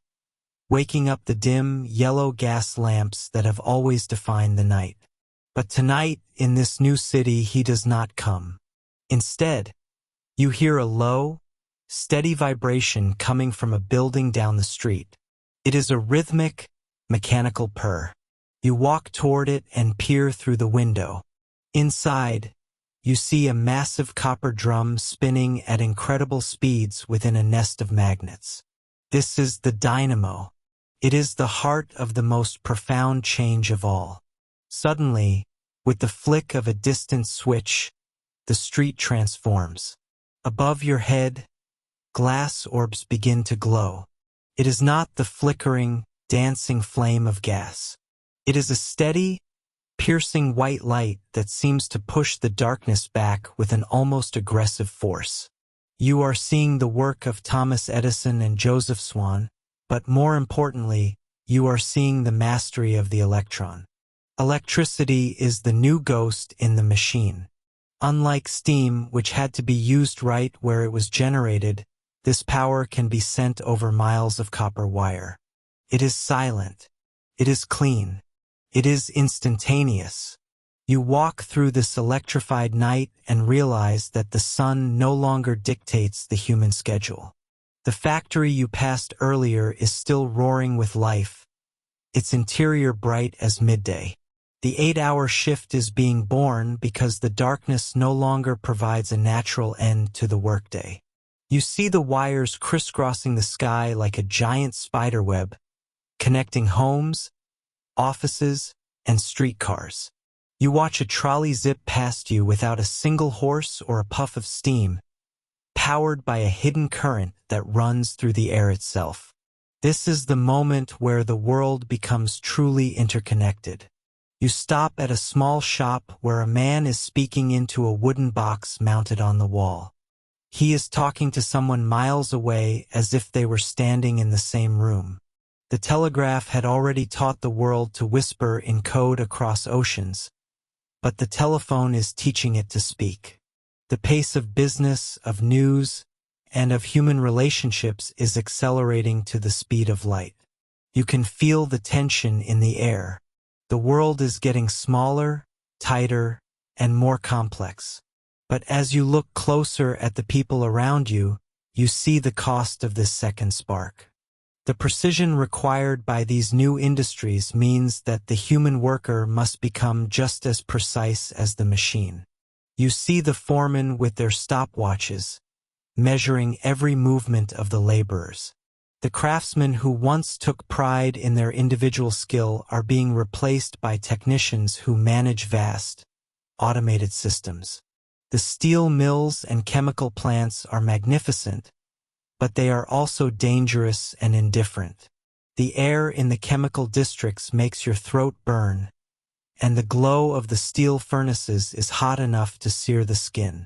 waking up the dim, yellow gas lamps that have always defined the night. But tonight, in this new city, he does not come. Instead, you hear a low, steady vibration coming from a building down the street. It is a rhythmic, mechanical purr. You walk toward it and peer through the window. Inside, you see a massive copper drum spinning at incredible speeds within a nest of magnets. This is the dynamo. It is the heart of the most profound change of all. Suddenly, with the flick of a distant switch, the street transforms. Above your head, glass orbs begin to glow. It is not the flickering, dancing flame of gas. It is a steady, piercing white light that seems to push the darkness back with an almost aggressive force. You are seeing the work of Thomas Edison and Joseph Swan, but more importantly, you are seeing the mastery of the electron. Electricity is the new ghost in the machine. Unlike steam, which had to be used right where it was generated, this power can be sent over miles of copper wire. It is silent. It is clean. It is instantaneous. You walk through this electrified night and realize that the sun no longer dictates the human schedule. The factory you passed earlier is still roaring with life, its interior bright as midday. The 8-hour shift is being born because the darkness no longer provides a natural end to the workday. You see the wires crisscrossing the sky like a giant spiderweb, connecting homes, offices, and streetcars. You watch a trolley zip past you without a single horse or a puff of steam, powered by a hidden current that runs through the air itself. This is the moment where the world becomes truly interconnected. You stop at a small shop where a man is speaking into a wooden box mounted on the wall. He is talking to someone miles away as if they were standing in the same room. The telegraph had already taught the world to whisper in code across oceans, but the telephone is teaching it to speak. The pace of business, of news, and of human relationships is accelerating to the speed of light. You can feel the tension in the air. The world is getting smaller, tighter, and more complex. But as you look closer at the people around you, you see the cost of this second spark. The precision required by these new industries means that the human worker must become just as precise as the machine. You see the foremen with their stopwatches, measuring every movement of the laborers. The craftsmen who once took pride in their individual skill are being replaced by technicians who manage vast, automated systems. The steel mills and chemical plants are magnificent, but they are also dangerous and indifferent. The air in the chemical districts makes your throat burn, and the glow of the steel furnaces is hot enough to sear the skin.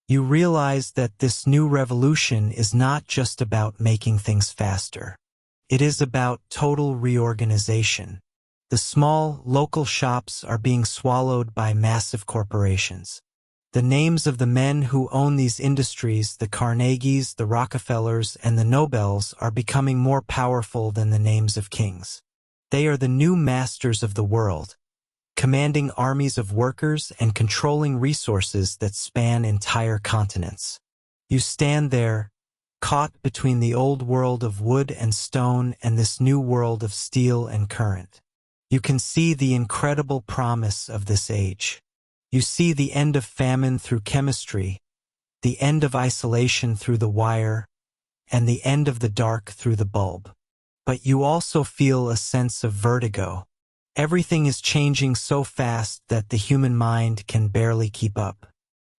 You realize that this new revolution is not just about making things faster. It is about total reorganization. The small, local shops are being swallowed by massive corporations. The names of the men who own these industries, the Carnegies, the Rockefellers, and the Nobels, are becoming more powerful than the names of kings. They are the new masters of the world, commanding armies of workers and controlling resources that span entire continents. You stand there, caught between the old world of wood and stone and this new world of steel and current. You can see the incredible promise of this age. You see the end of famine through chemistry, the end of isolation through the wire, and the end of the dark through the bulb. But you also feel a sense of vertigo. Everything is changing so fast that the human mind can barely keep up.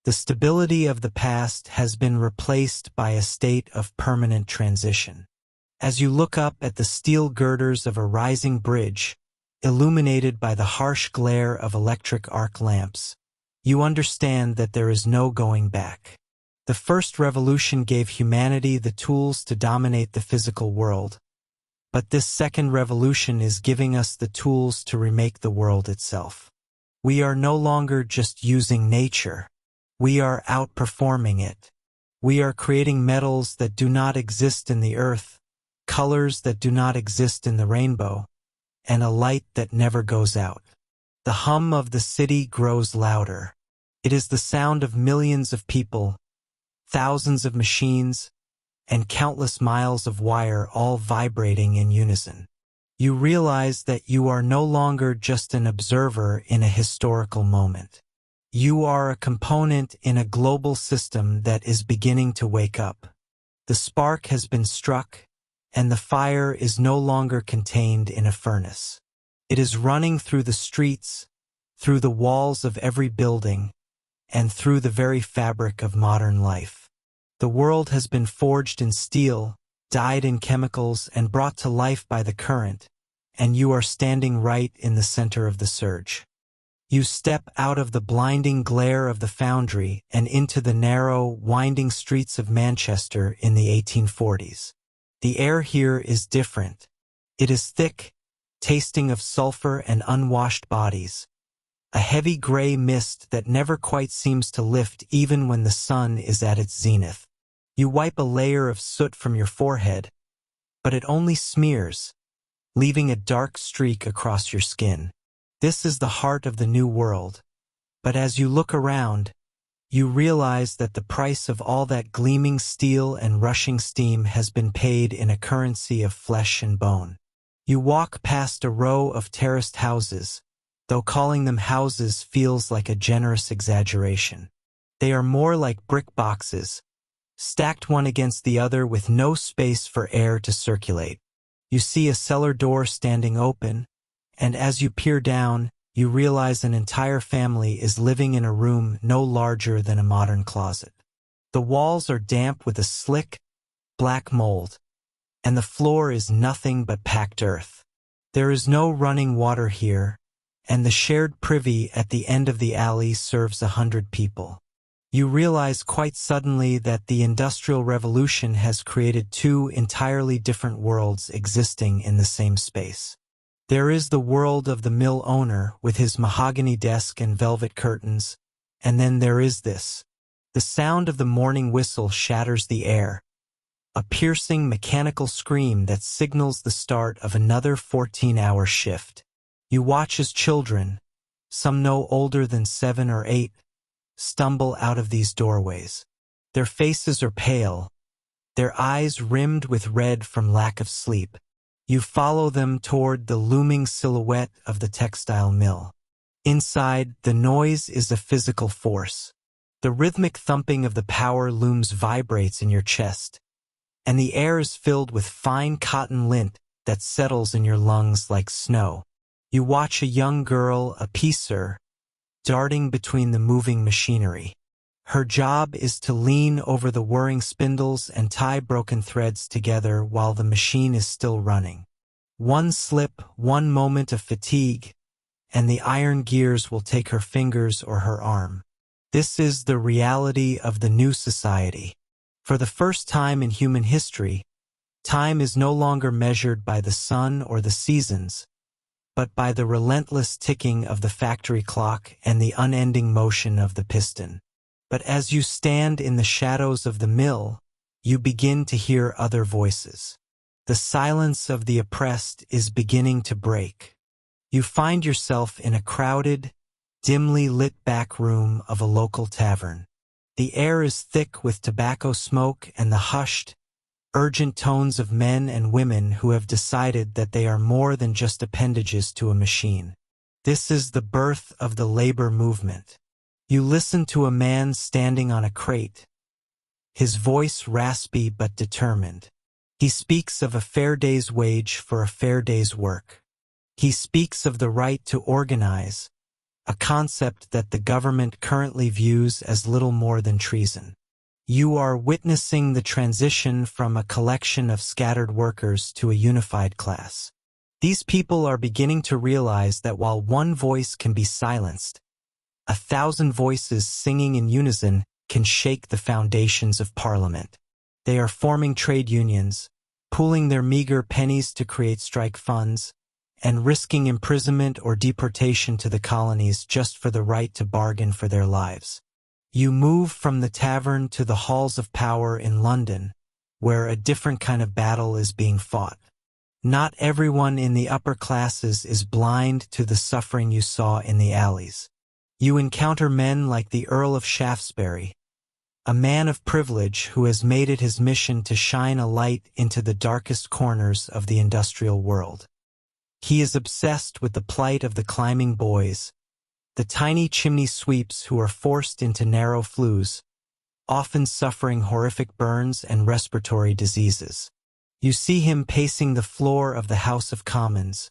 The stability of the past has been replaced by a state of permanent transition. As you look up at the steel girders of a rising bridge, illuminated by the harsh glare of electric arc lamps, you understand that there is no going back. The first revolution gave humanity the tools to dominate the physical world, but this second revolution is giving us the tools to remake the world itself. We are no longer just using nature. We are outperforming it. We are creating metals that do not exist in the earth, colors that do not exist in the rainbow, and a light that never goes out. The hum of the city grows louder. It is the sound of millions of people, thousands of machines, and countless miles of wire all vibrating in unison. You realize that you are no longer just an observer in a historical moment. You are a component in a global system that is beginning to wake up. The spark has been struck, and the fire is no longer contained in a furnace. It is running through the streets, through the walls of every building, and through the very fabric of modern life. The world has been forged in steel, dyed in chemicals, and brought to life by the current, and you are standing right in the center of the surge. You step out of the blinding glare of the foundry and into the narrow, winding streets of Manchester in the 1840s. The air here is different. It is thick, tasting of sulfur and unwashed bodies, a heavy gray mist that never quite seems to lift even when the sun is at its zenith. You wipe a layer of soot from your forehead, but it only smears, leaving a dark streak across your skin. This is the heart of the new world, but as you look around, you realize that the price of all that gleaming steel and rushing steam has been paid in a currency of flesh and bone. You walk past a row of terraced houses, though calling them houses feels like a generous exaggeration. They are more like brick boxes, stacked one against the other with no space for air to circulate. You see a cellar door standing open, and as you peer down, you realize an entire family is living in a room no larger than a modern closet. The walls are damp with a slick, black mold, and the floor is nothing but packed earth. There is no running water here, and the shared privy at the end of the alley serves 100 people. You realize quite suddenly that the Industrial Revolution has created two entirely different worlds existing in the same space. There is the world of the mill owner with his mahogany desk and velvet curtains, and then there is this. The sound of the morning whistle shatters the air, a piercing mechanical scream that signals the start of another 14-hour shift. You watch as children, some no older than 7 or 8, stumble out of these doorways. Their faces are pale, their eyes rimmed with red from lack of sleep. You follow them toward the looming silhouette of the textile mill. Inside, the noise is a physical force. The rhythmic thumping of the power looms vibrates in your chest, and the air is filled with fine cotton lint that settles in your lungs like snow. You watch a young girl, a piecer, darting between the moving machinery. Her job is to lean over the whirring spindles and tie broken threads together while the machine is still running. One slip, one moment of fatigue, and the iron gears will take her fingers or her arm. This is the reality of the new society. For the first time in human history, time is no longer measured by the sun or the seasons, but by the relentless ticking of the factory clock and the unending motion of the piston. But as you stand in the shadows of the mill, you begin to hear other voices. The silence of the oppressed is beginning to break. You find yourself in a crowded, dimly lit back room of a local tavern. The air is thick with tobacco smoke and the hushed, urgent tones of men and women who have decided that they are more than just appendages to a machine. This is the birth of the labor movement. You listen to a man standing on a crate, his voice raspy but determined. He speaks of a fair day's wage for a fair day's work. He speaks of the right to organize, a concept that the government currently views as little more than treason. You are witnessing the transition from a collection of scattered workers to a unified class. These people are beginning to realize that while one voice can be silenced, 1,000 voices singing in unison can shake the foundations of parliament. They are forming trade unions, pooling their meager pennies to create strike funds, and risking imprisonment or deportation to the colonies just for the right to bargain for their lives. You move from the tavern to the halls of power in London, where a different kind of battle is being fought. Not everyone in the upper classes is blind to the suffering you saw in the alleys. You encounter men like the Earl of Shaftesbury, a man of privilege who has made it his mission to shine a light into the darkest corners of the industrial world. He is obsessed with the plight of the climbing boys, the tiny chimney sweeps who are forced into narrow flues, often suffering horrific burns and respiratory diseases. You see him pacing the floor of the House of Commons,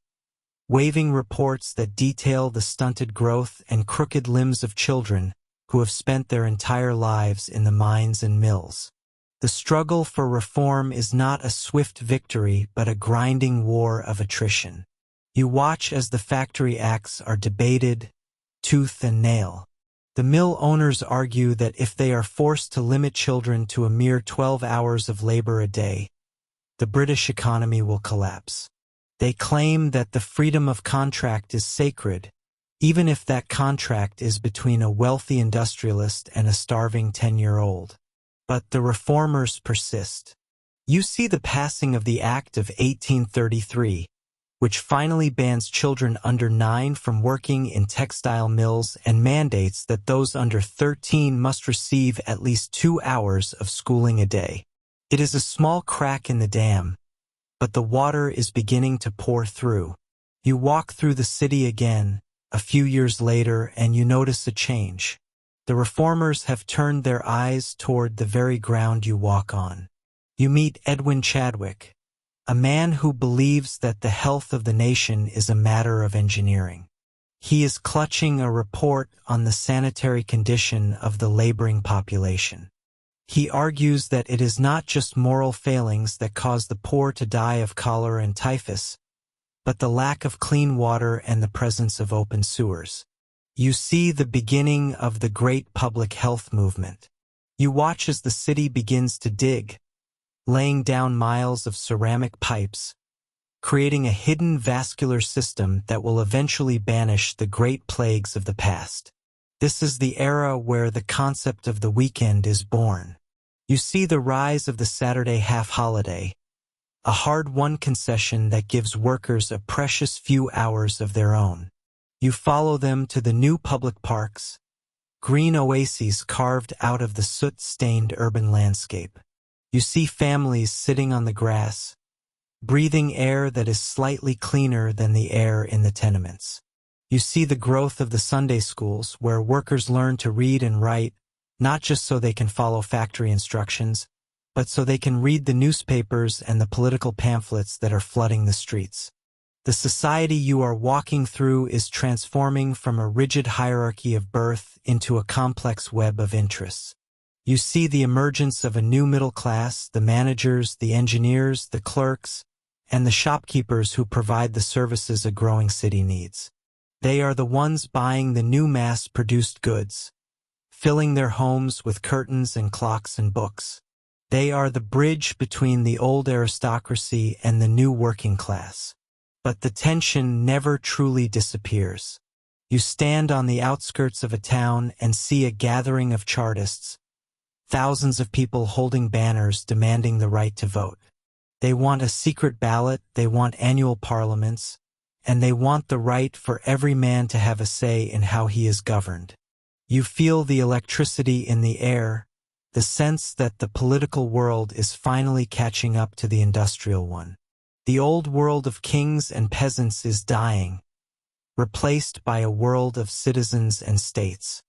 waving reports that detail the stunted growth and crooked limbs of children who have spent their entire lives in the mines and mills. The struggle for reform is not a swift victory but a grinding war of attrition. You watch as the factory acts are debated, tooth and nail. The mill owners argue that if they are forced to limit children to a mere 12 hours of labor a day, the British economy will collapse. They claim that the freedom of contract is sacred, even if that contract is between a wealthy industrialist and a starving 10-year-old. But the reformers persist. You see the passing of the Act of 1833, which finally bans children under 9 from working in textile mills and mandates that those under 13 must receive at least 2 hours of schooling a day. It is a small crack in the dam, but the water is beginning to pour through. You walk through the city again, a few years later, and you notice a change. The reformers have turned their eyes toward the very ground you walk on. You meet Edwin Chadwick, a man who believes that the health of the nation is a matter of engineering. He is clutching a report on the sanitary condition of the laboring population. He argues that it is not just moral failings that cause the poor to die of cholera and typhus, but the lack of clean water and the presence of open sewers. You see the beginning of the great public health movement. You watch as the city begins to dig, laying down miles of ceramic pipes, creating a hidden vascular system that will eventually banish the great plagues of the past. This is the era where the concept of the weekend is born. You see the rise of the Saturday half-holiday, a hard-won concession that gives workers a precious few hours of their own. You follow them to the new public parks, green oases carved out of the soot-stained urban landscape. You see families sitting on the grass, breathing air that is slightly cleaner than the air in the tenements. You see the growth of the Sunday schools where workers learn to read and write, not just so they can follow factory instructions, but so they can read the newspapers and the political pamphlets that are flooding the streets. The society you are walking through is transforming from a rigid hierarchy of birth into a complex web of interests. You see the emergence of a new middle class, the managers, the engineers, the clerks, and the shopkeepers who provide the services a growing city needs. They are the ones buying the new mass-produced goods, filling their homes with curtains and clocks and books. They are the bridge between the old aristocracy and the new working class. But the tension never truly disappears. You stand on the outskirts of a town and see a gathering of Chartists, thousands of people holding banners demanding the right to vote. They want a secret ballot, they want annual parliaments, and they want the right for every man to have a say in how he is governed. You feel the electricity in the air, the sense that the political world is finally catching up to the industrial one. The old world of kings and peasants is dying, replaced by a world of citizens and states.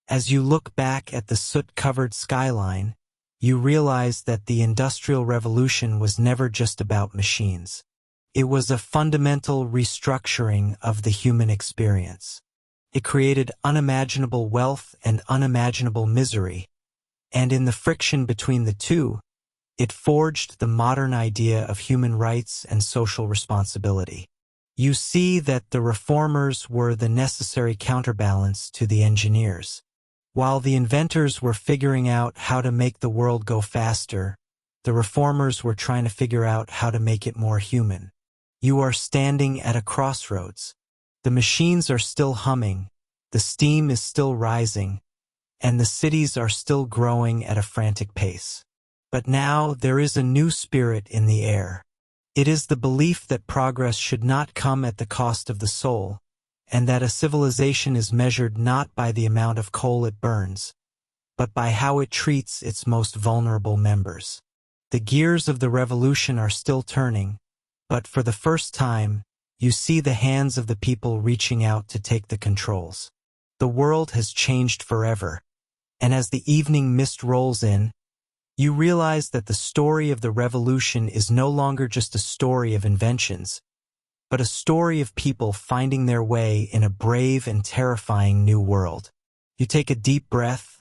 As you look back at the soot-covered skyline, you realize that the Industrial Revolution was never just about machines. It was a fundamental restructuring of the human experience. It created unimaginable wealth and unimaginable misery, and in the friction between the two, it forged the modern idea of human rights and social responsibility. You see that the reformers were the necessary counterbalance to the engineers. While the inventors were figuring out how to make the world go faster, the reformers were trying to figure out how to make it more human. You are standing at a crossroads. The machines are still humming, the steam is still rising, and the cities are still growing at a frantic pace. But now there is a new spirit in the air. It is the belief that progress should not come at the cost of the soul, and that a civilization is measured not by the amount of coal it burns, but by how it treats its most vulnerable members. The gears of the revolution are still turning, but for the first time, you see the hands of the people reaching out to take the controls. The world has changed forever, and as the evening mist rolls in, you realize that the story of the revolution is no longer just a story of inventions, but a story of people finding their way in a brave and terrifying new world. You take a deep breath,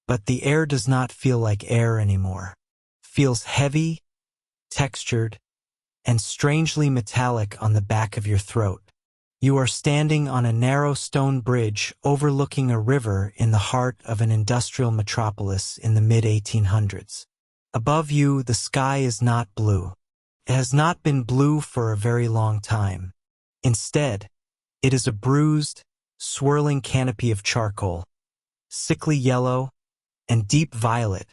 but the air does not feel like air anymore. It feels heavy, textured, and strangely metallic on the back of your throat. You are standing on a narrow stone bridge overlooking a river in the heart of an industrial metropolis in the mid-1800s. Above you, the sky is not blue. It has not been blue for a very long time. Instead, it is a bruised, swirling canopy of charcoal, sickly yellow, and deep violet,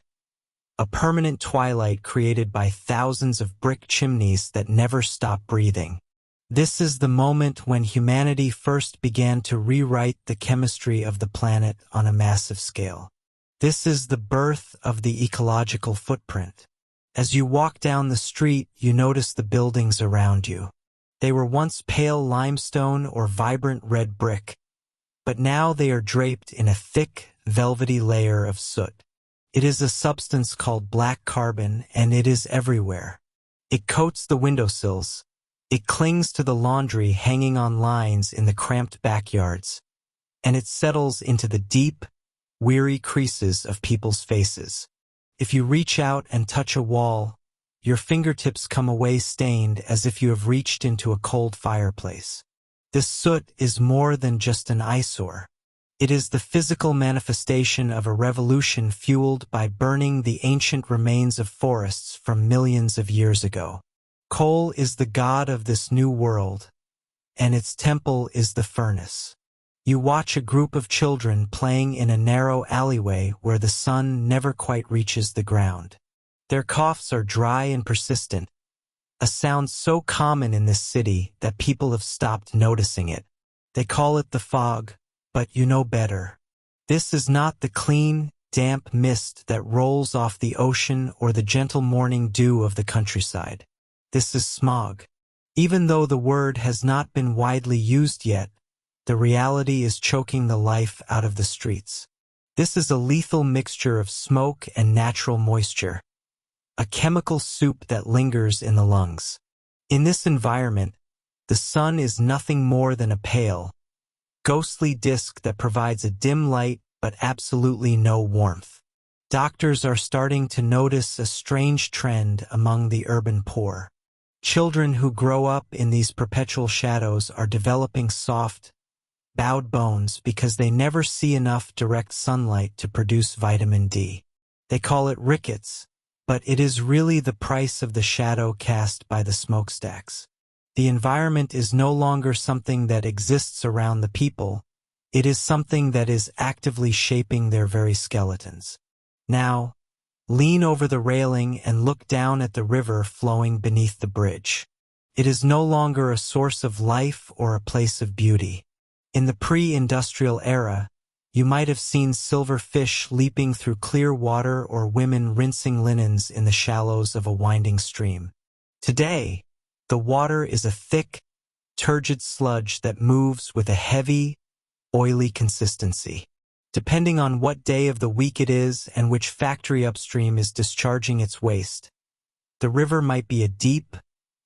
a permanent twilight created by thousands of brick chimneys that never stop breathing. This is the moment when humanity first began to rewrite the chemistry of the planet on a massive scale. This is the birth of the ecological footprint. As you walk down the street, you notice the buildings around you. They were once pale limestone or vibrant red brick, but now they are draped in a thick, velvety layer of soot. It is a substance called black carbon, and it is everywhere. It coats the windowsills. It clings to the laundry hanging on lines in the cramped backyards, and it settles into the deep, weary creases of people's faces. If you reach out and touch a wall, your fingertips come away stained as if you have reached into a cold fireplace. This soot is more than just an eyesore. It is the physical manifestation of a revolution fueled by burning the ancient remains of forests from millions of years ago. Coal is the god of this new world, and its temple is the furnace. You watch a group of children playing in a narrow alleyway where the sun never quite reaches the ground. Their coughs are dry and persistent, a sound so common in this city that people have stopped noticing it. They call it the fog, but you know better. This is not the clean, damp mist that rolls off the ocean or the gentle morning dew of the countryside. This is smog. Even though the word has not been widely used yet, the reality is choking the life out of the streets. This is a lethal mixture of smoke and natural moisture, a chemical soup that lingers in the lungs. In this environment, the sun is nothing more than a pale, ghostly disk that provides a dim light but absolutely no warmth. Doctors are starting to notice a strange trend among the urban poor. Children who grow up in these perpetual shadows are developing soft, bowed bones because they never see enough direct sunlight to produce vitamin D. They call it rickets, but it is really the price of the shadow cast by the smokestacks. The environment is no longer something that exists around the people, it is something that is actively shaping their very skeletons. Now, lean over the railing and look down at the river flowing beneath the bridge. It is no longer a source of life or a place of beauty. In the pre-industrial era, you might have seen silver fish leaping through clear water or women rinsing linens in the shallows of a winding stream. Today, the water is a thick, turgid sludge that moves with a heavy, oily consistency. Depending on what day of the week it is and which factory upstream is discharging its waste, the river might be a deep,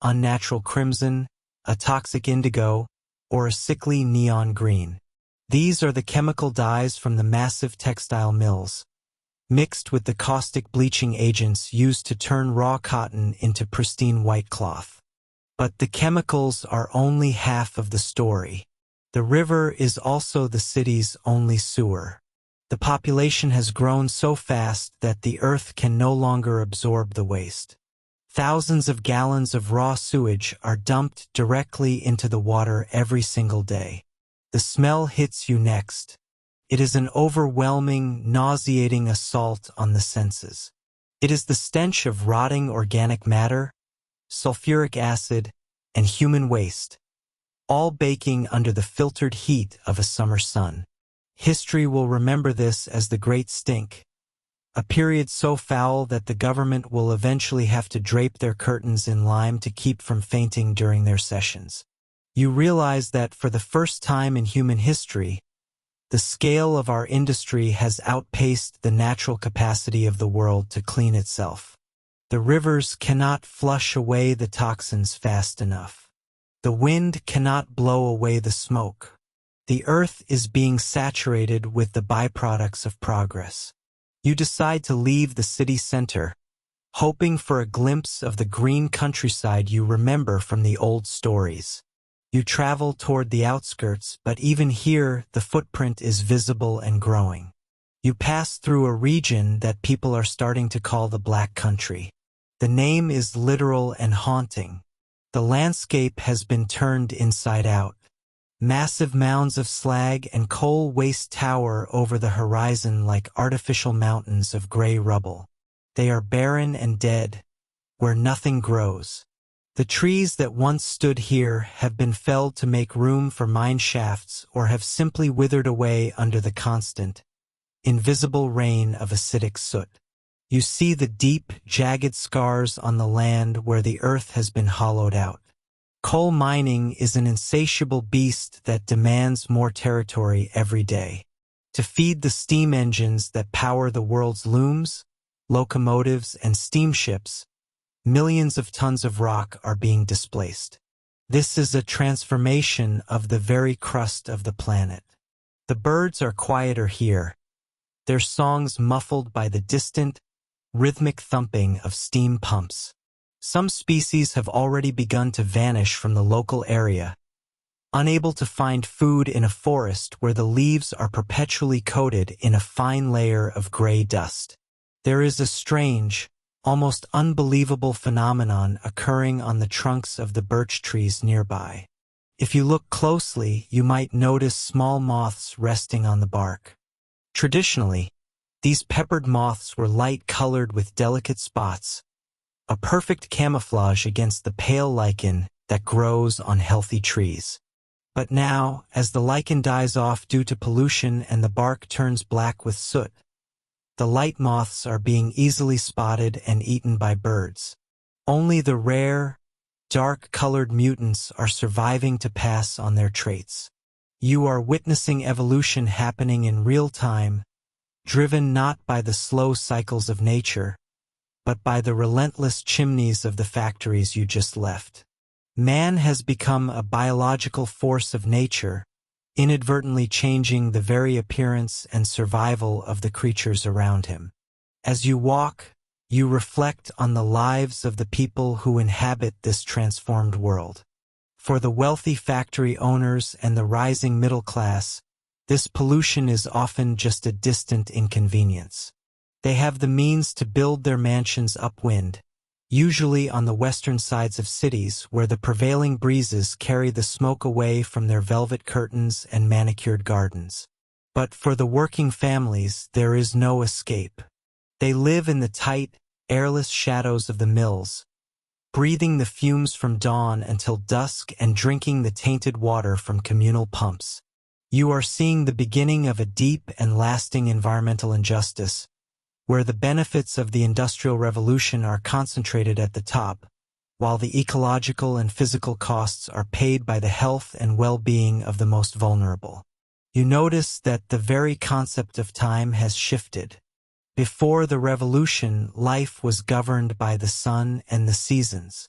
unnatural crimson, a toxic indigo, or a sickly neon green. These are the chemical dyes from the massive textile mills, mixed with the caustic bleaching agents used to turn raw cotton into pristine white cloth. But the chemicals are only half of the story. The river is also the city's only sewer. The population has grown so fast that the earth can no longer absorb the waste. Thousands of gallons of raw sewage are dumped directly into the water every single day. The smell hits you next. It is an overwhelming, nauseating assault on the senses. It is the stench of rotting organic matter, sulfuric acid, and human waste, all baking under the filtered heat of a summer sun. History will remember this as the Great Stink, a period so foul that the government will eventually have to drape their curtains in lime to keep from fainting during their sessions. You realize that for the first time in human history, the scale of our industry has outpaced the natural capacity of the world to clean itself. The rivers cannot flush away the toxins fast enough. The wind cannot blow away the smoke. The earth is being saturated with the byproducts of progress. You decide to leave the city center, hoping for a glimpse of the green countryside you remember from the old stories. You travel toward the outskirts, but even here the footprint is visible and growing. You pass through a region that people are starting to call the Black Country. The name is literal and haunting. The landscape has been turned inside out. Massive mounds of slag and coal waste tower over the horizon like artificial mountains of gray rubble. They are barren and dead, where nothing grows. The trees that once stood here have been felled to make room for mine shafts or have simply withered away under the constant, invisible rain of acidic soot. You see the deep, jagged scars on the land where the earth has been hollowed out. Coal mining is an insatiable beast that demands more territory every day. To feed the steam engines that power the world's looms, locomotives, and steamships, millions of tons of rock are being displaced. This is a transformation of the very crust of the planet. The birds are quieter here, their songs muffled by the distant, rhythmic thumping of steam pumps. Some species have already begun to vanish from the local area, unable to find food in a forest where the leaves are perpetually coated in a fine layer of gray dust. There is a strange, almost unbelievable phenomenon occurring on the trunks of the birch trees nearby. If you look closely, you might notice small moths resting on the bark. Traditionally, these peppered moths were light-colored with delicate spots, a perfect camouflage against the pale lichen that grows on healthy trees. But now, as the lichen dies off due to pollution and the bark turns black with soot, the light moths are being easily spotted and eaten by birds. Only the rare, dark-colored mutants are surviving to pass on their traits. You are witnessing evolution happening in real time, driven not by the slow cycles of nature, but by the relentless chimneys of the factories you just left. Man has become a biological force of nature, inadvertently changing the very appearance and survival of the creatures around him. As you walk, you reflect on the lives of the people who inhabit this transformed world. For the wealthy factory owners and the rising middle class, this pollution is often just a distant inconvenience. They have the means to build their mansions upwind, usually on the western sides of cities where the prevailing breezes carry the smoke away from their velvet curtains and manicured gardens. But for the working families, there is no escape. They live in the tight, airless shadows of the mills, breathing the fumes from dawn until dusk and drinking the tainted water from communal pumps. You are seeing the beginning of a deep and lasting environmental injustice, where the benefits of the Industrial Revolution are concentrated at the top, while the ecological and physical costs are paid by the health and well-being of the most vulnerable. You notice that the very concept of time has shifted. Before the revolution, life was governed by the sun and the seasons.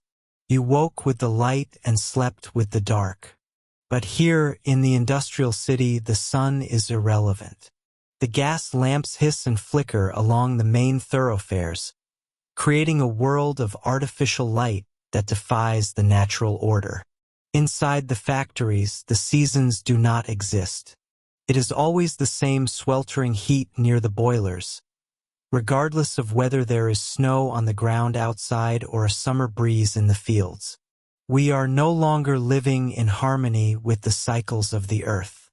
You woke with the light and slept with the dark. But here, in the industrial city, the sun is irrelevant. The gas lamps hiss and flicker along the main thoroughfares, creating a world of artificial light that defies the natural order. Inside the factories, the seasons do not exist. It is always the same sweltering heat near the boilers, regardless of whether there is snow on the ground outside or a summer breeze in the fields. We are no longer living in harmony with the cycles of the earth.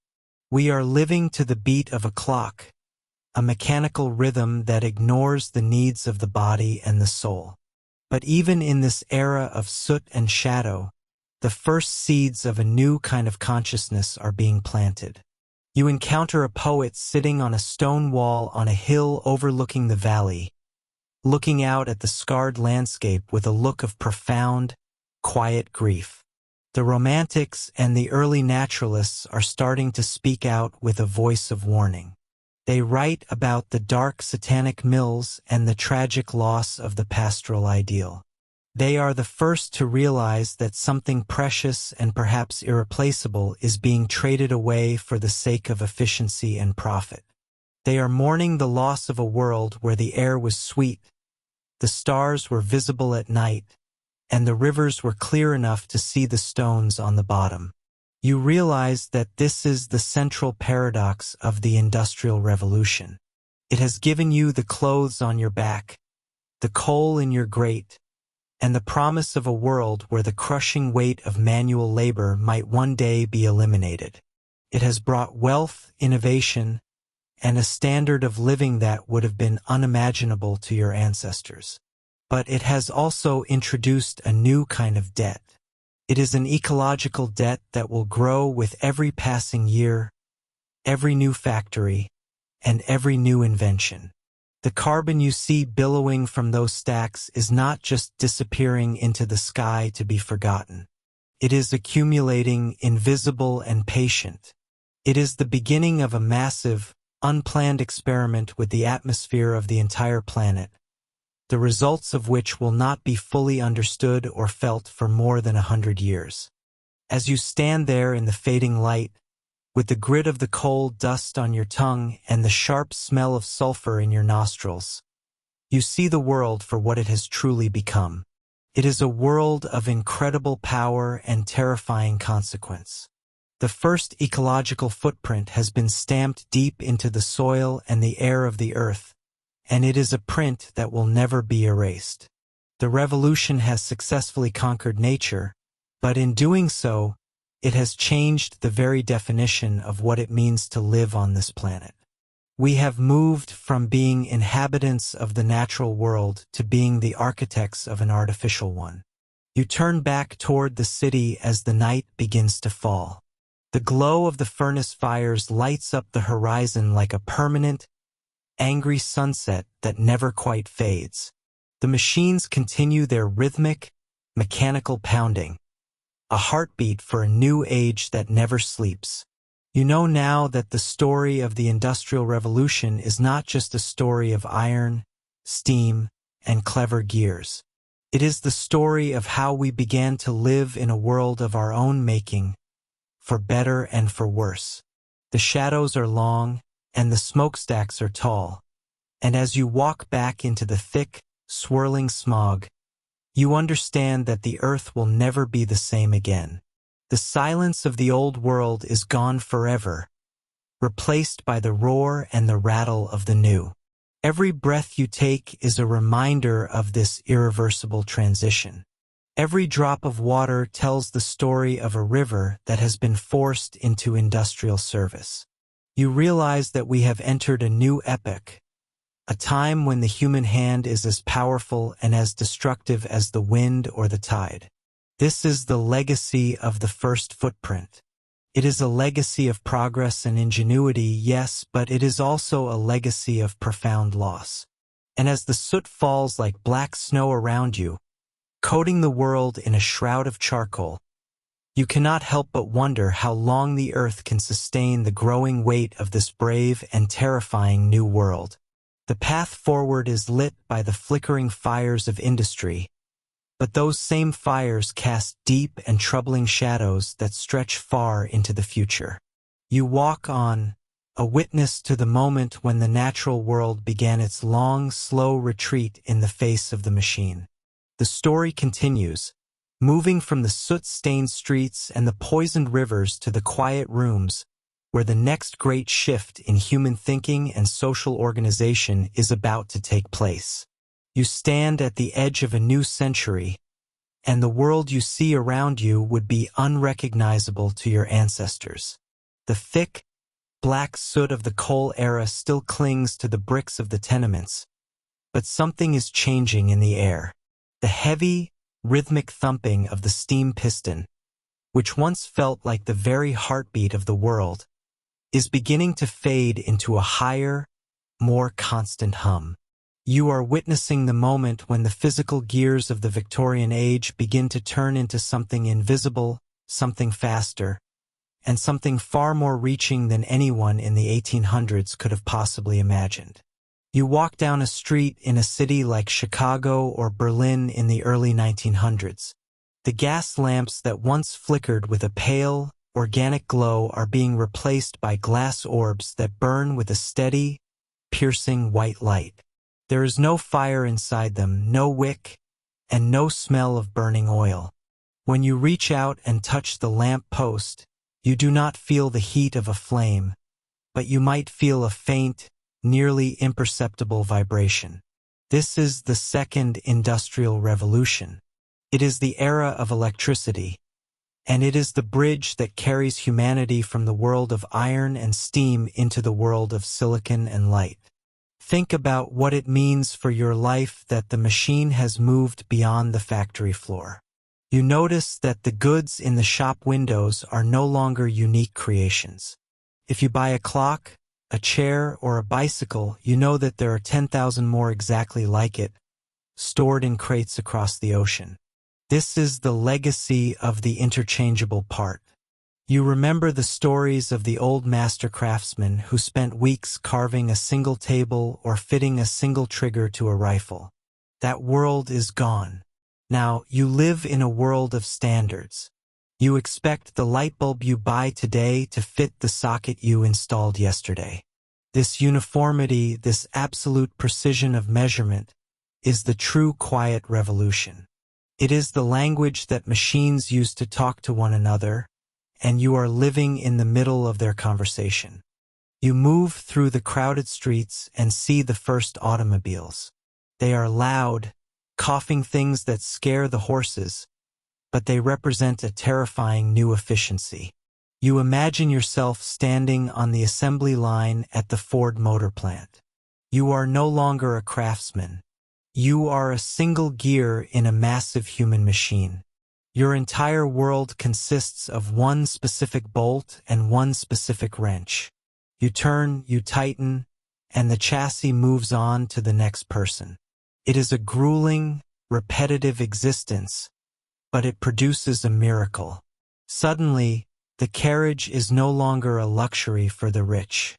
We are living to the beat of a clock, a mechanical rhythm that ignores the needs of the body and the soul. But even in this era of soot and shadow, the first seeds of a new kind of consciousness are being planted. You encounter a poet sitting on a stone wall on a hill overlooking the valley, looking out at the scarred landscape with a look of profound, quiet grief. The romantics and the early naturalists are starting to speak out with a voice of warning. They write about the dark satanic mills and the tragic loss of the pastoral ideal. They are the first to realize that something precious and perhaps irreplaceable is being traded away for the sake of efficiency and profit. They are mourning the loss of a world where the air was sweet, the stars were visible at night, and the rivers were clear enough to see the stones on the bottom. You realize that this is the central paradox of the Industrial Revolution. It has given you the clothes on your back, the coal in your grate, and the promise of a world where the crushing weight of manual labor might one day be eliminated. It has brought wealth, innovation, and a standard of living that would have been unimaginable to your ancestors. But it has also introduced a new kind of debt. It is an ecological debt that will grow with every passing year, every new factory, and every new invention. The carbon you see billowing from those stacks is not just disappearing into the sky to be forgotten. It is accumulating, invisible and patient. It is the beginning of a massive, unplanned experiment with the atmosphere of the entire planet, the results of which will not be fully understood or felt for more than 100 years. As you stand there in the fading light, with the grit of the coal dust on your tongue and the sharp smell of sulfur in your nostrils, you see the world for what it has truly become. It is a world of incredible power and terrifying consequence. The first ecological footprint has been stamped deep into the soil and the air of the earth, and it is a print that will never be erased. The revolution has successfully conquered nature, but in doing so, it has changed the very definition of what it means to live on this planet. We have moved from being inhabitants of the natural world to being the architects of an artificial one. You turn back toward the city as the night begins to fall. The glow of the furnace fires lights up the horizon like a permanent, angry sunset that never quite fades. The machines continue their rhythmic, mechanical pounding, a heartbeat for a new age that never sleeps. You know now that the story of the Industrial Revolution is not just a story of iron, steam, and clever gears. It is the story of how we began to live in a world of our own making, for better and for worse. The shadows are long, and the smokestacks are tall, and as you walk back into the thick, swirling smog, you understand that the earth will never be the same again. The silence of the old world is gone forever, replaced by the roar and the rattle of the new. Every breath you take is a reminder of this irreversible transition. Every drop of water tells the story of a river that has been forced into industrial service. You realize that we have entered a new epoch, a time when the human hand is as powerful and as destructive as the wind or the tide. This is the legacy of the first footprint. It is a legacy of progress and ingenuity, yes, but it is also a legacy of profound loss. And as the soot falls like black snow around you, coating the world in a shroud of charcoal, you cannot help but wonder how long the earth can sustain the growing weight of this brave and terrifying new world. The path forward is lit by the flickering fires of industry, but those same fires cast deep and troubling shadows that stretch far into the future. You walk on, a witness to the moment when the natural world began its long, slow retreat in the face of the machine. The story continues, moving from the soot-stained streets and the poisoned rivers to the quiet rooms, where the next great shift in human thinking and social organization is about to take place. You stand at the edge of a new century, and the world you see around you would be unrecognizable to your ancestors. The thick, black soot of the coal era still clings to the bricks of the tenements, but something is changing in the air. The heavy, rhythmic thumping of the steam piston, which once felt like the very heartbeat of the world, is beginning to fade into a higher, more constant hum. You are witnessing the moment when the physical gears of the Victorian age begin to turn into something invisible, something faster, and something far more reaching than anyone in the 1800s could have possibly imagined. You walk down a street in a city like Chicago or Berlin in the early 1900s. The gas lamps that once flickered with a pale, organic glow are being replaced by glass orbs that burn with a steady, piercing white light. There is no fire inside them, no wick, and no smell of burning oil. When you reach out and touch the lamp post, you do not feel the heat of a flame, but you might feel a faint, nearly imperceptible vibration. This is the second industrial revolution. It is the era of electricity, and it is the bridge that carries humanity from the world of iron and steam into the world of silicon and light. Think about what it means for your life that the machine has moved beyond the factory floor. You notice that the goods in the shop windows are no longer unique creations. If you buy a clock, a chair, or a bicycle, you know that there are 10,000 more exactly like it, stored in crates across the ocean. This is the legacy of the interchangeable part. You remember the stories of the old master craftsmen who spent weeks carving a single table or fitting a single trigger to a rifle. That world is gone. Now, you live in a world of standards. You expect the light bulb you buy today to fit the socket you installed yesterday. This uniformity, this absolute precision of measurement, is the true quiet revolution. It is the language that machines use to talk to one another, and you are living in the middle of their conversation. You move through the crowded streets and see the first automobiles. They are loud, coughing things that scare the horses, but they represent a terrifying new efficiency. You imagine yourself standing on the assembly line at the Ford Motor Plant. You are no longer a craftsman. You are a single gear in a massive human machine. Your entire world consists of one specific bolt and one specific wrench. You turn, you tighten, and the chassis moves on to the next person. It is a grueling, repetitive existence, but it produces a miracle. Suddenly, the carriage is no longer a luxury for the rich.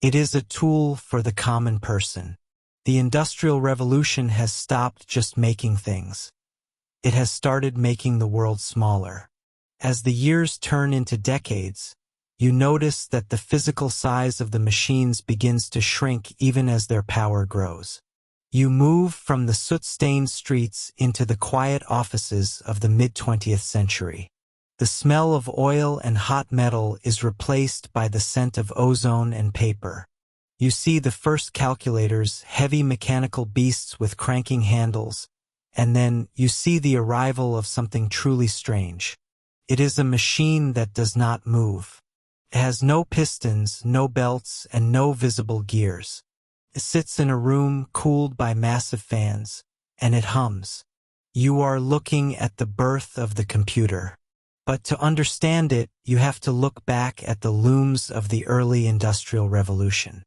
It is a tool for the common person. The Industrial Revolution has stopped just making things. It has started making the world smaller. As the years turn into decades, you notice that the physical size of the machines begins to shrink even as their power grows. You move from the soot-stained streets into the quiet offices of the mid-20th century. The smell of oil and hot metal is replaced by the scent of ozone and paper. You see the first calculators, heavy mechanical beasts with cranking handles, and then you see the arrival of something truly strange. It is a machine that does not move. It has no pistons, no belts, and no visible gears. It sits in a room cooled by massive fans, and it hums. You are looking at the birth of the computer. But to understand it, you have to look back at the looms of the early Industrial Revolution.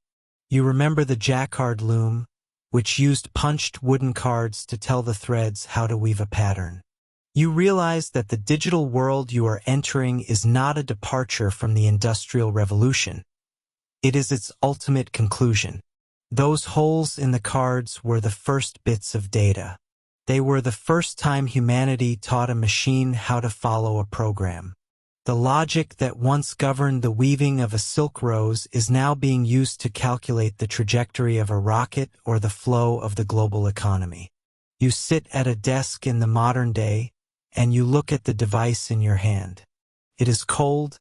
You remember the jacquard loom, which used punched wooden cards to tell the threads how to weave a pattern. You realize that the digital world you are entering is not a departure from the Industrial Revolution. It is its ultimate conclusion. Those holes in the cards were the first bits of data. They were the first time humanity taught a machine how to follow a program. The logic that once governed the weaving of a silk rose is now being used to calculate the trajectory of a rocket or the flow of the global economy. You sit at a desk in the modern day, and you look at the device in your hand. It is cold,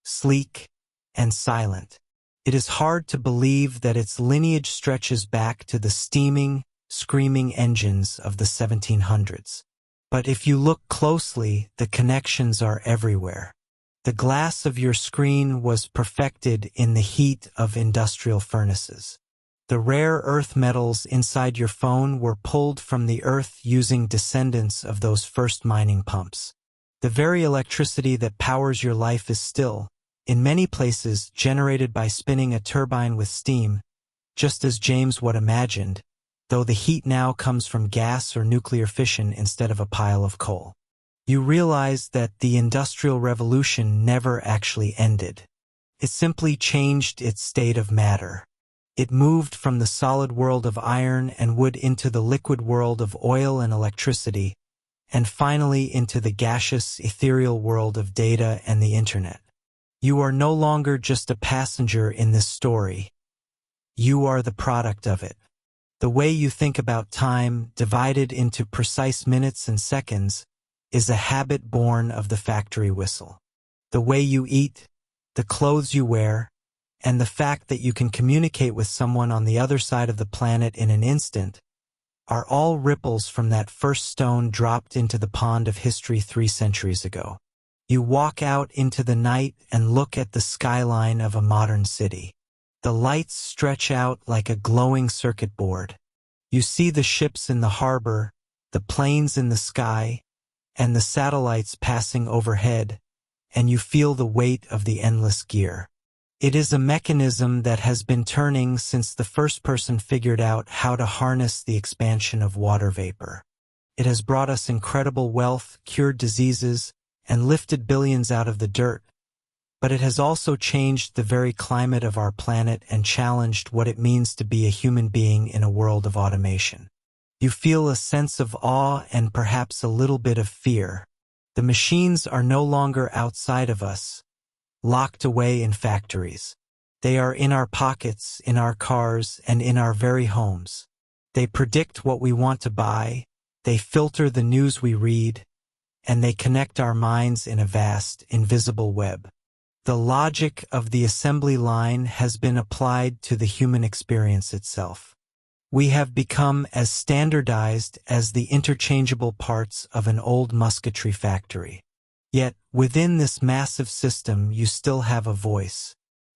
sleek, and silent. It is hard to believe that its lineage stretches back to the steaming, screaming engines of the 1700s. But if you look closely, the connections are everywhere. The glass of your screen was perfected in the heat of industrial furnaces. The rare earth metals inside your phone were pulled from the earth using descendants of those first mining pumps. The very electricity that powers your life is still, in many places, generated by spinning a turbine with steam, just as James Watt imagined, though the heat now comes from gas or nuclear fission instead of a pile of coal. You realize that the Industrial Revolution never actually ended. It simply changed its state of matter. It moved from the solid world of iron and wood into the liquid world of oil and electricity, and finally into the gaseous, ethereal world of data and the Internet. You are no longer just a passenger in this story. You are the product of it. The way you think about time, divided into precise minutes and seconds, is a habit born of the factory whistle. The way you eat, the clothes you wear, and the fact that you can communicate with someone on the other side of the planet in an instant are all ripples from that first stone dropped into the pond of history 3 centuries ago. You walk out into the night and look at the skyline of a modern city. The lights stretch out like a glowing circuit board. You see the ships in the harbor, the planes in the sky, and the satellites passing overhead, and you feel the weight of the endless gear. It is a mechanism that has been turning since the first person figured out how to harness the expansion of water vapor. It has brought us incredible wealth, cured diseases, and lifted billions out of the dirt, but it has also changed the very climate of our planet and challenged what it means to be a human being in a world of automation. You feel a sense of awe and perhaps a little bit of fear. The machines are no longer outside of us, locked away in factories. They are in our pockets, in our cars, and in our very homes. They predict what we want to buy, They filter the news we read, and they connect our minds in a vast, invisible web. The logic of the assembly line has been applied to the human experience itself. We have become as standardized as the interchangeable parts of an old musketry factory. Yet, within this massive system, you still have a voice.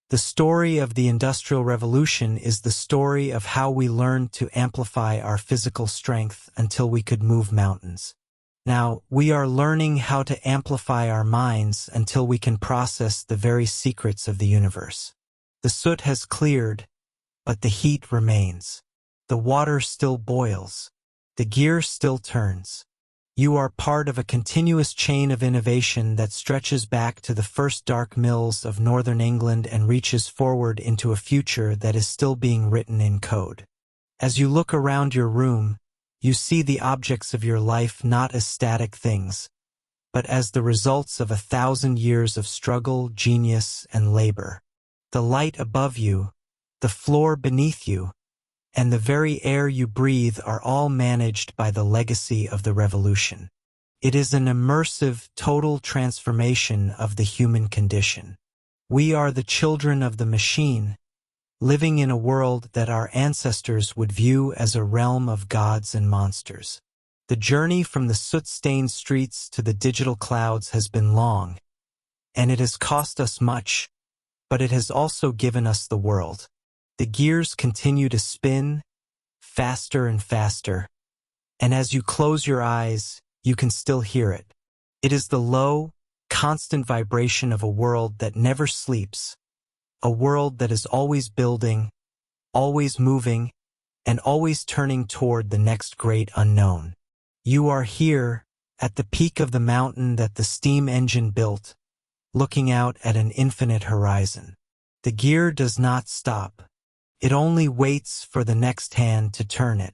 The story of the Industrial Revolution is the story of how we learned to amplify our physical strength until we could move mountains. Now, we are learning how to amplify our minds until we can process the very secrets of the universe. The soot has cleared, but the heat remains. The water still boils. The gear still turns. You are part of a continuous chain of innovation that stretches back to the first dark mills of northern England and reaches forward into a future that is still being written in code. As you look around your room, you see the objects of your life not as static things, but as the results of 1,000 years of struggle, genius, and labor. The light above you, the floor beneath you, and the very air you breathe are all managed by the legacy of the revolution. It is an immersive, total transformation of the human condition. We are the children of the machine, living in a world that our ancestors would view as a realm of gods and monsters. The journey from the soot-stained streets to the digital clouds has been long, and it has cost us much, but it has also given us the world. The gears continue to spin, faster and faster, and as you close your eyes, you can still hear it. It is the low, constant vibration of a world that never sleeps, a world that is always building, always moving, and always turning toward the next great unknown. You are here, at the peak of the mountain that the steam engine built, looking out at an infinite horizon. The gear does not stop. It only waits for the next hand to turn it.